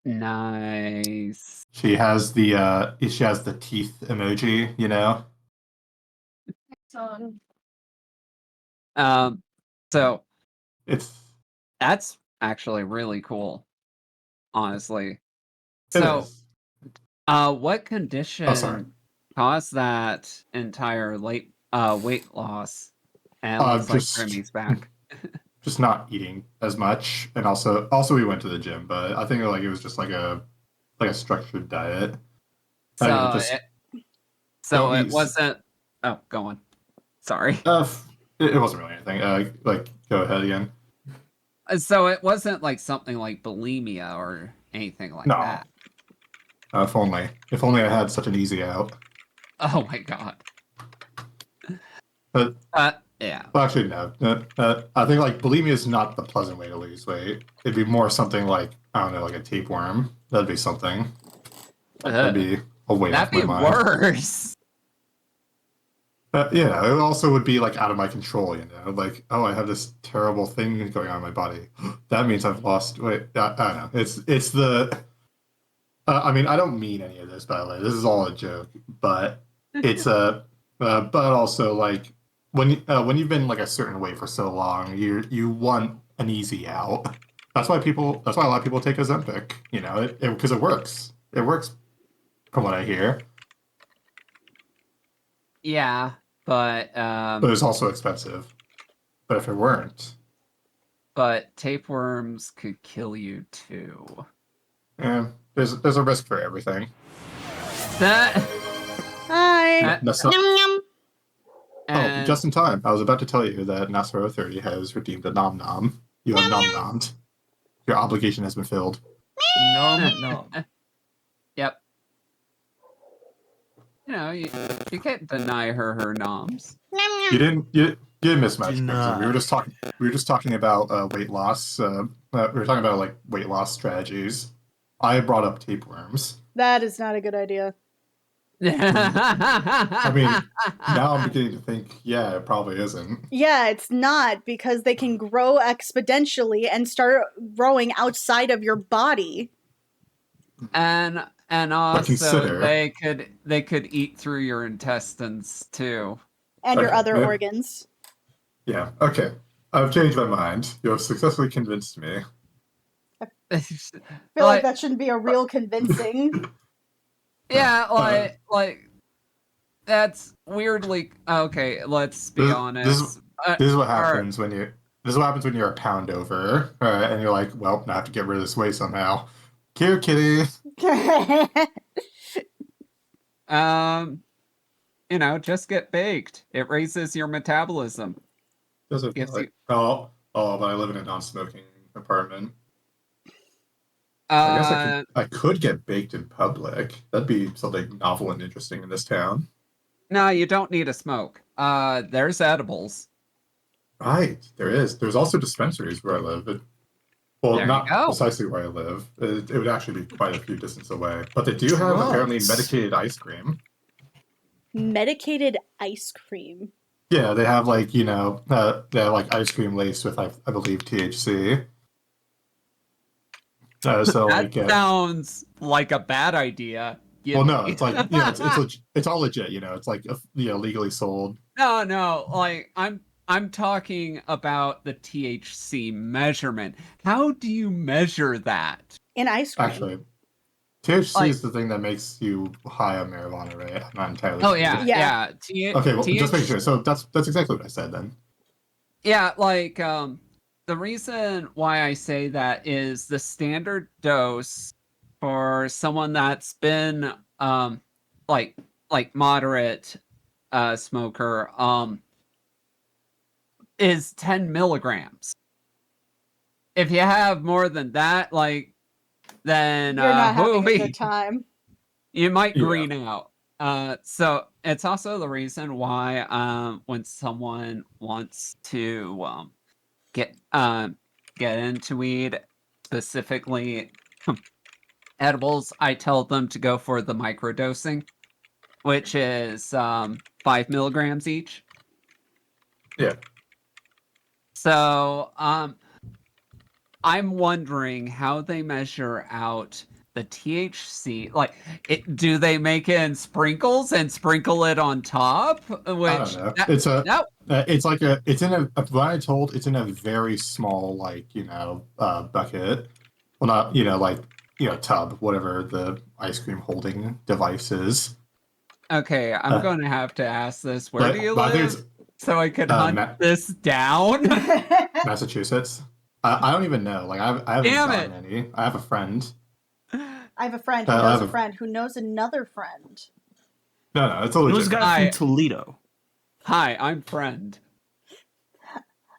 Nice. She has the teeth emoji, you know. So That's actually really cool, honestly. it So, is. what condition Oh, sorry. caused that entire weight loss? And it looks like Grimmy's back. Just not eating as much, and also we went to the gym, but I think like it was just like a structured diet. So it wasn't. Oh, go on. Sorry. It wasn't really anything. Like go ahead again. So it wasn't like something like bulimia or anything like that. If only I had such an easy out. Oh my god. But yeah. Well, actually, no. I think like bulimia is not the pleasant way to lose weight. It'd be more something like I don't know, like a tapeworm. That'd be something. That'd be a weight off my mind. That'd be worse. Yeah, it also would be like out of my control. You know, like I have this terrible thing going on in my body. That means I've lost weight. I don't know. It's the. I mean, I don't mean any of this, by the way. This is all a joke, but it's but also like. When you've been like a certain way for so long, you want an easy out. That's why a lot of people take Ozempic. You know, because it works. It works, from what I hear. Yeah, but it's also expensive. But if it weren't, but tapeworms could kill you too. Yeah, there's a risk for everything. Hi. Oh, just in time. I was about to tell you that Nasro 30 has redeemed a nom nom. You have nom nommed. Your obligation has been filled. No. Yep. You know, you can't deny her noms. You didn't miss much because we were just talking about weight loss. We were talking about like weight loss strategies. I brought up tapeworms. That is not a good idea. I mean, now I'm beginning to think, yeah, it probably isn't. Yeah, it's not, because they can grow exponentially and start growing outside of your body. And also they could eat through your intestines too. And your other organs. Yeah, okay. I've changed my mind. You have successfully convinced me. I feel like that shouldn't be a real convincing. Yeah, like that's weirdly okay. Let's be honest. This is what happens when you're a pound over, and you're like, well, I have to get rid of this weight somehow. Cute kitty. just get baked. It raises your metabolism. Does it Gives like, you. but I live in a non-smoking apartment. I guess I could get baked in public. That'd be something novel and interesting in this town. No, you don't need a smoke. There's edibles. Right, there is. There's also dispensaries where I live. Well, There you not go. precisely where I live. It would actually be quite a few distance away. But they do have apparently Drugs. medicated ice cream. Medicated ice cream. Yeah, they have they have like ice cream laced with I believe THC. So That sounds like a bad idea. well, no, it's like it's all legit. It's like legally sold. No, like I'm talking about the THC measurement. How do you measure that? In ice cream. Actually, THC Like- is the thing that makes you high on marijuana, right? I'm not entirely Oh sure. yeah. Okay, well, just make sure. So that's exactly what I said then. Yeah, like the reason why I say that is the standard dose for someone that's been like moderate smoker is 10 milligrams. If you have more than that, then You're not having a good time. you might Yeah. green out. So it's also the reason why when someone wants to get into weed, specifically edibles, I tell them to go for the microdosing, which is 5 milligrams each. Yeah. So I'm wondering how they measure out the THC. Do they make it in sprinkles and sprinkle it on top? Which I don't know. It's in a what I told, it's in a very small bucket. Well, not tub, whatever the ice cream holding device is. Okay, I'm going to have to ask this. Where do you but I think live? So I can hunt this down? Massachusetts. I don't even know. I haven't Damn gotten any. I have a friend. I have a friend who knows a friend who knows another friend. No, it's a legit. Those guys from Toledo. Hi, I'm Friend.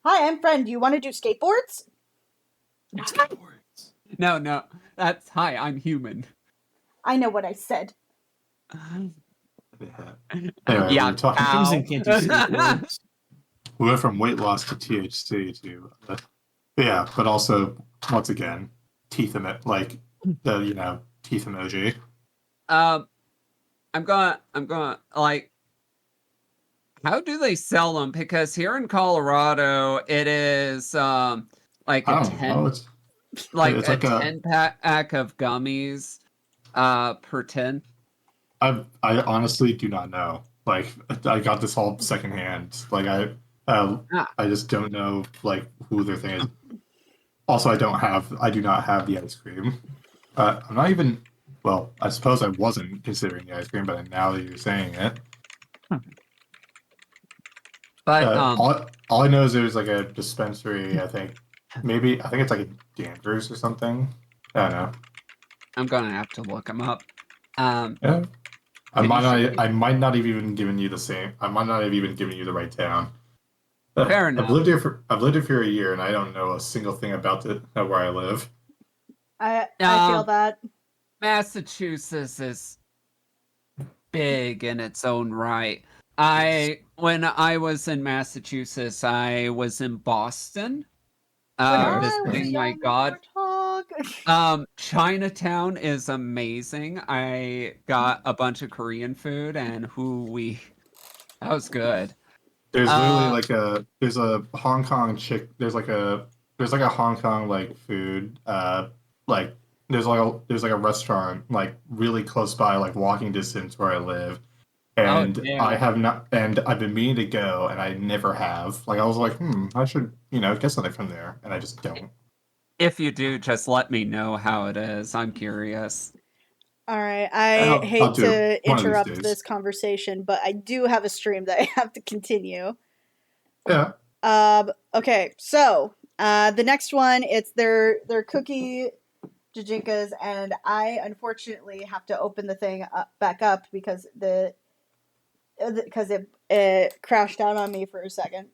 Hi, I'm Friend. Do you want to do skateboards? Skateboards. No. That's hi, I'm human. I know what I said. Anyway, Yeah, we were talking. ow. Can't do skateboards. We went from weight loss to THC to, yeah, but also once again, teeth teeth emoji. I'm gonna how do they sell them? Because here in Colorado, it is like a 10 it's like a 10 pack of gummies per 10. I honestly do not know. I got this all secondhand. I just don't know who their thing is. Also, I do not have the ice cream. I'm not even. Well, I suppose I wasn't considering the ice cream, but now that you're saying it, But all I know is there's like a dispensary. I think it's like a Danvers or something. I don't know. I'm gonna have to look them up. Yeah. I might not have even given you the same. I might not have even given you the right town. Fair enough. I've lived here for a year, and I don't know a single thing about where I live. I feel that. Massachusetts is big in its own right. When I was in Massachusetts, I was in Boston. Visiting my god. Chinatown is amazing. I got a bunch of Korean food and that was good. There's literally there's a Hong Kong there's like a Hong Kong food there's a restaurant really close by walking distance where I live, and I've been meaning to go and I never have. I was like, I should get something from there, and I just don't. If you do, just let me know how it is. I'm curious. All right. I hate to interrupt this conversation, but I do have a stream that I have to continue. Yeah. Okay. So, the next one, it's their cookie jajinkas, and I unfortunately have to open the thing back up because because it crashed out on me for a second.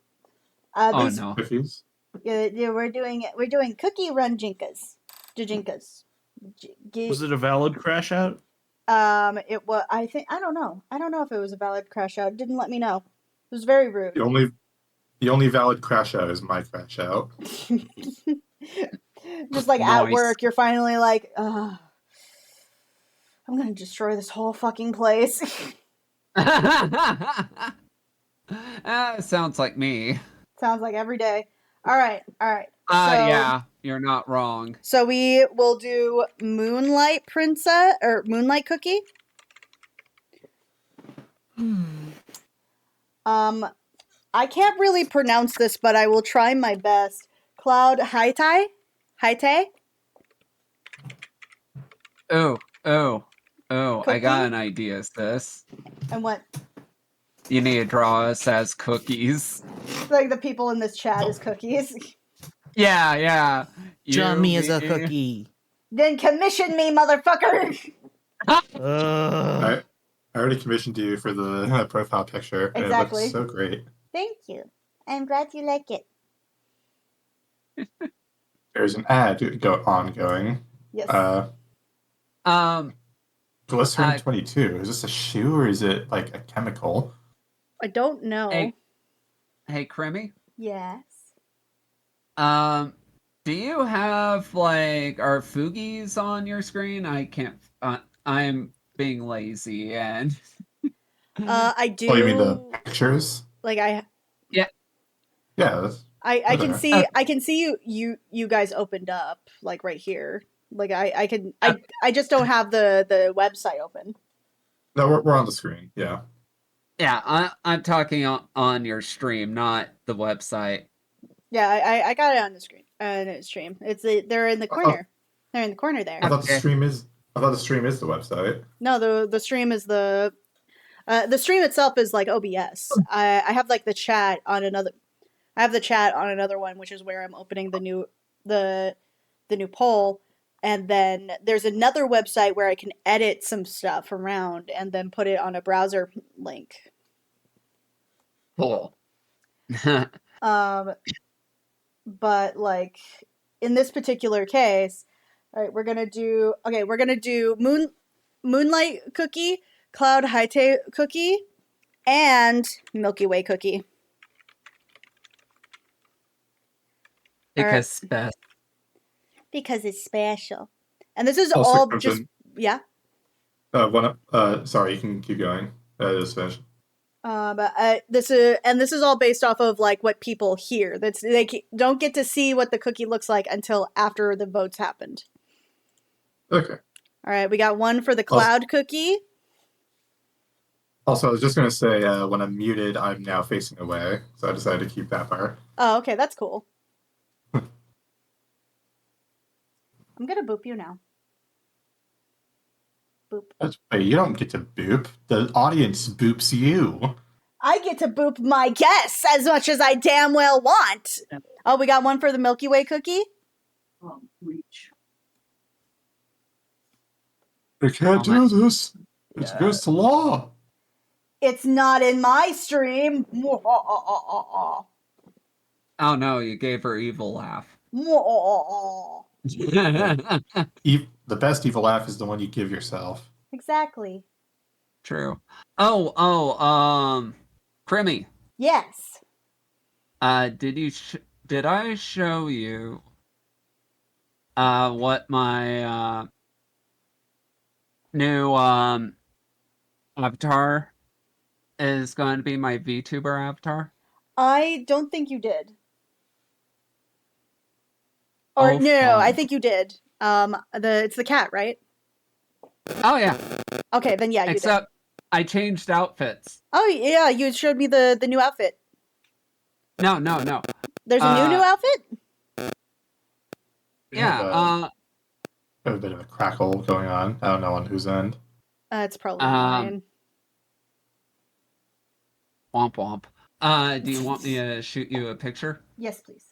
Oh These no. Cookies. yeah, we're doing cookie run jinkas. Jajinkas. Was it a valid crash out? It was. I don't know. I don't know if it was a valid crash out. It didn't let me know. It was very rude. The only valid crash out is my crash out. Just like at Nice. work, you're finally like, I'm gonna destroy this whole fucking place. Sounds like me. Sounds like every day. All right. Yeah, you're not wrong. So we will do Moonlight Princess or Moonlight Cookie. I can't really pronounce this, but I will try my best. Cloud Haite? Oh, I Cookie? got an idea, sis. And what? You need to draw us as cookies. Like the people in this chat is cookies. Yeah. Draw You, me as a cookie. Then commission me, motherfucker! I already commissioned you for the profile picture, and Exactly. it looks so great. Thank you. I'm glad you like it. There's an ad ongoing. Yes. Glycerin 22. Is this a shoe or is it like a chemical? I don't know. Hey, Crimmy. Yes. Do you have like our Fugies on your screen? I can't. I'm being lazy and. I do. Oh, you mean the pictures? Like I. Yeah. Yeah. I can Okay. see. Okay. I can see you guys opened up like right here. Like I can. I just don't have the website open. No, we're on the screen. Yeah. Yeah, I'm talking on your stream, not the website. Yeah, I got it on the screen. Stream. They're in the corner. They're in the corner there. I thought the Okay. stream is. I thought the stream is the website. No, the stream is the stream itself is like OBS. I have like the chat on another. I have the chat on another one, which is where I'm opening the new poll, and then there's another website where I can edit some stuff around and then put it on a browser link. Cool. But like in this particular case, all right, we're gonna do Moonlight Cookie, Cloud Haite Cookie, and Milky Way Cookie. Because best. Because it's special. And this is Also all comes just in- yeah. Sorry, you can keep going. Just finish. This is all based off of like what people hear. Don't get to see what the cookie looks like until after the votes happened. Okay. All right, we got one for the cloud cookie. Also, I was just going to say, when I'm muted, I'm now facing away, so I decided to keep that part. Oh, okay, that's cool. I'm gonna boop you now. Boop. Wait, you don't get to boop. The audience boops you. I get to boop my guests as much as I damn well want. Oh, we got one for the Milky Way cookie. Reach. You can't do this. It's Yeah. against the law. It's not in my stream. Oh no, you gave her evil laugh. The best evil laugh is the one you give yourself. Exactly. True. Crimmy. Yes. Did I show you what my new avatar is going to be, my VTuber avatar? I don't think you did. Or no, I think you did. It's the cat, right? Oh yeah. Okay, then yeah, you Except I changed outfits. did. Oh yeah, you showed me the new outfit. No. There's a new outfit? Yeah. Have a bit of a crackle going on. I don't know on whose end. It's probably mine. Womp womp. Do you want me to shoot you a picture? Yes, please.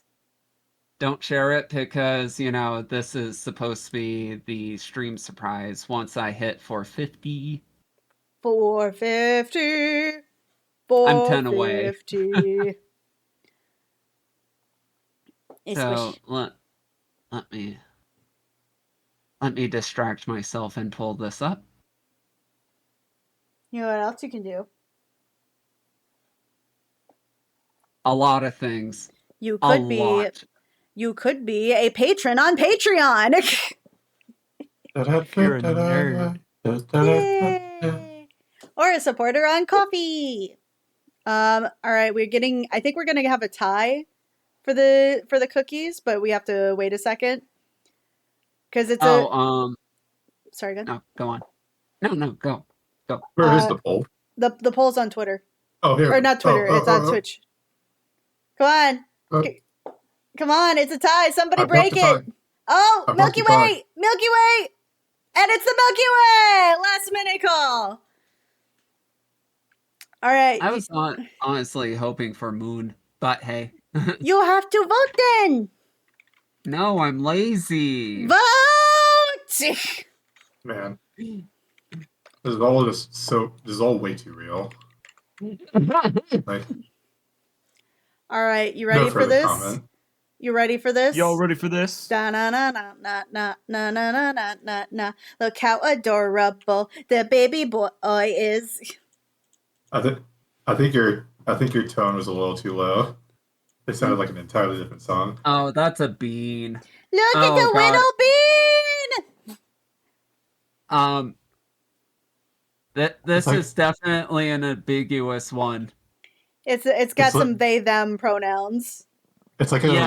Don't share it because, this is supposed to be the stream surprise once I hit 450. 450. I'm 10 away. 450. So let me distract myself and pull this up. You know what else you can do? A lot of things. You A could be lot. you could be a patron on Patreon. If you're a nerd. Yay! Or a supporter on Coffee. All right, I think we're gonna have a tie for the cookies, but we have to wait a second. Because it's sorry, go ahead. No, go on. No, go. Where is the poll? The poll's on Twitter. Oh, here. Or not Twitter, it's on Twitch. Come on. Oh. Come on, it's a tie. Somebody I broke break the it. tie. Oh, I broke Milky the tie. Way! Milky Way! And it's the Milky Way! Last minute call. All right. I was not honestly hoping for Moon, but hey. You have to vote then. No, I'm lazy. Vote! Man. This is all way too real. Like, All right, you ready no for further this? comment. You ready for this? Y'all ready for this? Da na na na na na na na na na na na. Look how adorable the baby boy is. I think your tone was a little too low. It sounded like an entirely different song. Oh, that's a bean. Look at the God. little bean. This is definitely an ambiguous one. It's got some they them pronouns. It's like an it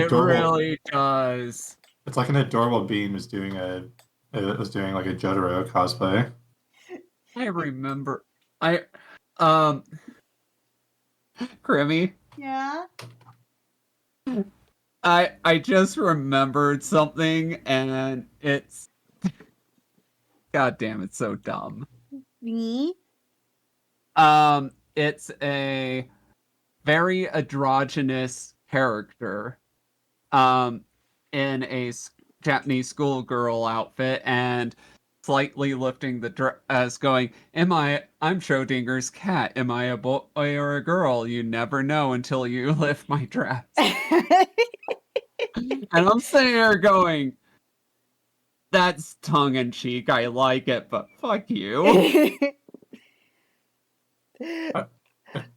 adorable. really does. It's like an adorable bean was doing like a Jotaro cosplay. I remember. Grimmy. Yeah. I just remembered something, and it's. God damn, it's so dumb. Me? It's a very androgynous character, in a Japanese schoolgirl outfit, and slightly lifting the dress, going, I'm Schrodinger's cat. Am I a boy or a girl? You never know until you lift my dress. And I'm sitting there going, that's tongue-in-cheek, I like it, but fuck you.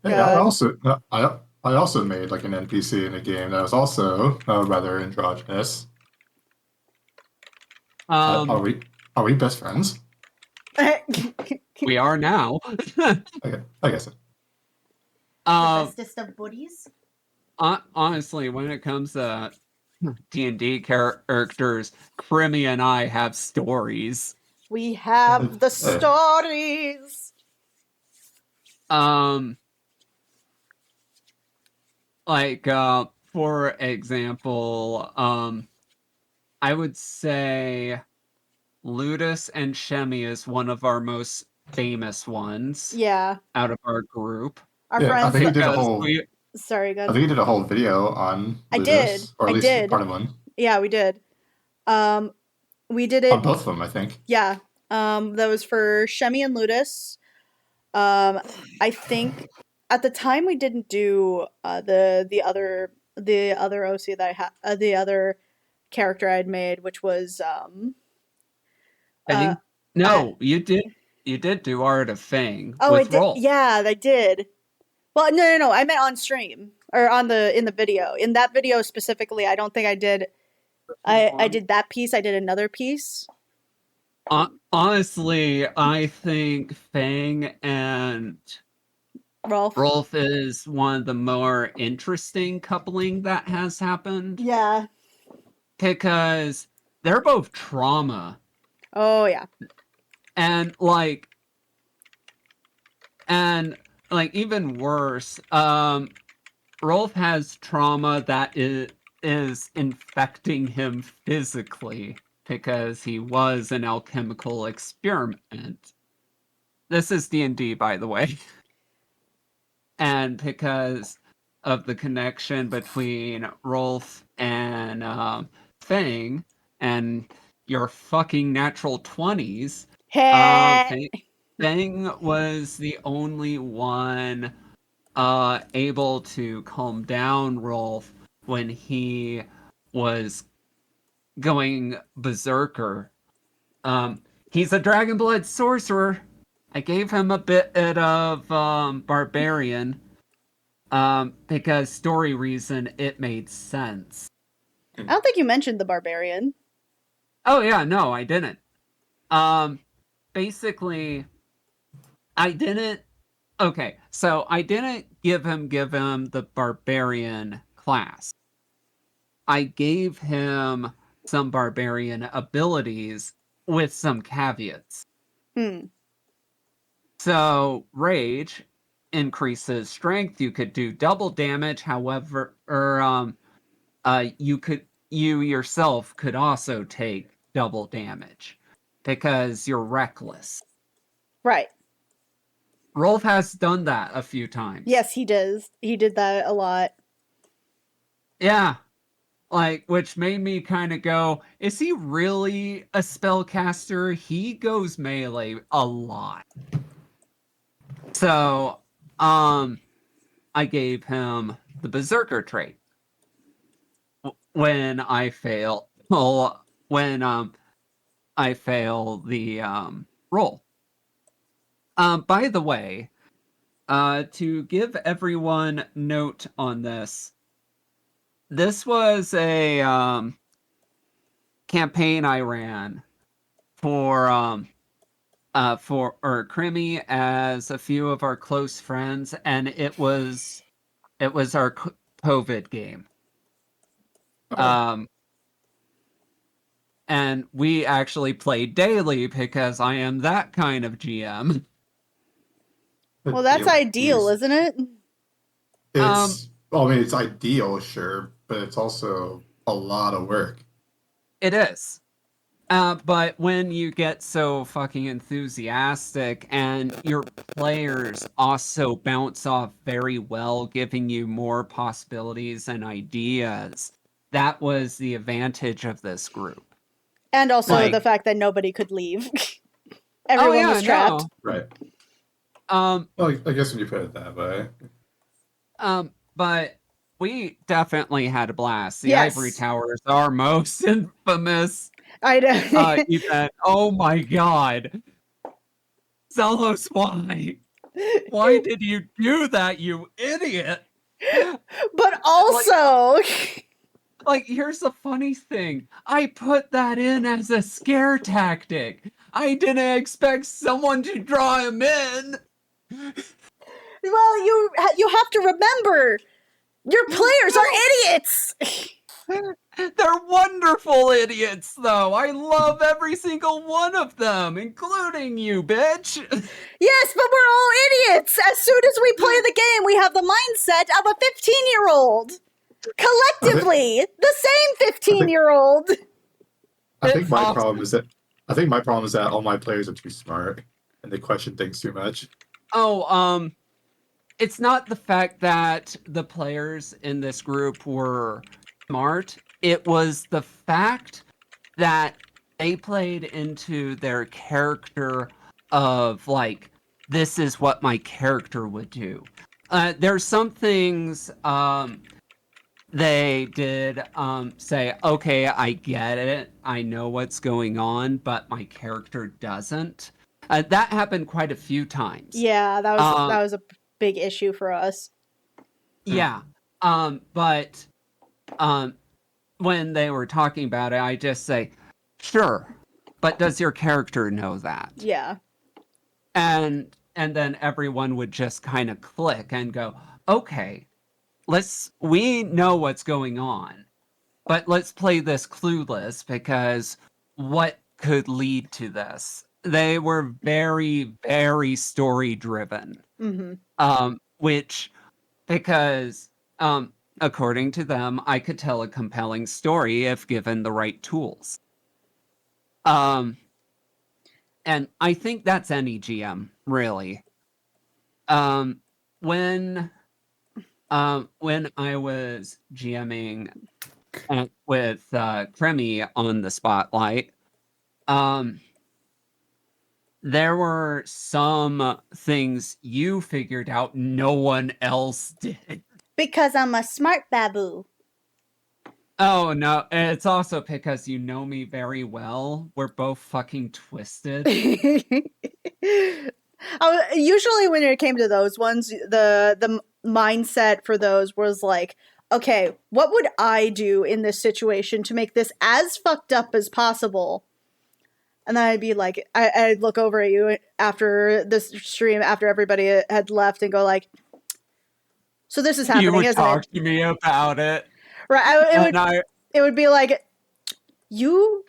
I also made like an NPC in a game that was also rather androgynous. Are we best friends? We are now. Okay, I guess so. The bestest of buddies. Honestly, when it comes to D&D characters, Crimmy and I have stories. We have the stories. Like, for example, I would say Ludus and Shemi is one of our most famous ones. Yeah. Out of our group. Our friends. I think he did a whole. Sorry, go ahead. I think he did a whole video on Ludus, I did. or at least part of one. Yeah, we did. We did it on both of them, I think. Yeah. That was for Shemi and Ludus. I think at the time we didn't do the other OC that I had, the other character I'd made, which was no, you did do Art of Fang. Oh, with I did. Rolf. Yeah, I did. Well, no. I meant on stream or in the video. In that video specifically, I don't think I did. I did that piece. I did another piece. Honestly, I think Fang and Rolf is one of the more interesting coupling that has happened. Yeah. Because they're both trauma. Oh, yeah. And even worse, Rolf has trauma that is infecting him physically because he was an alchemical experiment. This is D&D, by the way. And because of the connection between Rolf and Fang and your fucking natural 20s, Fang was the only one able to calm down Rolf when he was going berserker. He's a Dragonblood sorcerer. I gave him a bit of barbarian because story reason it made sense. I don't think you mentioned the barbarian. Oh yeah, no, I didn't. Basically, I didn't. Okay, so I didn't give him the barbarian class. I gave him some barbarian abilities with some caveats. Hmm. So rage increases strength. You could do double damage. However, you yourself could also take double damage because you're reckless. Right. Rolf has done that a few times. Yes, he does. He did that a lot. Yeah. Like, which made me kind of go, is he really a spellcaster? He goes melee a lot. So, I gave him the Berserker trait. When I fail, I fail the roll. By the way, to give everyone note on this, this was a campaign I ran for Crimmy as a few of our close friends, and it was our COVID game. Oh. And we actually played daily because I am that kind of GM. Well, that's ideal, isn't it? It's well, I mean, it's ideal, sure, but it's also a lot of work. It is. But when you get so fucking enthusiastic and your players also bounce off very well, giving you more possibilities and ideas, that was the advantage of this group. And also Like- the fact that nobody could leave. Everyone was trapped. Right. Well, I guess when you put it that way. But we definitely had a blast. The Yes. Ivory Towers are most infamous I know. event. Oh my god. Zelos, why? Why did you do that, you idiot? But also, Like, here's the funny thing. I put that in as a scare tactic. I didn't expect someone to draw him in. well, you have to remember, your players are idiots. They're wonderful idiots, though. I love every single one of them, including you, bitch. Yes, but we're all idiots. As soon as we play the game, we have the mindset of a 15-year-old. Collectively, the same 15-year-old. I think It's my awesome. problem is that all my players are too smart and they question things too much. Oh, it's not the fact that the players in this group were smart. It was the fact that they played into their character of, like, this is what my character would do. There's some things they did say, okay, I get it. I know what's going on, but my character doesn't. That happened quite a few times. Yeah, that was a big issue for us. Yeah. But when they were talking about it, I just say, sure, but does your character know that? Yeah. And then everyone would just kind of click and go, okay, we know what's going on, but let's play this clueless because what could lead to this? They were very, very story driven. Mm-hmm. Which, because according to them, I could tell a compelling story if given the right tools. And I think that's any GM, really. When I was GMing with Cremy on the Spotlight, there were some things you figured out no one else did. Because I'm a smart babu. Oh, no, it's also because you know me very well. We're both fucking twisted. Usually when it came to those ones, the mindset for those was like, okay, what would I do in this situation to make this as fucked up as possible? And then I'd be like, I'd look over at you after this stream, after everybody had left, and go like, so this is happening, You would isn't talk it? to me about it. Right, it would be like, you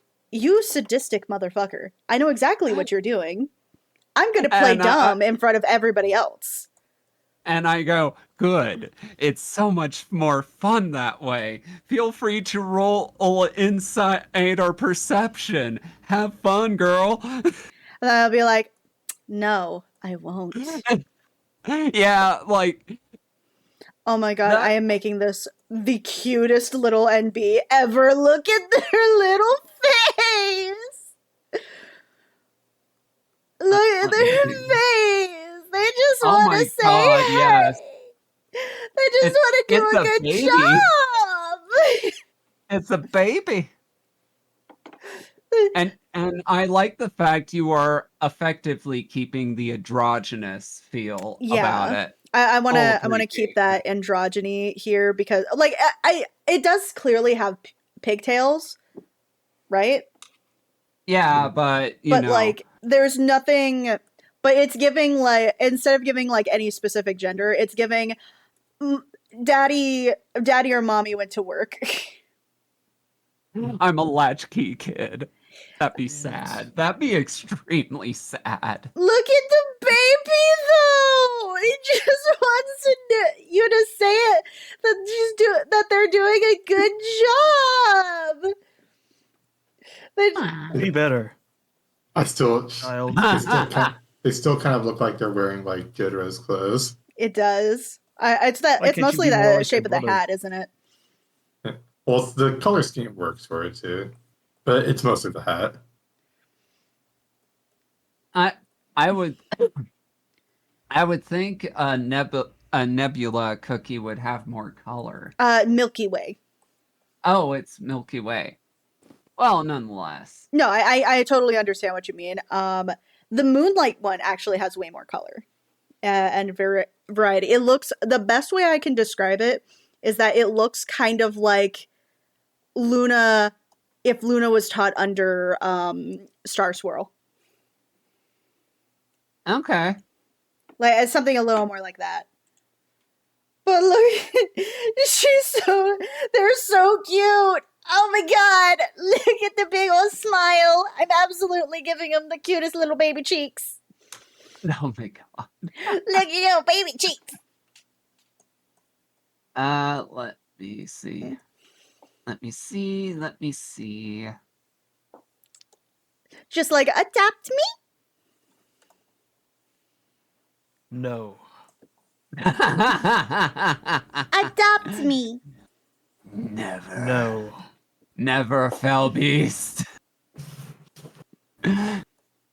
sadistic motherfucker. I know exactly what you're doing. I'm going to play dumb in front of everybody else. And I go, good. It's so much more fun that way. Feel free to roll insight or perception. Have fun, girl. And then I'll be like, no, I won't. Yeah, like... Oh my god, I am making this the cutest little NB ever. Look at their little face! Look at their face! They just want to say God, hey! Yes. They just want to do a good baby. job! It's a baby. And I like the fact you are effectively keeping the androgynous feel about it. I want to keep that androgyny here because like it does clearly have pigtails, right? Yeah, but you know, like there's nothing, but it's giving like, instead of giving like any specific gender, it's giving daddy or mommy went to work. I'm a latchkey kid. That'd be sad. That'd be extremely sad. Look at the baby, though. He just wants you to say it that they're doing a good job. Be better. Child. They still kind of look like they're wearing like Jotaro's clothes. It does. It's mostly the shape of the hat, isn't it? Well, the color scheme works for it too, but it's mostly the hat. I would think a nebula cookie would have more color. Milky Way. Oh, it's Milky Way. Well, nonetheless. No, I totally understand what you mean. The Moonlight one actually has way more color and variety. It looks, the best way I can describe it is that it looks kind of like Luna, if Luna was taught under Star Swirl. Okay. Like it's something a little more like that. But look, they're so cute. Oh my god, look at the big old smile. I'm absolutely giving them the cutest little baby cheeks. Oh my god. Look at your baby cheeks. Let me see. Let me see. Just like, adopt me? No. Adopt me. Never. No. Never, fell beast. I'm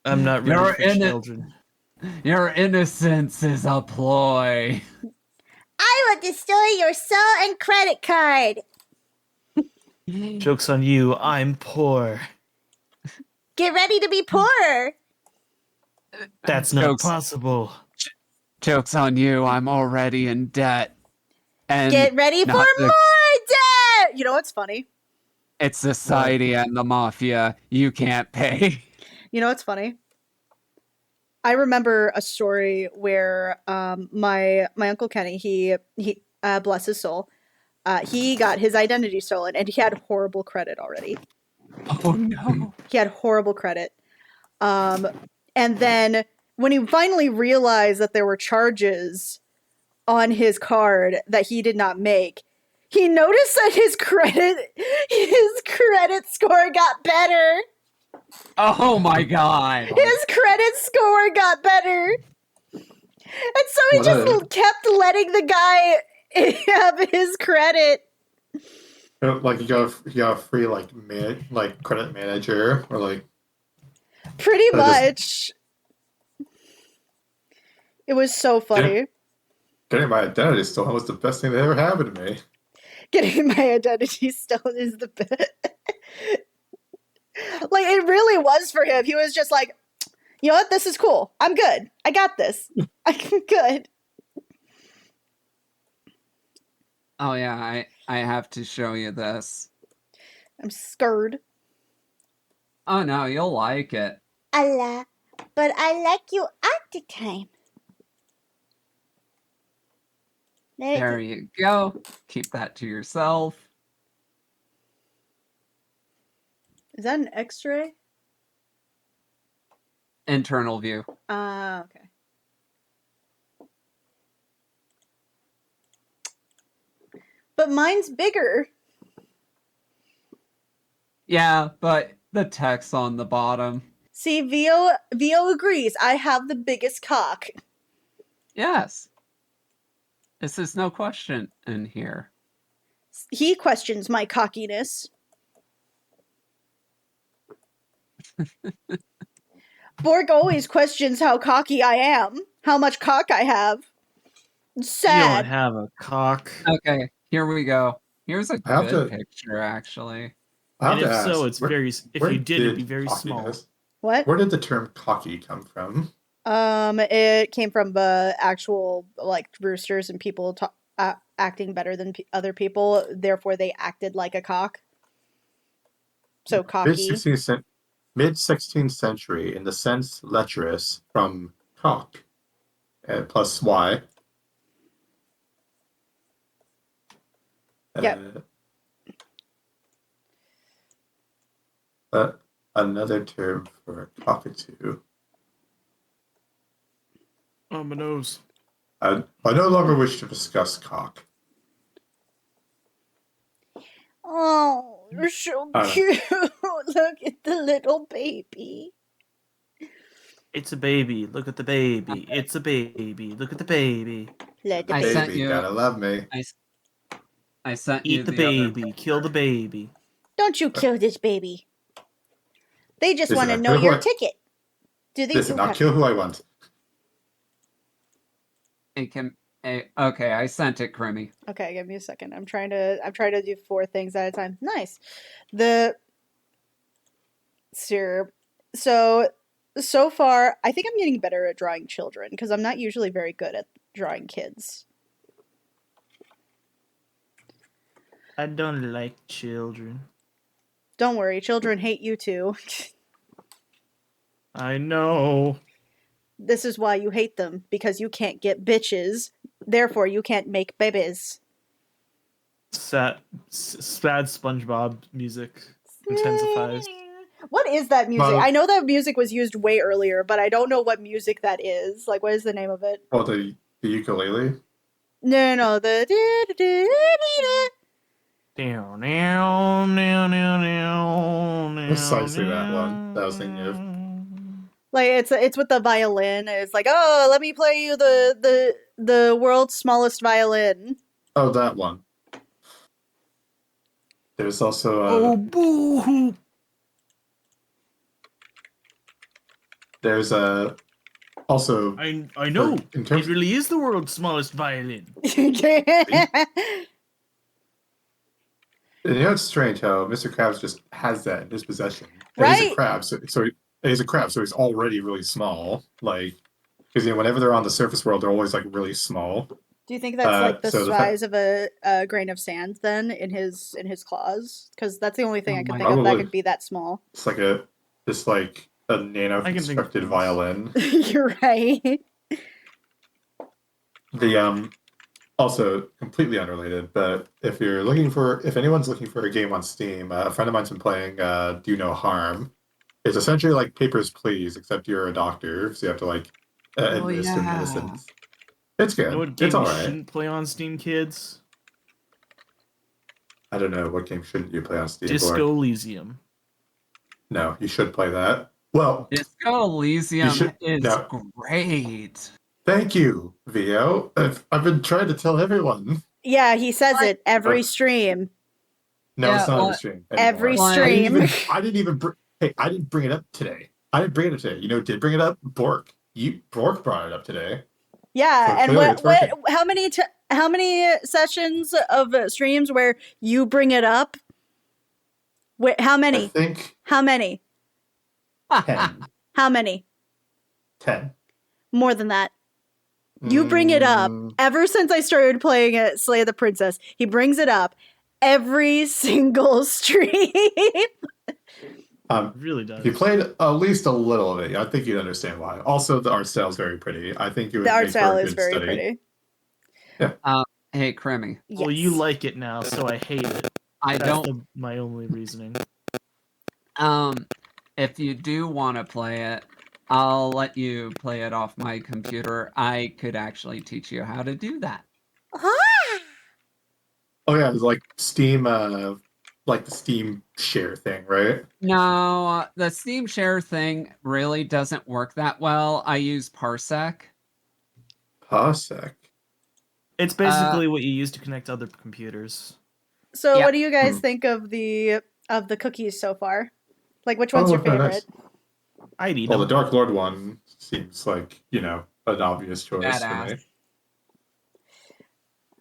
not ready for children. Your innocence is a ploy. I will destroy your soul and credit card. Joke's on you, I'm poor. Get ready to be poor. That's not possible. Joke's on you, I'm already in debt. And get ready for more debt! You know what's funny? It's society and the mafia. You can't pay. You know what's funny? I remember a story where my Uncle Kenny, he bless his soul, he got his identity stolen and he had horrible credit already. Oh no. He had horrible credit. And then when he finally realized that there were charges on his card that he did not make, he noticed that his credit score got better. Oh my god. His credit score got better. And so he just kept letting the guy have his credit. Like you got a free like credit manager or like pretty much. It was so funny. Getting my identity stolen was the best thing that ever happened to me. Getting my identity stolen is the best. Like, it really was for him. He was just like, you know what? This is cool. I'm good. I got this. I'm good. Oh yeah, I have to show you this. I'm scared. Oh no, you'll like it. Allah, but I like you all the time. There you go. Keep that to yourself. Is that an X-ray? Internal view. Okay. But mine's bigger. Yeah, but the text on the bottom. See, Vio agrees. I have the biggest cock. Yes. This is no question in here. He questions my cockiness. Borg always questions how cocky I am, how much cock I have. You don't Sad. have a cock. Okay, here we go. Here's a I have good to- picture, actually. I have And if to ask, so, it's where- if where you did, it'd be did very small. cockiness- What? Where did the term cocky come from? It came from actual like roosters and people acting better than other people. Therefore, they acted like a cock. So cocky. Mid-16th century, in the sense lecherous from cock, plus y. Yep. Another term for cockatoo. Oh, my nose. I no longer wish to discuss cock. Oh, you're so cute. Look at the little baby. It's a baby. Look at the baby. It's a baby. Look at the baby. Let the I baby. sent Baby, you- gotta love me. I sent you Eat the other baby. Kill the baby. Don't you kill this baby. They just Listen, want to I know kill your who I- ticket. Do they Listen, do I'll have- kill who I want. Okay, I sent it, Crimmy. Okay, give me a second. I'm trying to do 4 things at a time. Nice. So far, I think I'm getting better at drawing children because I'm not usually very good at drawing kids. I don't like children. Don't worry, children hate you too. I know. This is why you hate them, because you can't get bitches. Therefore, you can't make babies. Sad SpongeBob music intensifies. What is that music? Well- I know that music was used way earlier, but I don't know what music that is. Like, what is the name of it? Oh, the ukulele? No, the. Down, down, down, down, down. Precisely that one that I was thinking of. Like it's with the violin. It's like, oh, let me play you the world's smallest violin. Oh, that one. There's also Oh, boo! there's also I know. in terms It really is the world's smallest violin. you know it's strange how Mr. Krabs just has that in his possession. And Right? He's a crab, he's a crab, so he's already really small. Like, because whenever they're on the surface world, they're always like really small. Do you think that's like the so the size of a grain of sand then in his claws? Because that's the only thing Oh I can my think of that Probably. could be that small. It's like a nano I can think of constructed things. violin. You're right. The also completely unrelated, but if anyone's looking for a game on Steam, a friend of mine's been playing Do No Harm. It's essentially like Papers, Please, except you're a doctor, so you have to like administer yeah. medicines. It's good. You know what game It's you alright. shouldn't play on Steam, kids? I don't know what game shouldn't you play on Steam. Disco Board? Elysium. No, you should play that. Well, Disco Elysium should- is no. great. thank you, Vio. I've been trying to tell everyone. Yeah, he says What? it every Oh. stream. No, Yeah, it's not on well, the stream. every anymore. stream. I didn't even I didn't bring it up today. I didn't bring it up today. You know, who did bring it up? Bork. Bork brought it up today. Yeah, So and clearly it's working. how many sessions of streams where you bring it up? How I many? think How many? 10. How many? 10. More than that. You bring it up. Ever since I started playing at Slay of the Princess, he brings it up every single stream. It really does. If you played at least a little of it, I think you'd understand why. Also, the art style is very pretty. I think it would The art make for style a is good very study. pretty. Hey, Crimmy. Well, you like it now, so I hate it. I That's don't. my only reasoning. If you do want to play it, I'll let you play it off my computer. I could actually teach you how to do that. Oh yeah, it's like Steam, like the Steam share thing, right? No, the Steam Share thing really doesn't work that well. I use Parsec. Parsec. It's basically what you use to connect to other computers. So, Yeah. what do you guys think of the cookies so far? Like, which one's your very favorite? nice. I'd eat Well, the them. Dark Lord one seems like, an obvious choice for Badass. me.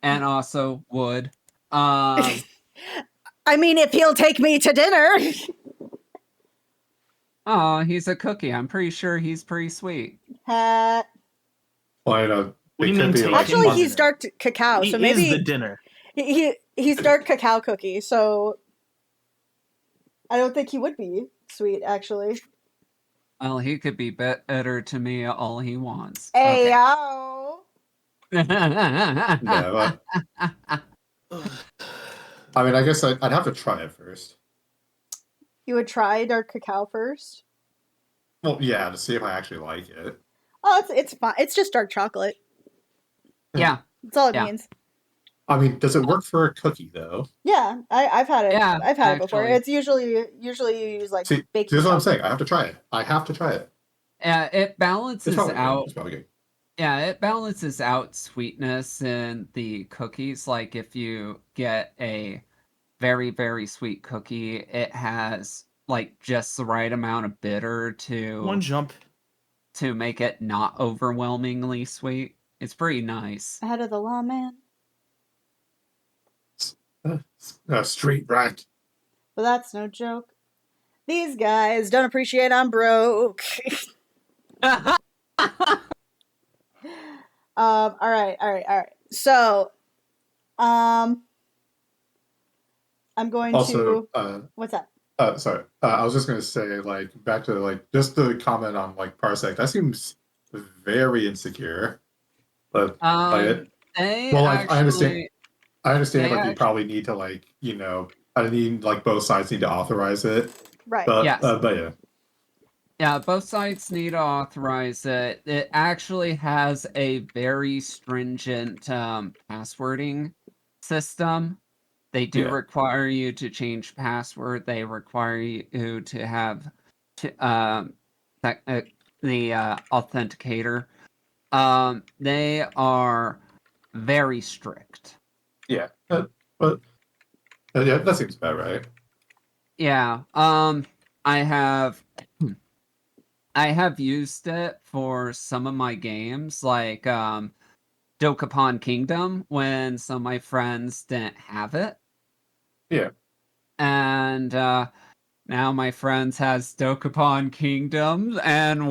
And also wood. I mean, if he'll take me to dinner. Oh, he's a cookie. I'm pretty sure he's pretty sweet. Uh, Well, What do it you could mean be take like actually, him he's dinner? dark cacao, He so is maybe the dinner. he's dark cacao cookie. So I don't think he would be sweet, actually. Well, he could be better to me all he wants. Ayo. no. I mean, I guess I'd have to try it first. You would try dark cacao first. Well, yeah, to see if I actually like it. Oh, it's fine. It's just dark chocolate. Yeah. That's all it Yeah. means. I mean, does it work for a cookie though? Yeah, I've had it. Yeah, I've had it before. actually. It's usually you use like See, baking. here's what I'm chocolate. saying. I have to try it. I have to try it. It balances It's probably out. good. It's probably good. Yeah, it balances out sweetness in the cookies. Like if you get a very, very sweet cookie, it has like just the right amount of bitter One jump. to make it not overwhelmingly sweet. It's pretty nice. Ahead of the law, man. Street rat. But that's no joke. These guys don't appreciate I'm broke. All right. So, I'm going Also, to. What's that? sorry. I was just gonna say, like, back to like just the comment on like Parsec. That seems very insecure. But They I understand. actually, I understand. they Like, you actually, probably need to like, I need like both sides need to authorize it. Right. But Yes. but yeah. Yeah, both sides need to authorize it. It actually has a very stringent passwording system. They do Yeah. require you to change password. They require you to have the authenticator. They are very strict. Yeah. But yeah, that seems about right. Yeah. I have used it for some of my games, like Dokapon Kingdom, when some of my friends didn't have it. Yeah. And now my friends has Dokapon Kingdom, and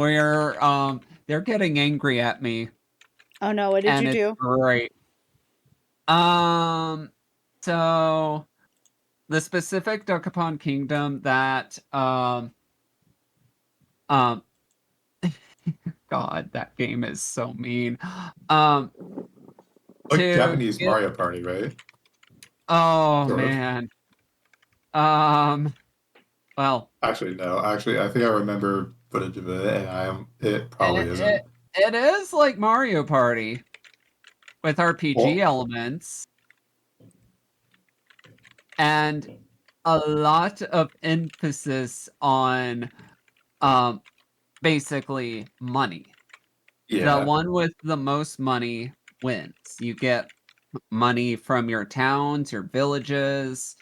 they're getting angry at me. Oh no! What did and you it's do? great. So the specific Dokapon Kingdom that God, that game is so mean. Like To Japanese get- Mario Party, right? Oh Sort of. man. Well, Actually, no. Actually, I think I remember footage of it, and it probably isn't. it is like Mario Party with RPG Well, elements and a lot of emphasis on basically money. yeah. The one with the most money wins. You get money from your towns, your villages,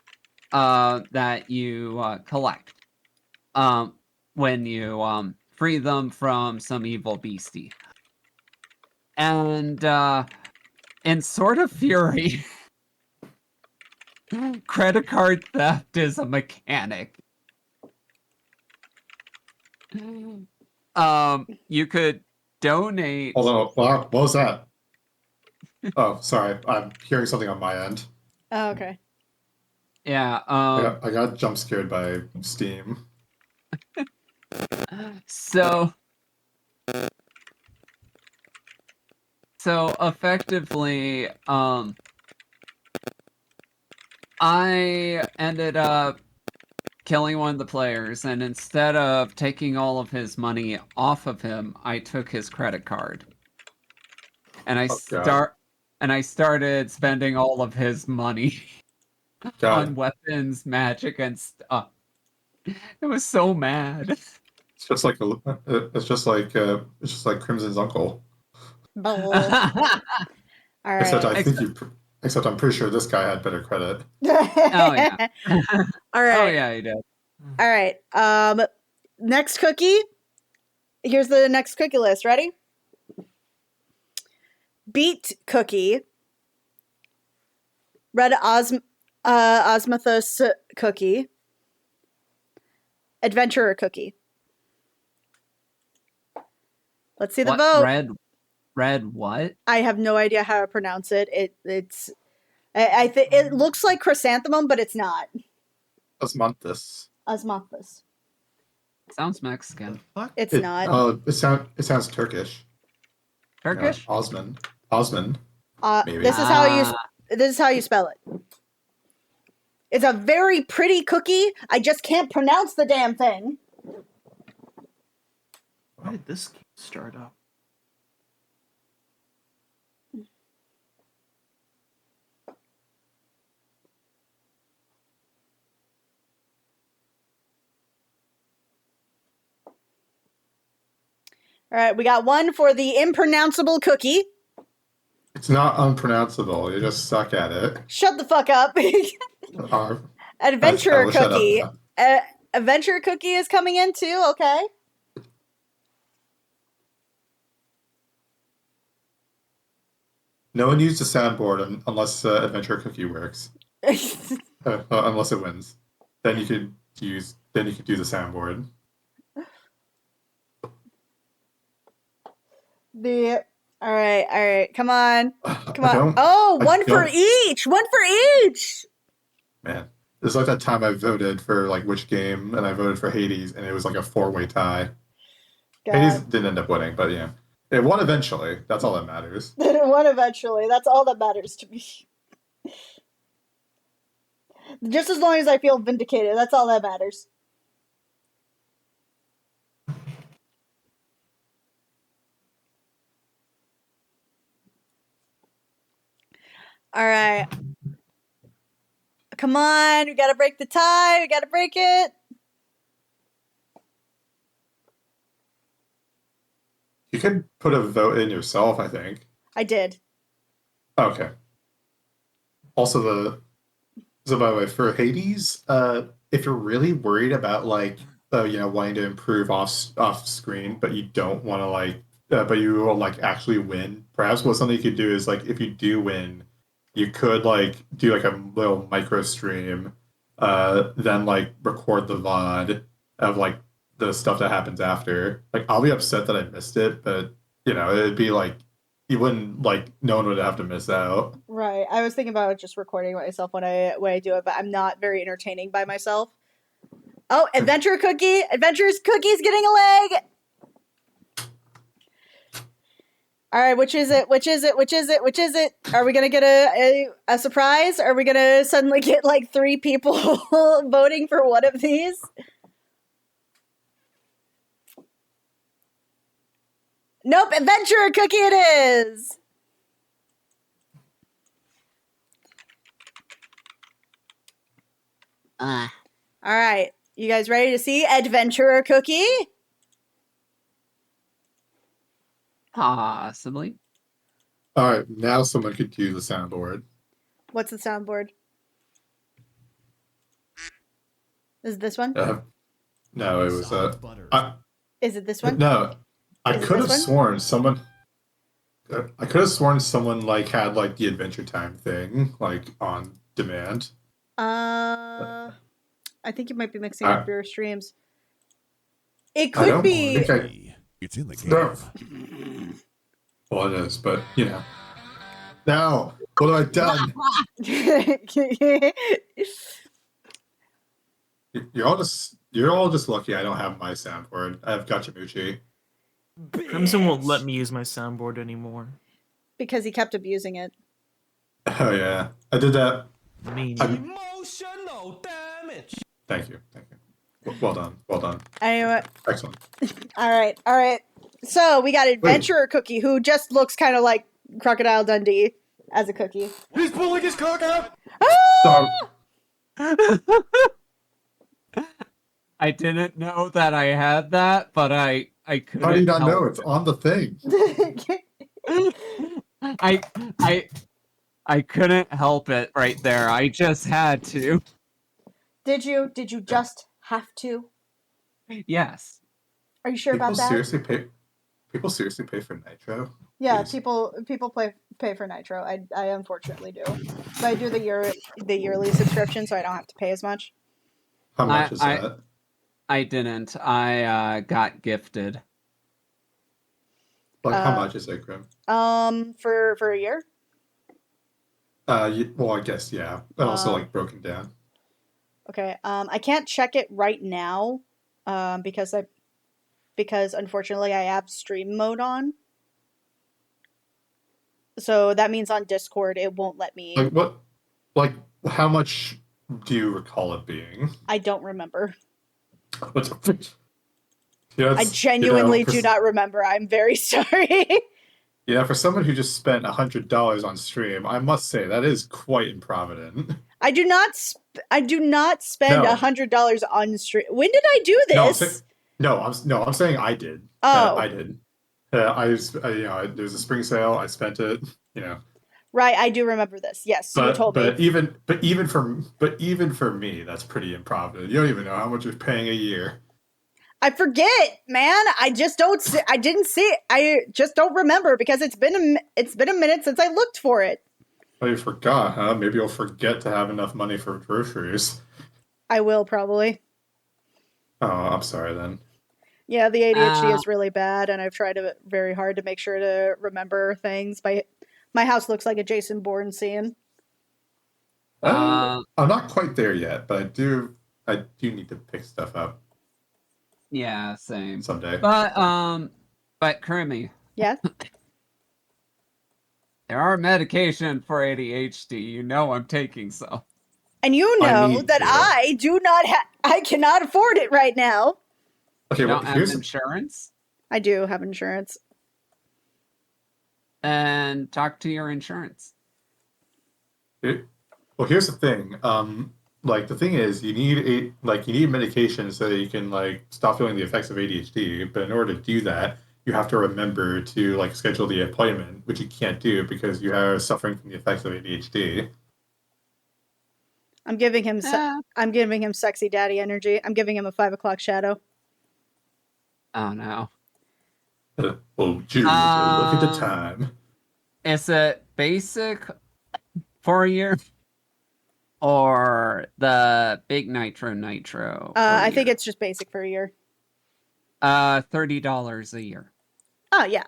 that you collect when you free them from some evil beastie. And in sort of fury, credit card theft is a mechanic. You could donate. Hold on, what was that? Oh, sorry, I'm hearing something on my end. Oh, okay. Yeah. I got jump scared by Steam. So effectively, I ended up killing one of the players, and instead of taking all of his money off of him, I took his credit card. And I started spending all of his money on weapons, magic, and stuff. It was so mad. It's just like Crimson's uncle. Bull. All right. Except I'm pretty sure this guy had better credit. Oh yeah. All right. Oh yeah, he did. All right. Next cookie. Here's the next cookie list. Ready? Beet cookie. Red osmothus cookie. Adventurer cookie. Let's see the vote. Red what? I have no idea how to pronounce it. I think it looks like chrysanthemum, but it's not. Osmanthus. Osmothus. Sounds Mexican. It's not. It sounds Turkish. Turkish? Osman. Maybe. This is how you spell it. It's a very pretty cookie. I just can't pronounce the damn thing. Why did this start up? All right, we got one for the impronounceable cookie. It's not unpronounceable. You just suck at it. Shut the fuck up. Adventurer cookie. Adventurer cookie is coming in too. Okay. No one used a soundboard unless Adventurer cookie works. Unless it wins, then you could do the soundboard. All right. Come on. Oh, one for each. Man, it's like that time I voted for like which game, and I voted for Hades, and it was like a 4-way tie. God. Hades didn't end up winning, but yeah, it won eventually. That's all that matters. It won eventually. That's all that matters to me. Just as long as I feel vindicated, that's all that matters. All right. Come on, we gotta break the tie. We gotta break it. You could put a vote in yourself, I think. I did. Okay. Also, so by the way, for Hades, if you're really worried about wanting to improve off screen, but you don't want to but you will actually win. Perhaps what something you could do is if you do win, you could do a little micro stream, then record the VOD of the stuff that happens after. I'll be upset that I missed it, but it'd be you wouldn't no one would have to miss out. Right. I was thinking about just recording myself when I do it, but I'm not very entertaining by myself. Oh, Adventurer's Cookie's getting a leg. All right, which is it? Are we gonna get a surprise? Are we gonna suddenly get 3 people voting for one of these? Nope, Adventurer Cookie it is. All right, you guys ready to see Adventurer Cookie? Possibly. All right, now someone could do the soundboard. What's the soundboard? Is it this one? No, it was Is it this one? No, I could have sworn someone I could have sworn someone like had like the Adventure Time thing like on demand. I think you might be mixing I, up your streams. It I could don't be. think I. It's in the game. No. Well, it is, but you know. No. What have I done? You're all just lucky I don't have my soundboard. I have Gachamuchi. Crimson won't let me use my soundboard anymore. Because he kept abusing it. Oh yeah, I did that. Mean. Emotional damage. Thank you. Well done. Well done. Anyway, Excellent. all right. So we got Adventurer Cookie, who just looks kind of like Crocodile Dundee as a cookie. He's pulling his cock out. So, I didn't know that I had that, but I couldn't. how do you not help know? It's on the thing. I couldn't help it right there. I just had to. Did you just have to? Yes. Are you sure People about that? seriously pay. People seriously pay for Nitro. Yeah, Please. people pay for Nitro. I unfortunately do, but I do the yearly subscription, so I don't have to pay as much. How much is that? I didn't. I got gifted. Like how much is it, Grim? For a year. Well, I guess yeah, but also like broken down. Okay. I can't check it right now, because unfortunately I have stream mode on. So that means on Discord it won't let me. Like what? Like how much do you recall it being? I don't remember. What's yeah, I genuinely do not remember. I'm very sorry. Yeah, for someone who just spent $100 on stream, I must say that is quite improvident. I do not spend No. $100 on stream. When did I do this? I'm saying I did. Oh. I did. There was a spring sale. I spent it. You know. Right, I do remember this. Yes, you told me. Even for me, that's pretty improvident. You don't even know how much you're paying a year. I forget, man. I just don't. I didn't see it. I just don't remember because it's been a minute since I looked for it. Oh, you forgot, huh? Maybe you'll forget to have enough money for groceries. I will probably. Oh, I'm sorry then. Yeah, the ADHD is really bad, and I've tried very hard to make sure to remember things. My house looks like a Jason Bourne scene. I'm not quite there yet, but I do need to pick stuff up. Yeah, same. Someday. But Kermie. Yeah. There are medication for ADHD. You know I'm taking some. And you know that I do not I cannot afford it right now. Okay, You well, don't have here's insurance? I do have insurance. And talk to your insurance. Well, here's the thing. Like the thing is, you need medication so that you can like stop feeling the effects of ADHD. But in order to do that, you have to remember to like schedule the appointment, which you can't do because you are suffering from the effects of ADHD. I'm giving him sexy daddy energy. I'm giving him a 5 o'clock shadow. Oh no. Well, Jude, look at the time. Is it basic for a year? Or the big nitro? I think it's just basic for a year. $30 a year. Oh yeah.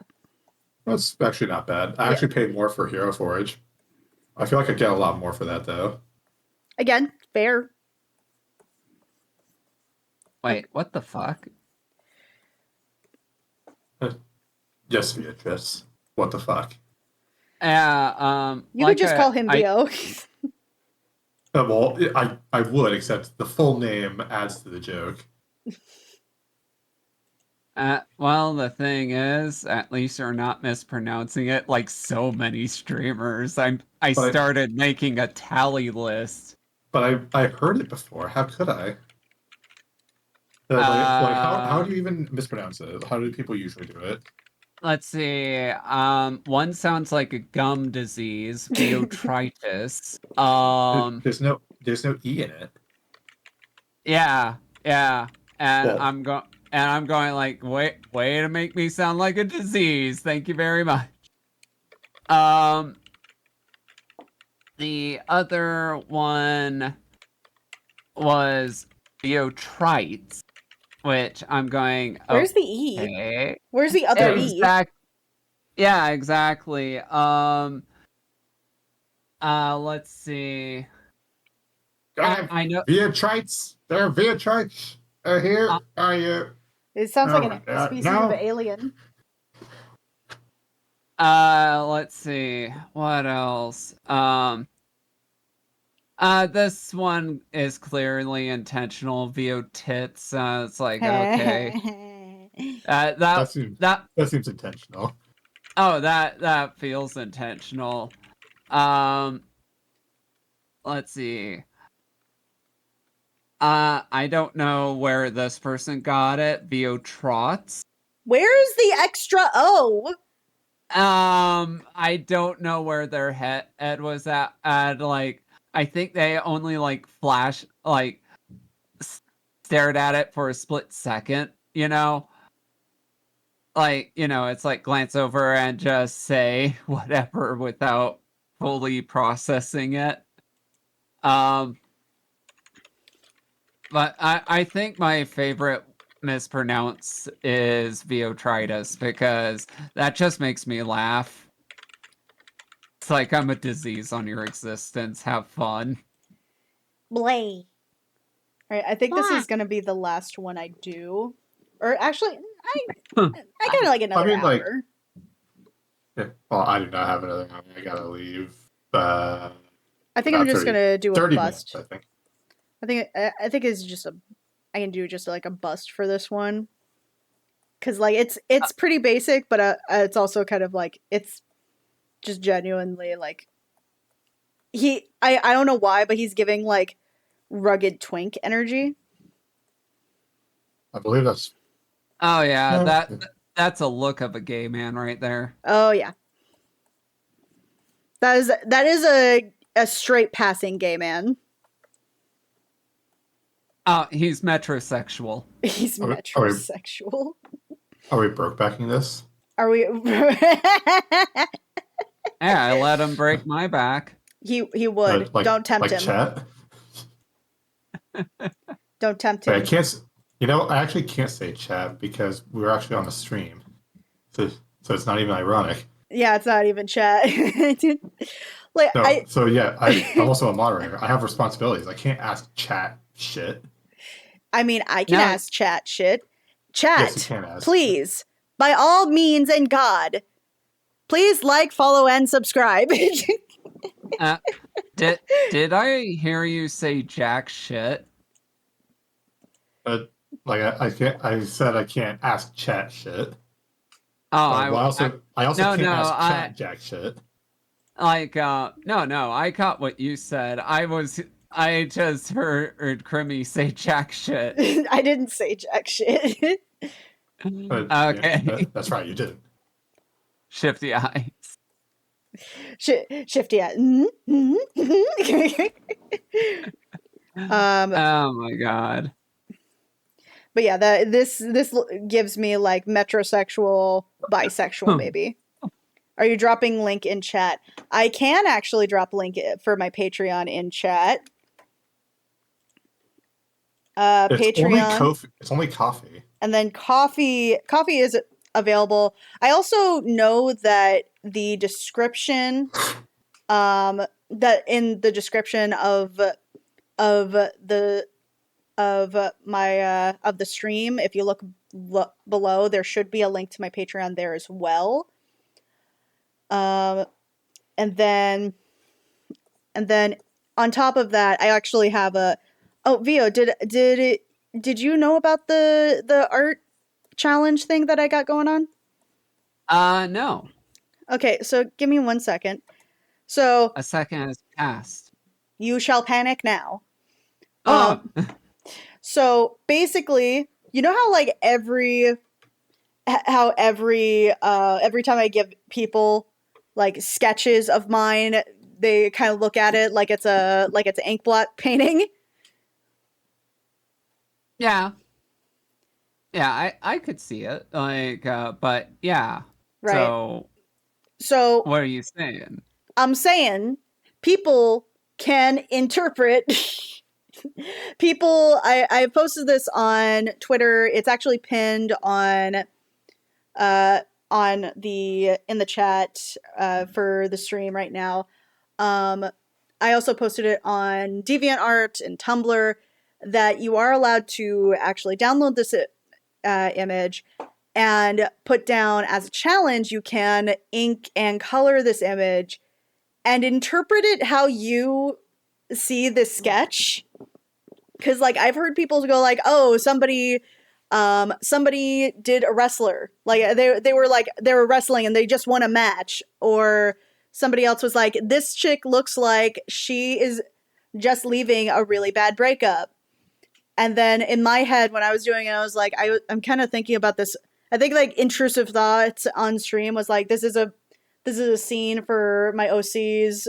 That's actually not bad. I actually paid more for Hero Forge. I feel like I get a lot more for that though. Again, fair. Wait, what the fuck? Yes, Beatrice. What the fuck? You could just call him Bo. Well, I would, except the full name adds to the joke. Well, the thing is, at least you're not mispronouncing it like so many streamers. I started making a tally list. But I heard it before. How could I? How do you even mispronounce it? How do people usually do it? Let's see. One sounds like a gum disease, botrytis. There's no E in it. Yeah. And Well, I'm going like, way to make me sound like a disease. Thank you very much. Um, the other one was Biotrites, which I'm going. Where's the E? Okay. Where's the other E? Yeah, exactly. Let's see. I know. Viatrites. There are Viatrites. Here. Are you? It sounds like a Oh, species no. of alien. Let's see. What else? This one is clearly intentional. VO tits. It's like, okay. That seems That intentional. that feels intentional. Let's see. I don't know where this person got it. VO trots. Where's the extra O? I don't know where their head was at. Like, I think they only like flash like stared at it for a split second. You know, like it's like glance over and just say whatever without fully processing it. But I think my favorite mispronounce is Veotritis because that just makes me laugh. It's like I'm a disease on your existence. Have fun. Blay. Alright, I think this is gonna be the last one I do. Or actually, I got like another hour. Like, yeah, well, I do not have another hour. I gotta leave. I think I'm just gonna do a 30 bust. minutes, I think. I think it's just I can do just like a bust for this one. Cause like it's pretty basic, but it's also kind of like it's just genuinely like I don't know why, but he's giving like rugged twink energy. I believe that's. Oh yeah, that's a look of a gay man right there. Oh yeah. That is a straight passing gay man. He's metrosexual. He's metrosexual. Are we broke backing this? Are we? Yeah, I let him break my back. He would. Don't tempt him. Chat? Don't tempt him. I can't. I actually can't say chat because we're actually on a stream, so it's not even ironic. Yeah, it's not even chat. Like no, I'm also a moderator. I have responsibilities. I can't ask chat shit. I mean, I can ask chat shit. Chat, yes, you can ask. Please, by all means and God, please like, follow, and subscribe. Did I hear you say jack shit? I said I can't ask chat shit. Oh, I also can't ask chat jack shit. Like, no, I caught what you said. I just heard Crimmy say jack shit. I didn't say jack shit. Okay. Yeah, that's right, you didn't. Shifty eyes. Shifty eyes. Oh my god. But yeah, this gives me like metrosexual, bisexual, maybe. Are you dropping link in chat? I can actually drop link for my Patreon in chat. Patreon. It's only coffee. And then coffee is available. I also know that the description, that in the description of the stream, if you look below, there should be a link to my Patreon there as well. And then on top of that, I actually have Vio, did you know about the art challenge thing that I got going on? No. Okay, so give me 1 second. So a second has passed. You shall panic now. Oh. So basically, you know how like every time I give people like sketches of mine, they kind of look at it like it's an ink blot painting. Yeah. Yeah, I could see it. Like, but yeah. Right. So So What are you saying? I'm saying people can interpret people. I posted this on Twitter. It's actually pinned on the in the chat for the stream right now. I also posted it on DeviantArt and Tumblr that you are allowed to actually download this image and put down as a challenge. You can ink and color this image and interpret it how you see this sketch. Because like I've heard people go like, oh, somebody did a wrestler, like they were wrestling and they just won a match, or somebody else was like, this chick looks like she is just leaving a really bad breakup. And then in my head when I was doing it, I was like, I'm kind of thinking about this. I think like intrusive thoughts on stream was like, this is a scene for my OCs,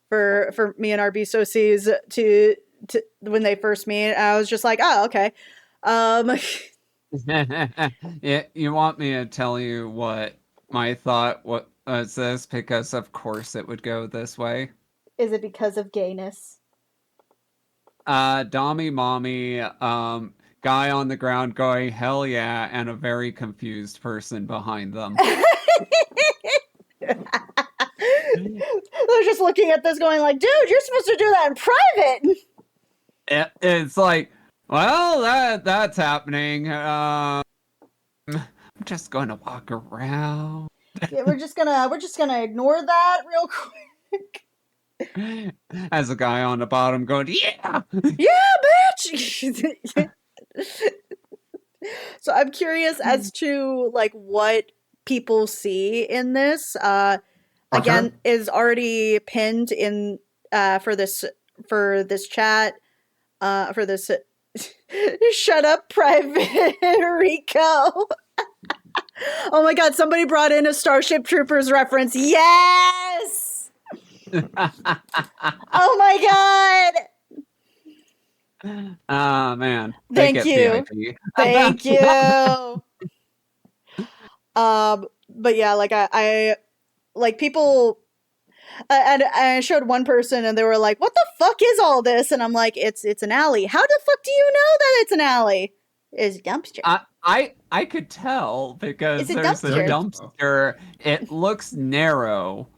for me and our beast OCs to when they first meet. And I was just like, oh, okay. Yeah, you want me to tell you what my thought was this? Because of course it would go this way. Is it because of gayness? Dommy mommy, guy on the ground going, hell yeah, and a very confused person behind them. They're just looking at this going like, dude, you're supposed to do that in private. It's like, well, that's happening. I'm just going to walk around. Yeah, we're just gonna ignore that real quick. As a guy on the bottom going, yeah, bitch. So I'm curious as to like what people see in this. Again, is already pinned in for this chat. For this shut up, Private Rico. Oh my god, somebody brought in a Starship Troopers reference. Yes. Oh my god. Oh man. Thank you. Thank you. But yeah, like I like people, and I showed one person and they were like, what the fuck is all this? And I'm like, it's an alley. How the fuck do you know that it's an alley? It's a dumpster. I could tell because It's a there's a dumpster. dumpster. It looks narrow.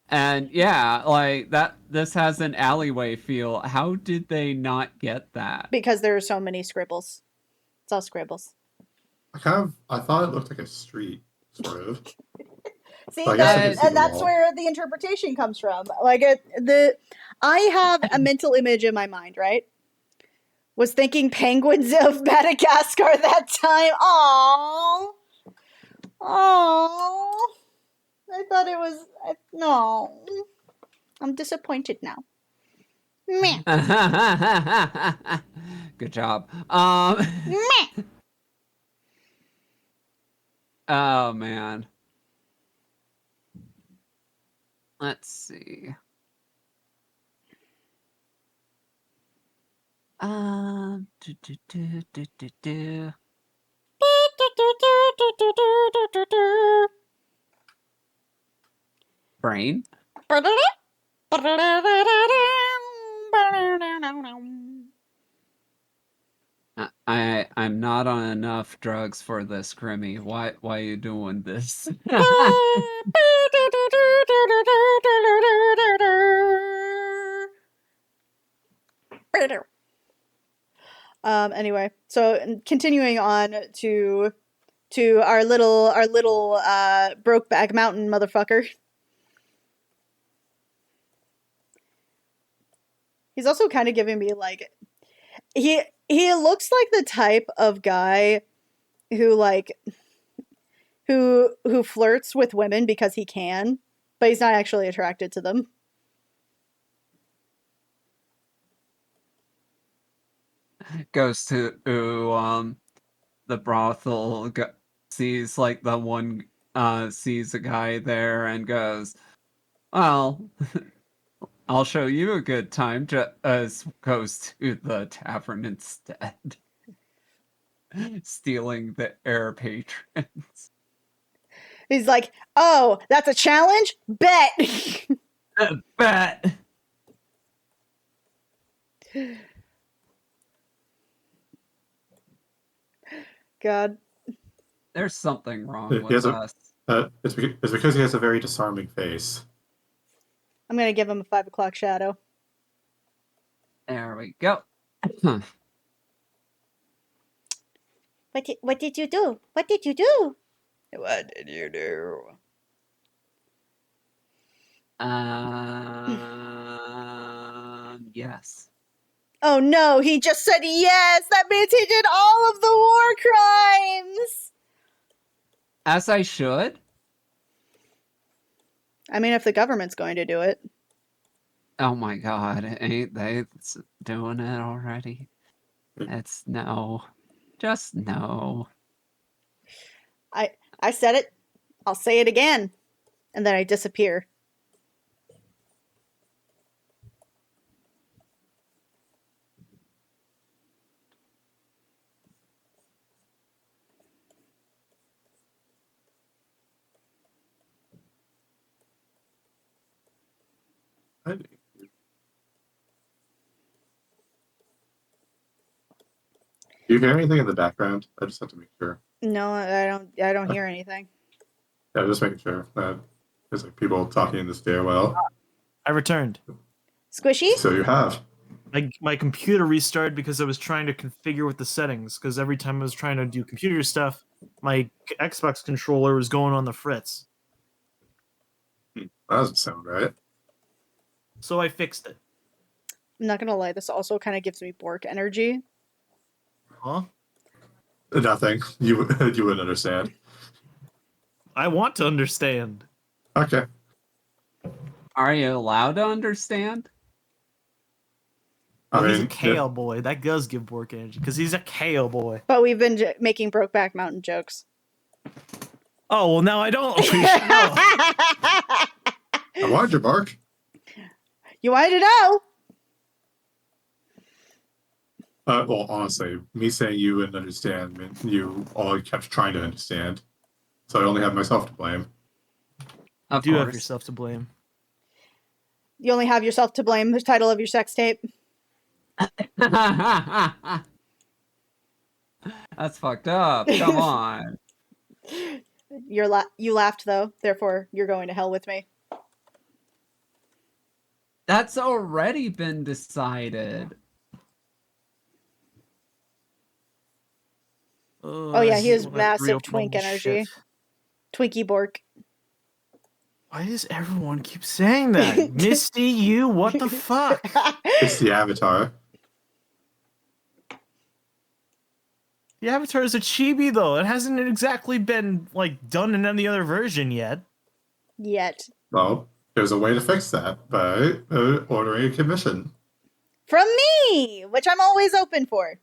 And yeah, like that this has an alleyway feel. How did they not get that? Because there are so many scribbles. It's all scribbles. I thought it looked like a street, sort of. See, But I guess I can see and the that's wall. where the interpretation comes from. Like I have a mental image in my mind, right? Was thinking penguins of Madagascar that time. Aww. Aww. I thought it was no. I'm disappointed now. Meh. Good job. Meh. Oh man. Let's see. Do, do, do, do, do, do. Brain? I'm not on enough drugs for this, Grimmy. Why are you doing this? Anyway, so continuing on to our little Brokeback Mountain motherfucker. He's also kind of giving me like he looks like the type of guy who like who flirts with women because he can, but he's not actually attracted to them. Goes to the brothel, sees like the one sees a guy there and goes, well, I'll show you a good time. Just goes to the tavern instead, stealing the air patrons. He's like, oh, that's a challenge? Bet. Bet. God. There's something wrong He with has us. it's because he has a very disarming face. I'm going to give him a 5 o'clock shadow. There we go. What did you do? What did you do? What did you do? Yes. Oh no, he just said yes! That means he did all of the war crimes! As I should. I mean, if the government's going to do it. Oh my god, ain't they doing it already? It's no. Just no. I said it. I'll say it again. And then I disappear. Do you hear anything in the background? I just have to make sure. No, I don't hear anything. Yeah, just making sure that there's like people talking in the stairwell. I returned. Squishy? So you have. My computer restarted because I was trying to configure with the settings. Because every time I was trying to do computer stuff, my Xbox controller was going on the fritz. That doesn't sound right. So I fixed it. I'm not gonna lie, this also kind of gives me Bork energy. Huh? Nothing. You wouldn't understand. I want to understand. Okay. Are you allowed to understand? Well, I he's a mean, KO boy. That does give Bork energy because he's a KO boy. But we've been making Brokeback Mountain jokes. Oh well, now I don't appreciate. No. I wanted your bark. You wanted to know? Well, honestly, me saying you wouldn't understand meant you all kept trying to understand. So I only have myself to blame. Of You do have course. yourself to blame. You only have yourself to blame. The title of your sex tape. That's fucked up. Come on. You laughed though, therefore you're going to hell with me. That's already been decided. Oh yeah, he has That massive real twink bullshit. energy. Twinkie Bork. Why does everyone keep saying that? Misty, you, what the fuck? It's the Avatar. The Avatar is a chibi, though. It hasn't exactly been, like, done in any other version yet. Yet. Well, there's a way to fix that by ordering a commission. From me! Which I'm always open for.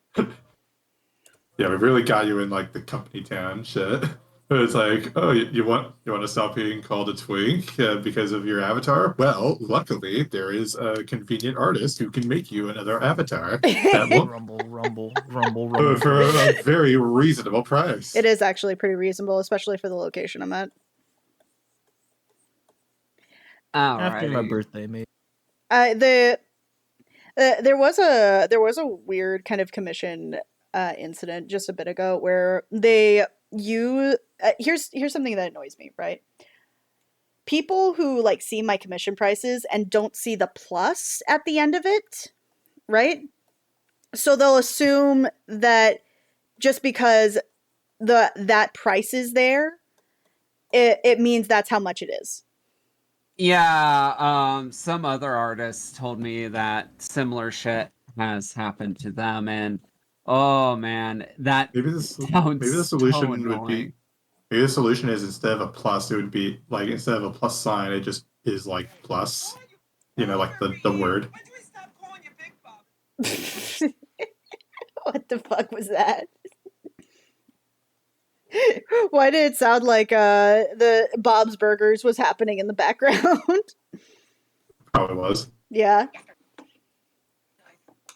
Yeah, we really got you in like the company town shit. It's like, oh, you want to stop being called a twink because of your avatar? Well, luckily there is a convenient artist who can make you another avatar that won't Rumble. for a very reasonable price. It is actually pretty reasonable, especially for the location I'm at. After my Alrighty. birthday, maybe. There was a weird kind of commission incident just a bit ago where here's something that annoys me, right? People who like see my commission prices and don't see the plus at the end of it, right? So they'll assume that just because that price is there, it means that's how much it is. Yeah, some other artists told me that similar shit has happened to them, and oh man, that maybe the solution would be maybe the solution is instead of a plus, it would be like instead of a plus sign, it just is like plus. You know, like the word. What the fuck was that? Why did it sound like the Bob's Burgers was happening in the background? Probably was. Yeah.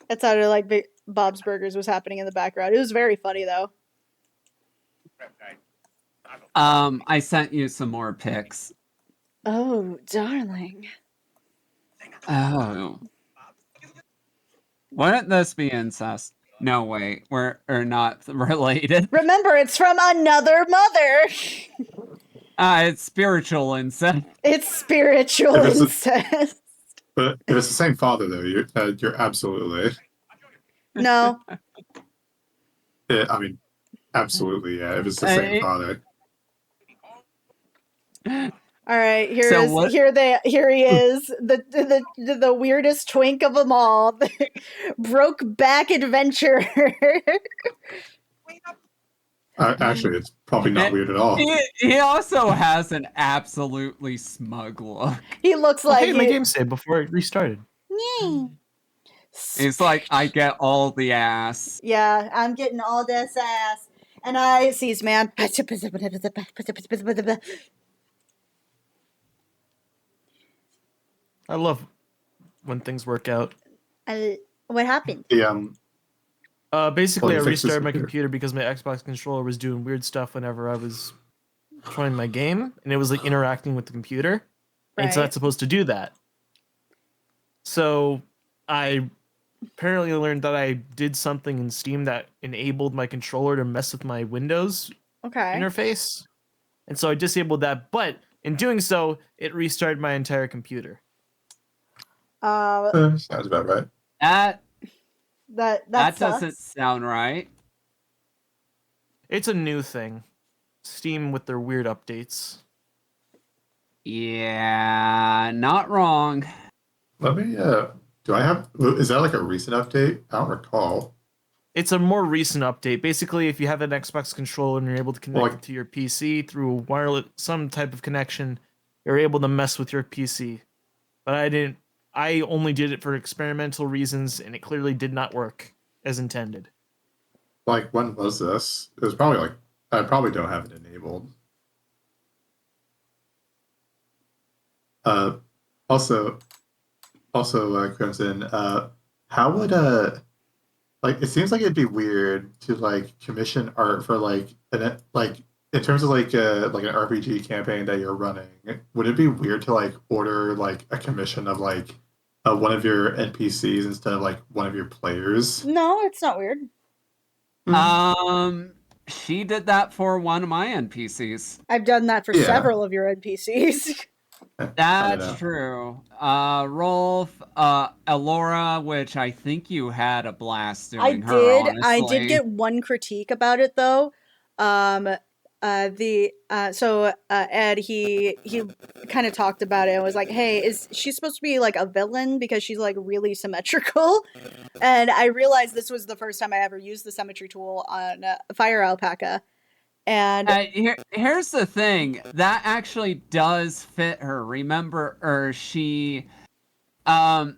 It sounded like Bob's Burgers was happening in the background. It was very funny though. I sent you some more pics. Oh, darling. Oh. Wouldn't this be incest? No, wait, we're not related. Remember, it's from another mother. It's spiritual incest. It's spiritual If it's a- incest. But if it's the same father, though, you're absolutely. No. Yeah, I mean, absolutely, yeah. If it's the same father. All right, here So he is, the weirdest twink of them all, the broke back adventurer. Actually, it's probably not weird at all. He also has an absolutely smug look. He looks Oh, like hey, my game saved before it restarted. He's like, I get all the ass. Yeah, I'm getting all this ass, and I sees man. I love when things work out. What happened? Basically, I Well, you fixed his restarted my computer. computer because my Xbox controller was doing weird stuff whenever I was trying my game, and it was like interacting with the computer, and it's Right. not supposed to do that. So I apparently learned that I did something in Steam that enabled my controller to mess with my Windows Okay. interface, and so I disabled that. But in doing so, it restarted my entire computer. Sounds about right. That That sucks. doesn't sound right. It's a new thing. Steam with their weird updates. Yeah, not wrong. Let me. Do I have? Is that like a recent update? I don't recall. It's a more recent update. Basically, if you have an Xbox controller and you're able to connect it to your PC through a wireless, some type of connection, you're able to mess with your PC. But I didn't. I only did it for experimental reasons, and it clearly did not work as intended. Like, when was this? It was probably like I probably don't have it enabled. Also, Crimson. How would like, it seems like it'd be weird to like commission art for like in terms of like an RPG campaign that you're running. Would it be weird to like order like a commission of like one of your NPCs instead of like one of your players? No, it's not weird. She did that for one of my NPCs. I've done that for Yeah. several of your NPCs. That's true. Rolf, Elora, which I think you had a blast doing her, I honestly. did get one critique about it though. Ed he kind of talked about it and was like, "Hey, is she supposed to be like a villain because she's like really symmetrical?" And I realized this was the first time I ever used the symmetry tool on Fire Alpaca. And here's the thing, that actually does fit her. Remember, she's not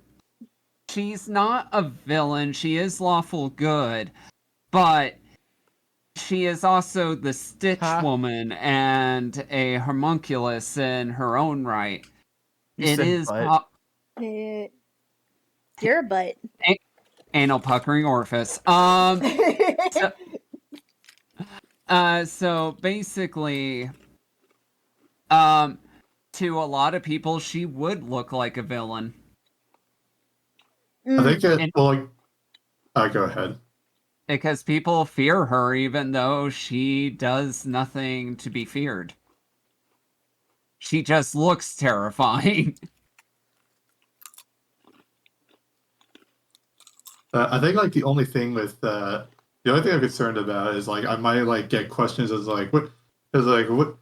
a villain. She is lawful good, but she is also the Stitch Woman and a homunculus in her own right. You said butt. you're a butt. Anal puckering orifice. So basically, to a lot of people, she would look like a villain. I think it. Well, go ahead. Because people fear her, even though she does nothing to be feared. She just looks terrifying. I think like the only thing I'm concerned about is like I might like get questions as like what is like what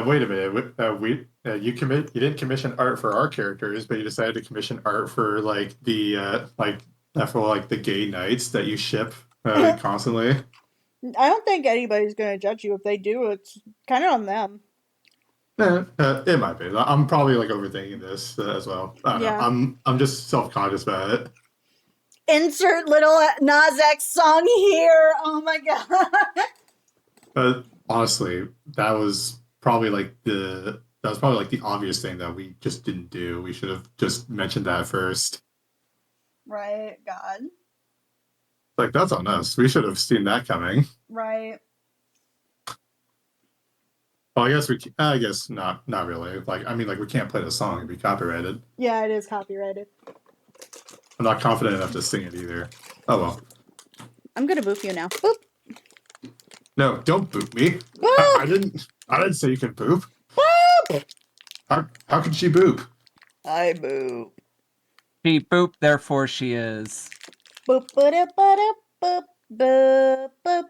wait a minute you didn't commission art for our characters, but you decided to commission art for like the the gay knights that you ship constantly. I don't think anybody's gonna judge you if they do. It's kind of on them. It might be. I'm probably like overthinking this as well. I don't know. I'm just self-conscious about it. Insert little Nas X song here. Oh my god. But honestly, that was probably like the obvious thing that we just didn't do. We should have just mentioned that first. Right, God. Like, that's on us. We should have seen that coming. Right. Well, I guess not really. Like, I mean, like we can't play the song; it'd be copyrighted. Yeah, it is copyrighted. I'm not confident enough to sing it either. Oh well. I'm gonna boop you now. Boop. No, don't boop me. Boop. I didn't. I didn't say you can boop. Boop. How can she boop? I boop. She boop, therefore she is. Boop. Boop. Boop. Boop. Boop. Boop.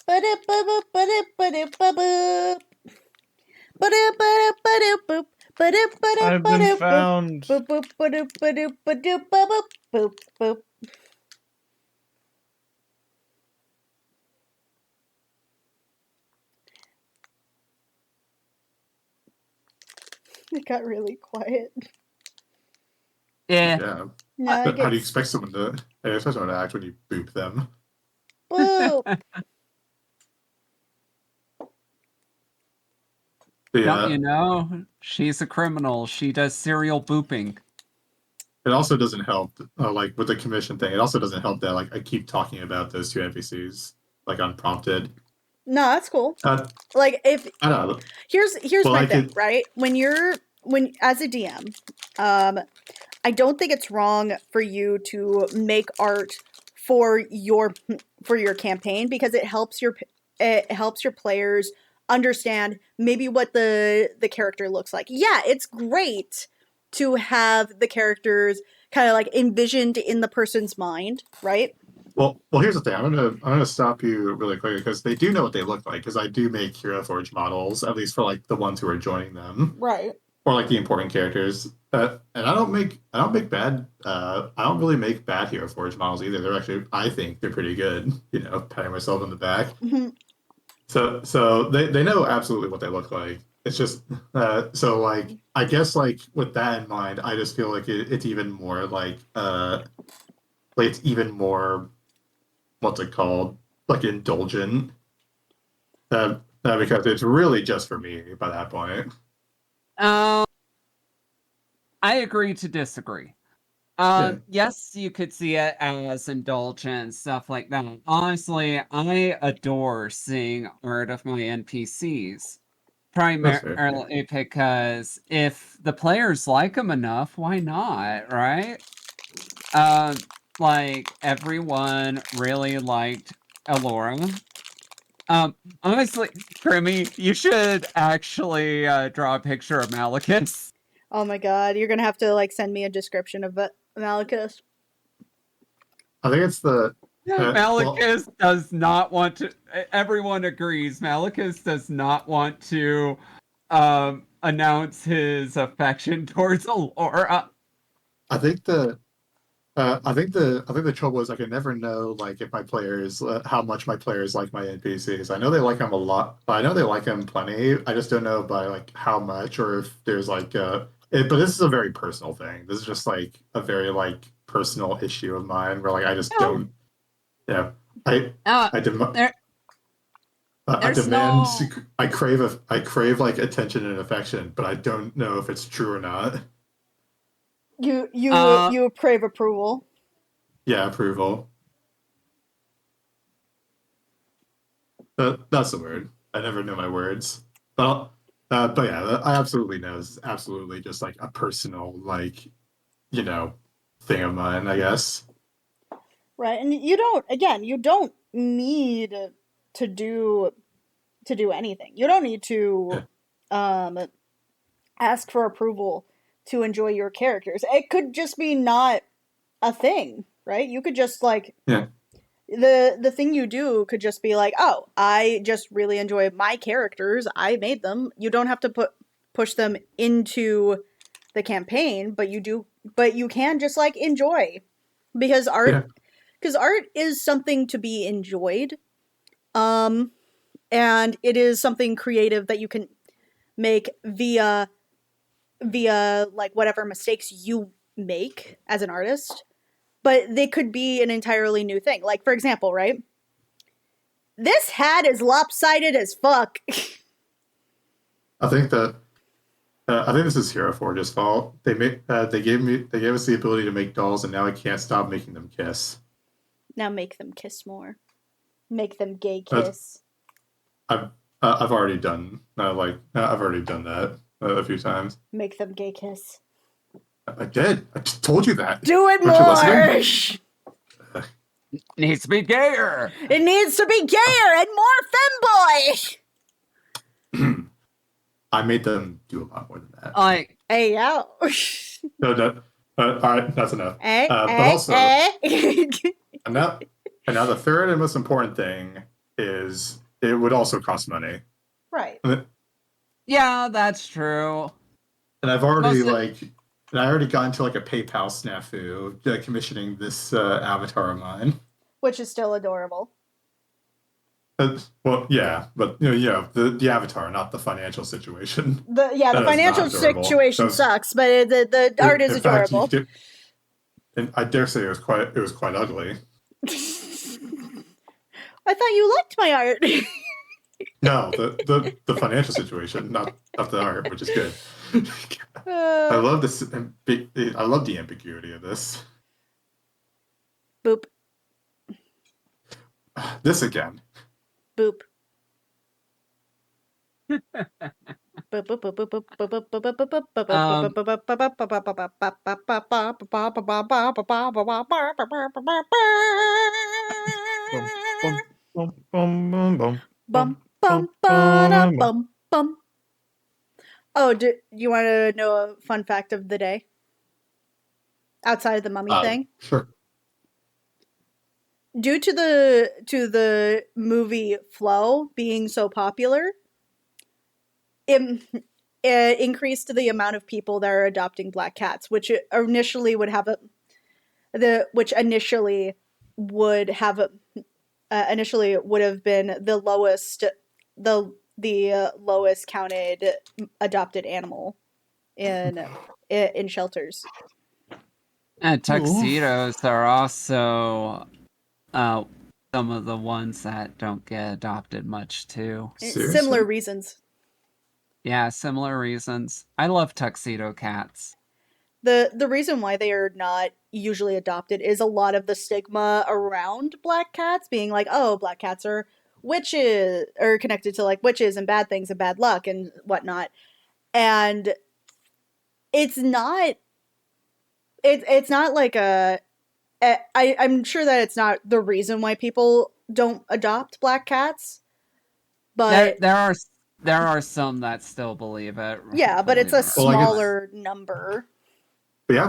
Boop. Boop. Boop. Boop. Boop. I've been found. Boop boop boop boop boop boop boop boop. It got really quiet. Yeah. Yeah. Now it But how do you gets expect someone to act when you boop them? boop. Don't you know? She's a criminal. She does serial booping. It also doesn't help, like with the commission thing. It also doesn't help that like I keep talking about those two NPCs like unprompted. No, that's cool. Uh, Like if I don't know. here's Well, my I thing, could- right? When as a DM, I don't think it's wrong for you to make art for your campaign because it helps your players understand maybe what the character looks like. Yeah, it's great to have the characters kind of like envisioned in the person's mind, right? Well, here's the thing. I'm gonna stop you really quickly because they do know what they look like. Because I do make Hero Forge models, at least for like the ones who are joining them, Right. or like the important characters. And I don't make bad. I don't really make bad Hero Forge models either. They're actually, I think they're pretty good. You know, patting myself on the back. Mm-hmm. So they know absolutely what they look like. It's just so like I guess like with that in mind, I just feel like it's even more like it's even more what's it called, like indulgent. Because it's really just for me by that point. I agree to disagree. Yes, you could see it as indulgent, stuff like that. Honestly, I adore seeing art of my NPCs. Primarily because if the players like them enough, why not, right? Like, everyone really liked Elora. Honestly, Grimmy, you should actually draw a picture of Malachus. Oh my god, you're gonna have to like send me a description of Malachus. I think it's the Malachus does not want to. Everyone agrees. Malachus does not want to announce his affection towards Elora. I think the trouble is I can never know like if my players how much my players like my NPCs. I know they like them a lot. I know they like them plenty. I just don't know by like how much or if there's like but this is a very personal thing. This is just like a very like personal issue of mine where like I just don't. Yeah, I demand. I crave like attention and affection, but I don't know if it's true or not. You crave approval. Yeah, approval. That's the word. I never know my words. But yeah, I absolutely know. It's absolutely just like a personal, like, thing of mine, I guess. Right, and you don't need to do anything. You don't need to ask for approval to enjoy your characters. It could just be not a thing, right? You could just like the thing you do could just be like, oh, I just really enjoy my characters. I made them. You don't have to push them into the campaign, but you can just like enjoy because art is something to be enjoyed. And it is something creative that you can make via like whatever mistakes you make as an artist, but they could be an entirely new thing. Like, for example, right? This hat is lopsided as fuck. I think this is Hero Forge's fault. They gave us the ability to make dolls, and now I can't stop making them kiss. Now make them kiss more. Make them gay kiss. I've I've already done I've already done that a few times. Make them gay kiss. I did. I just told you that. Do it Weren't you more! listening? Needs to be gayer. It needs to be gayer and more femboy! I made them do a lot more than that. Like, Hey, yo. No. All right, that's enough. Eh, But eh, also, eh. and now the third and most important thing is it would also cost money. Right. yeah, that's true. And I've already Most of- I already got into like a PayPal snafu commissioning this avatar of mine. Which is still adorable. Well, yeah, but the avatar, not the financial situation. The That is financial not adorable. situation Those- sucks, but the art is In fact, adorable. and I dare say it was quite ugly. I thought you liked my art. No, the financial situation, not the art, which is good. I love this. I love the ambiguity of this. Boop, This again. boop. Boop, boop, boop, boop, boop, boop, boop, boop, boop, boop, bum, bum, ba-da, bum, bum. Oh, do you want to know a fun fact of the day? Outside of the mummy thing? Sure. Due to the movie Flow being so popular, it increased the amount of people that are adopting black cats, which initially would have initially would have been the lowest counted adopted animal in shelters. And tuxedos are also some of the ones that don't get adopted much too. Seriously? Similar reasons. Yeah, similar reasons. I love tuxedo cats. The reason why they are not usually adopted is a lot of the stigma around black cats being like, oh, black cats are witches, or connected to like witches and bad things and bad luck and whatnot. And it's not like I'm sure that it's not the reason why people don't adopt black cats, but there are some that still believe it. yeah, but it's a Well, I guess- smaller number. But you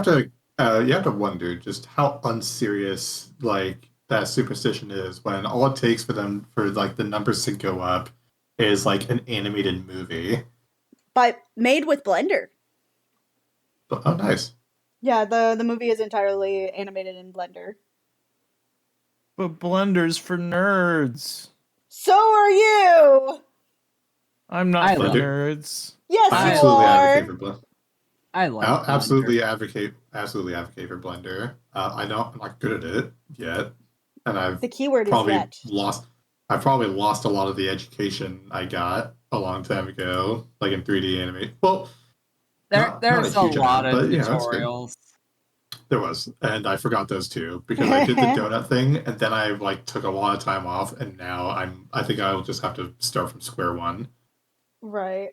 have to wonder just how unserious like that superstition is when all it takes for like the numbers to go up is like an animated movie. But made with Blender. Oh, nice. Yeah, the movie is entirely animated in Blender. But Blender's for nerds. So are you! I'm not I for love- nerds. Yes, I you absolutely are! advocate for Blender. I love I'll Blender. absolutely advocate for Blender. I'm not good at it yet, and I've The keyword is probably yet. lost a lot of the education I got a long time ago, like in 3D anime. Well, not There's a a huge lot amount, of but, you know, it's good. tutorials. There was, and I forgot those too because I did the donut thing, and then I like took a lot of time off, and now I think I'll just have to start from square one. Right.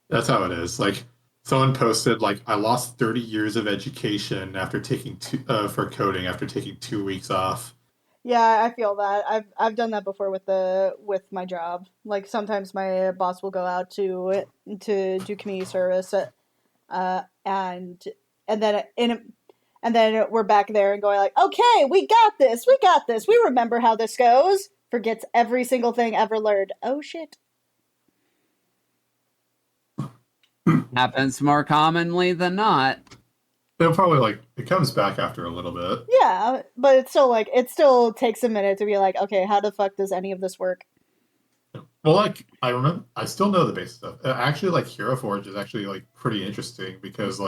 That's how it is. Like someone posted, like I lost 30 years of education after taking for coding after taking 2 weeks off. Yeah, I feel that. I've done that before with my job. Like sometimes my boss will go out to do community service, and then we're back there and going like, okay, we got this, we remember how this goes. Forgets every single thing ever learned. Oh shit. Happens more commonly than not. They'll probably it comes back after a little bit. Yeah, but it's still it still takes a minute to be like, okay, how the fuck does any of this work? Well, I still know the basic stuff. Actually, Hero Forge is actually pretty interesting because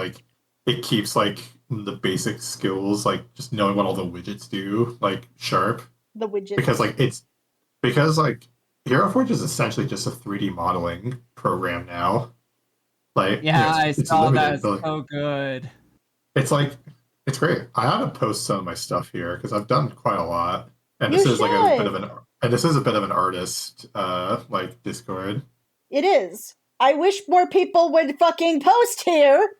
it keeps the basic skills, just knowing what all the widgets do, sharp. The widget. Because Hero Forge is essentially just a 3D modeling program now. I saw limited, that. but, So good. It's great. I ought to post some of my stuff here because I've done quite a lot, and You this is a bit should. of an And this is a bit of an artist, like Discord. It is. I wish more people would fucking post here.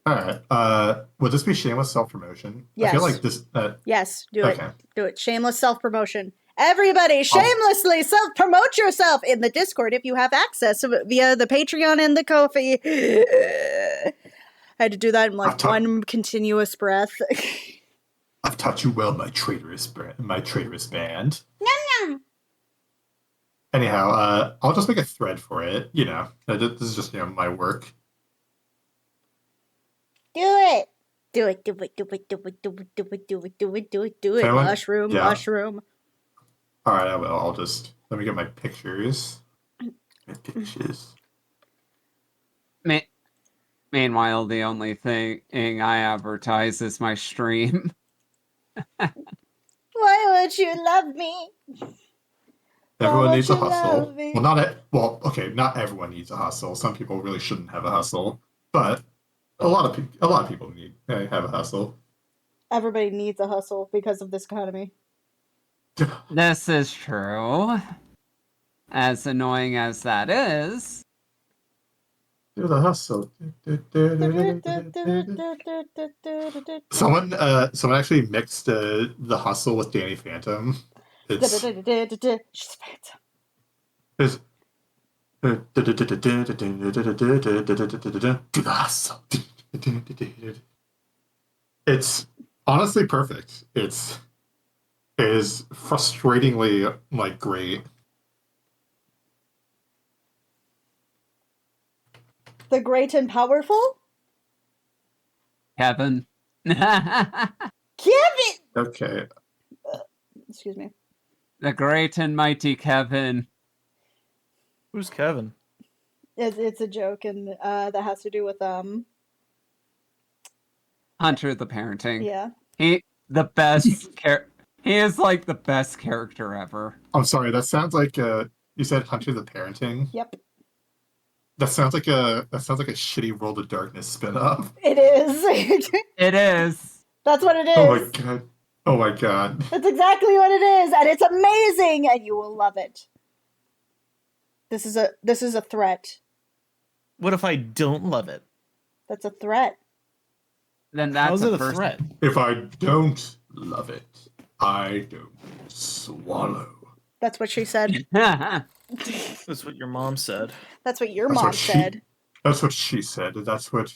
All right. Would this be shameless self-promotion? I feel Yes. like this. Yes, do Okay. it. Do it. Shameless self-promotion. Everybody, shamelessly self-promote yourself in the Discord if you have access via the Patreon and the Ko-fi. I had to do that in like one continuous breath. I've taught you well, my traitorous band. Nom nom. Anyhow, I'll just make a thread for it. This is just my work. Do it. Do it. Do it. Do it. Do it. Do it. Do it. Do it. Do it. Do it. Do it. Mushroom. Yeah. Mushroom. All right, I will. I'll just let me get my pictures. My pictures. Meanwhile, the only thing I advertise is my stream. Why won't you love me? Everyone needs a won't you hustle. love me? Not everyone needs a hustle. Some people really shouldn't have a hustle, but a lot of people have a hustle. Everybody needs a hustle because of this economy. This is true. As annoying as that is. Do the hustle. Someone actually mixed the hustle with Danny Phantom. It's She's a phantom. There's do the hustle. It's honestly perfect. It is frustratingly great. The great and powerful? Kevin. Kevin! Okay. Excuse me. The great and mighty Kevin. Who's Kevin? It's a joke, and that has to do with Hunter the parenting. Yeah. He is like the best character ever. I'm sorry, that sounds like you said Hunter the Parenting. Yep. That sounds like a shitty World of Darkness spin-off. It is. It is. That's what it is. Oh my god. Oh my god. That's exactly what it is, and it's amazing, and you will love it. This is a threat. What if I don't love it? That's a threat. Then that's How's it a first... threat? If I don't love it, I don't swallow. That's what she said. That's what your mom said. That's what your That's mom what said. That's what she said. That's what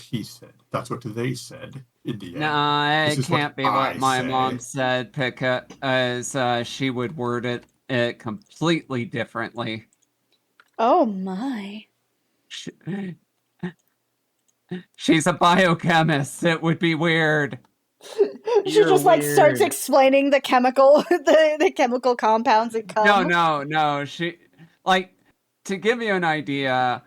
he said. That's what they said. In the end. No, it can't be what my say. mom said, because she would word it completely differently. Oh my. She's a biochemist. It would be weird. She You're just starts weird. explaining the chemical the chemical compounds in cum. No. She to give you an idea,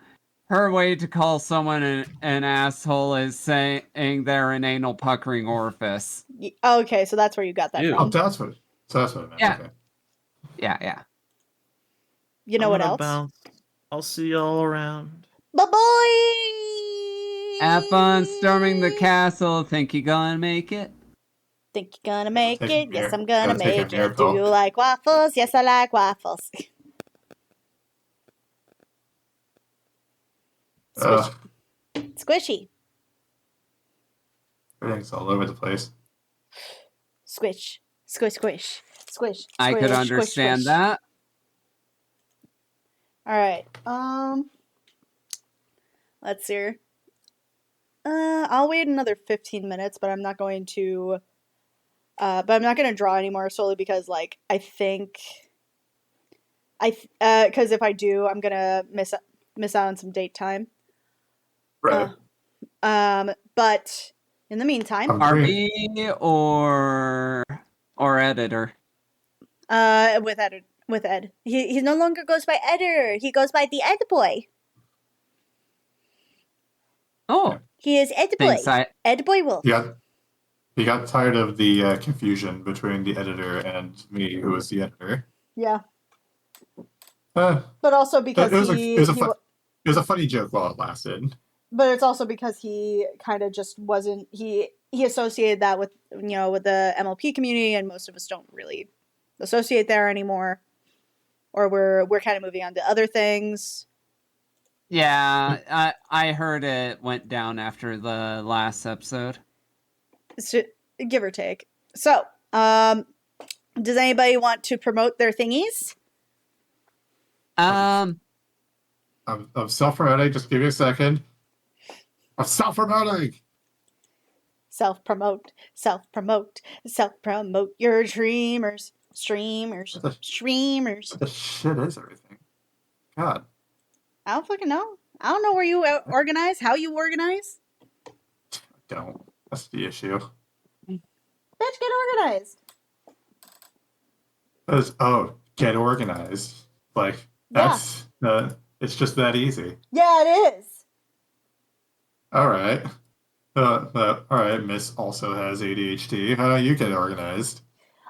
her way to call someone an asshole is saying they're an anal puckering orifice. Okay, so that's where you got that Ew. Oh, from. that's what it meant. Yeah. Okay. Yeah. You know I'm what gonna else? bounce. I'll see y'all around. Bye-bye! Have fun storming the castle. Think you gonna make it? Think you're gonna make Take it? a Yes, mir- I'm gonna gotta take a make it. Do miracle. you like waffles? Yes, I like waffles. Ugh, Squishy. everything's all over the place. Squish. Squish, squish. Squish. I could squish, understand squish, squish. that. Alright. Let's see. I'll wait another 15 minutes, but I'm not going to draw anymore solely because because if I do, I'm gonna miss out on some date time. Right. But in the meantime, Agree. RP or editor? with Ed. He no longer goes by Editor. He goes by the Ed Boy. Oh, He is Ed Boy. thanks. Ed Boy Wolf. He got tired of the confusion between the editor and me, who was the editor. Yeah. Uh, But also because it was a funny joke while it lasted. but it's also because he kind of just wasn't he associated that with with the MLP community, and most of us don't really associate there anymore, or we're kind of moving on to other things. Yeah, I heard it went down after the last episode. It's give or take. So, does anybody want to promote their thingies? Um, I'm self-promoting. Just give me a second. I'm self-promoting. Self-promote, self-promote, self-promote your streamers. Streamers. What the shit is everything? God. I don't fucking know. I don't know where you organize, how you organize. Don't. That's the issue. Bitch, get organized. Get organized. Like, Yeah. that's, it's just that easy. Yeah, it is. Alright. Alright, Miss also has ADHD. How do you get organized?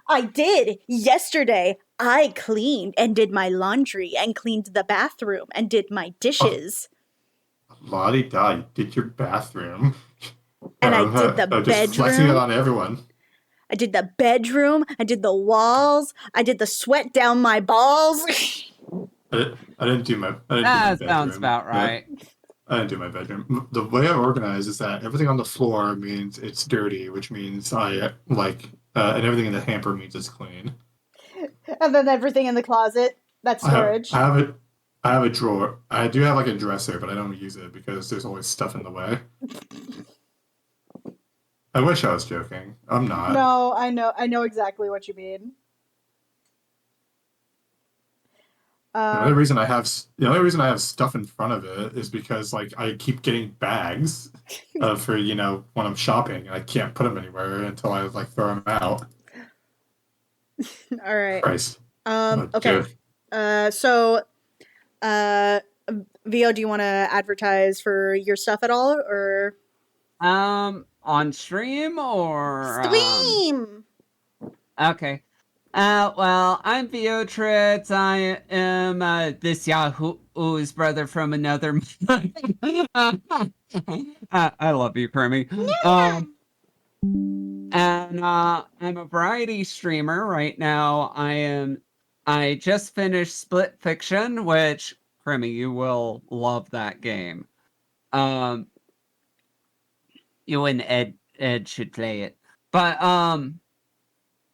I did. Yesterday, I cleaned and did my laundry and cleaned the bathroom and did my dishes. La-di-da, you did your bathroom. And I did the just flexing it bedroom. on everyone. I did the bedroom. I did the walls. I did the sweat down my balls. I didn't do my bedroom. that sounds about right. I didn't do my bedroom. The way I organize is that everything on the floor means it's dirty, which means I like, and everything in the hamper means it's clean. And then everything in the closet, that's storage. I have a drawer. I do have like a dresser, but I don't use it because there's always stuff in the way. I wish I was joking. I'm not. No, I know exactly what you mean. The only reason I have stuff in front of it is because like I keep getting bags for when I'm shopping, and I can't put them anywhere until I like throw them out. All right. Christ. Okay. Joke. So, Vio, do you want to advertise for your stuff at all, or On stream or stream? Okay. Well, I'm Beatrice. I am this Yahoo's brother from another. I love you, Kermie. And I'm a variety streamer right now. I just finished Split Fiction, which Kermie, you will love that game. You and Ed should play it. But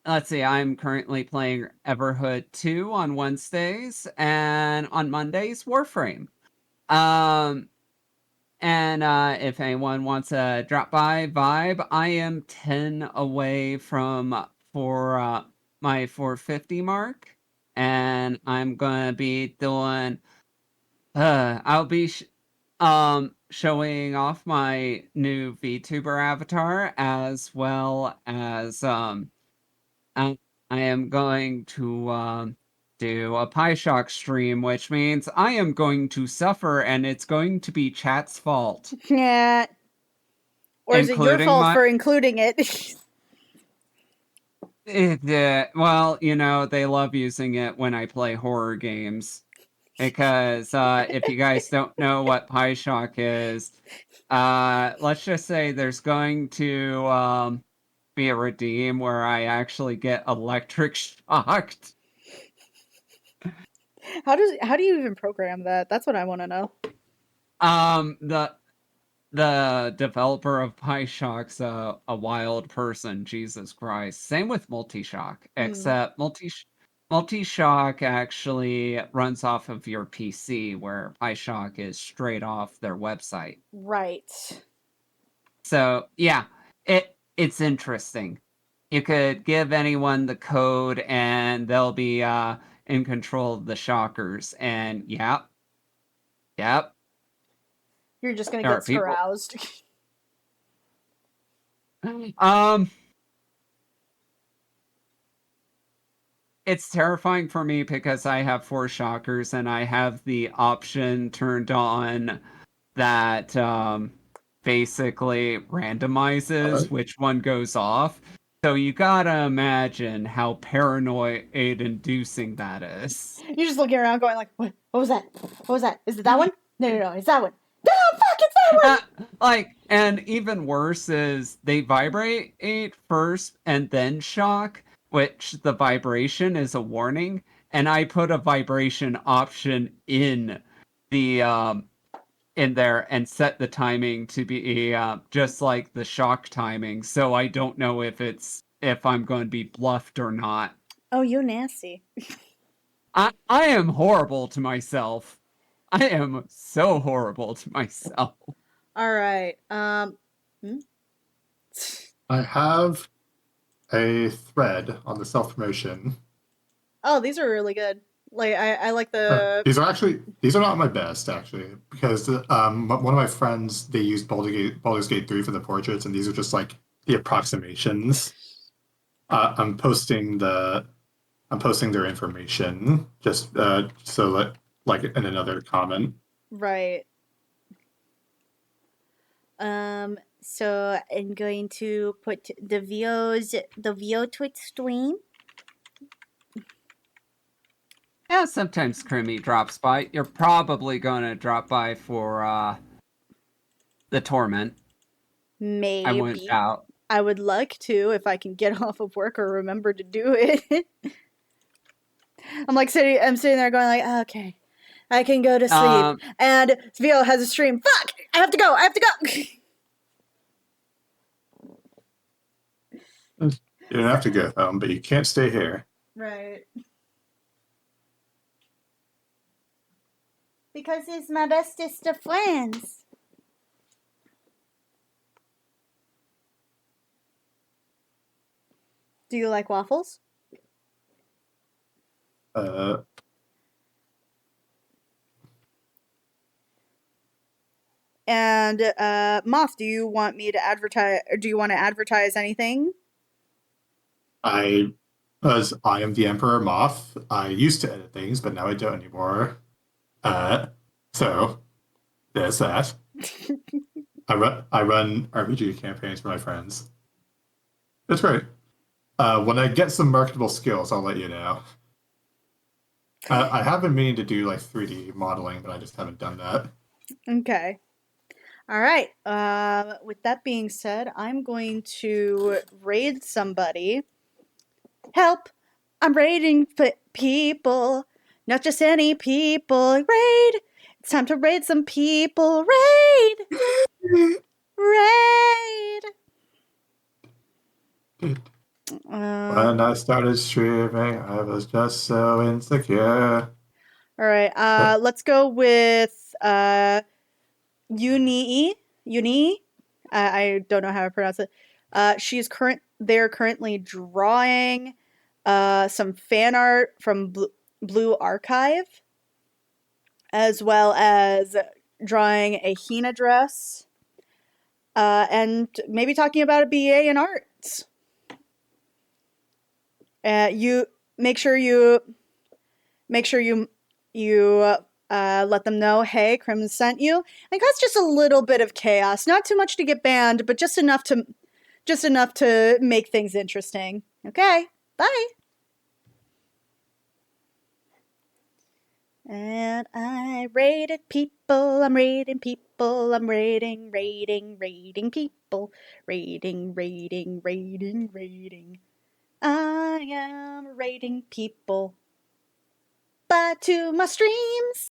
let's see, I'm currently playing Everhood 2 on Wednesdays, and on Mondays, Warframe. And if anyone wants to drop by Vibe, I am 10 away from my 450 mark, and I'm gonna be doing. I'll be showing off my new VTuber avatar, as well as I am going to do a PieShock stream, which means I am going to suffer, and it's going to be chat's fault. Yeah. Or is it your fault for including it? Well, they love using it when I play horror games. Because if you guys don't know what PieShock is, let's just say there's going to be a redeem where I actually get electric shocked. How do you even program that? That's what I want to know. The developer of PieShock's a wild person, Jesus Christ. Same with Multishock, except Multishock actually runs off of your PC, where PieShock is straight off their website. Right. So yeah, it's interesting. You could give anyone the code, and they'll be in control of the shockers. And yep. You're just gonna get aroused. It's terrifying for me because I have 4 shockers, and I have the option turned on that basically randomizes which one goes off. So you gotta imagine how paranoid-inducing that is. You're just looking around going like, what was that? What was that? Is it that one? No, it's that one. No, fuck, it's that one! And even worse is they vibrate first and then shock. which the vibration is a warning, and I put a vibration option in the in there and set the timing to be just like the shock timing, so I don't know if I'm going to be bluffed or not. Oh, you nasty. I am horrible to myself. I am so horrible to myself. All right. I have a thread on the self promotion. Oh, these are really good. Like I like the These are not my best actually, because one of my friends, they used Baldur's Gate 3 for the portraits, and these are just like the approximations. I'm posting their information just so that, like, in another comment. right. So I'm going to put the VO Twitch stream. Yeah, sometimes Crimmy drops by. You're probably gonna drop by for the Torment. Maybe. I wouldn't doubt. I would like to if I can get off of work or remember to do it. I'm sitting there going like, okay, I can go to sleep. And VO has a stream. Fuck! I have to go. You don't have to go home, but you can't stay here. Right. Because he's my bestest of friends. Do you like waffles? And Moth, do you want me to advertise, or do you want to advertise anything? As I am the Emperor Moth, I used to edit things, but now I don't anymore. So there's that. I run RPG campaigns for my friends. It's great. When I get some marketable skills, I'll let you know. I have been meaning to do like 3D modeling, but I just haven't done that. Okay. All right. With that being said, I'm going to raid somebody. Help! I'm raiding people. Not just any people. Raid! It's time to raid some people. Raid! Raid! When I started streaming, I was just so insecure. All right. Let's go with Uni. I don't know how to pronounce it. They're currently drawing some fan art from Blue Archive, as well as drawing a Hina dress, and maybe talking about a BA in arts. You make sure you let them know, hey, Crim sent you, and cause just a little bit of chaos. Not too much to get banned, but just enough to make things interesting. Okay, bye. And I raided people. I'm raiding people. I'm raiding people. Raiding. I am raiding people. Bye to my streams.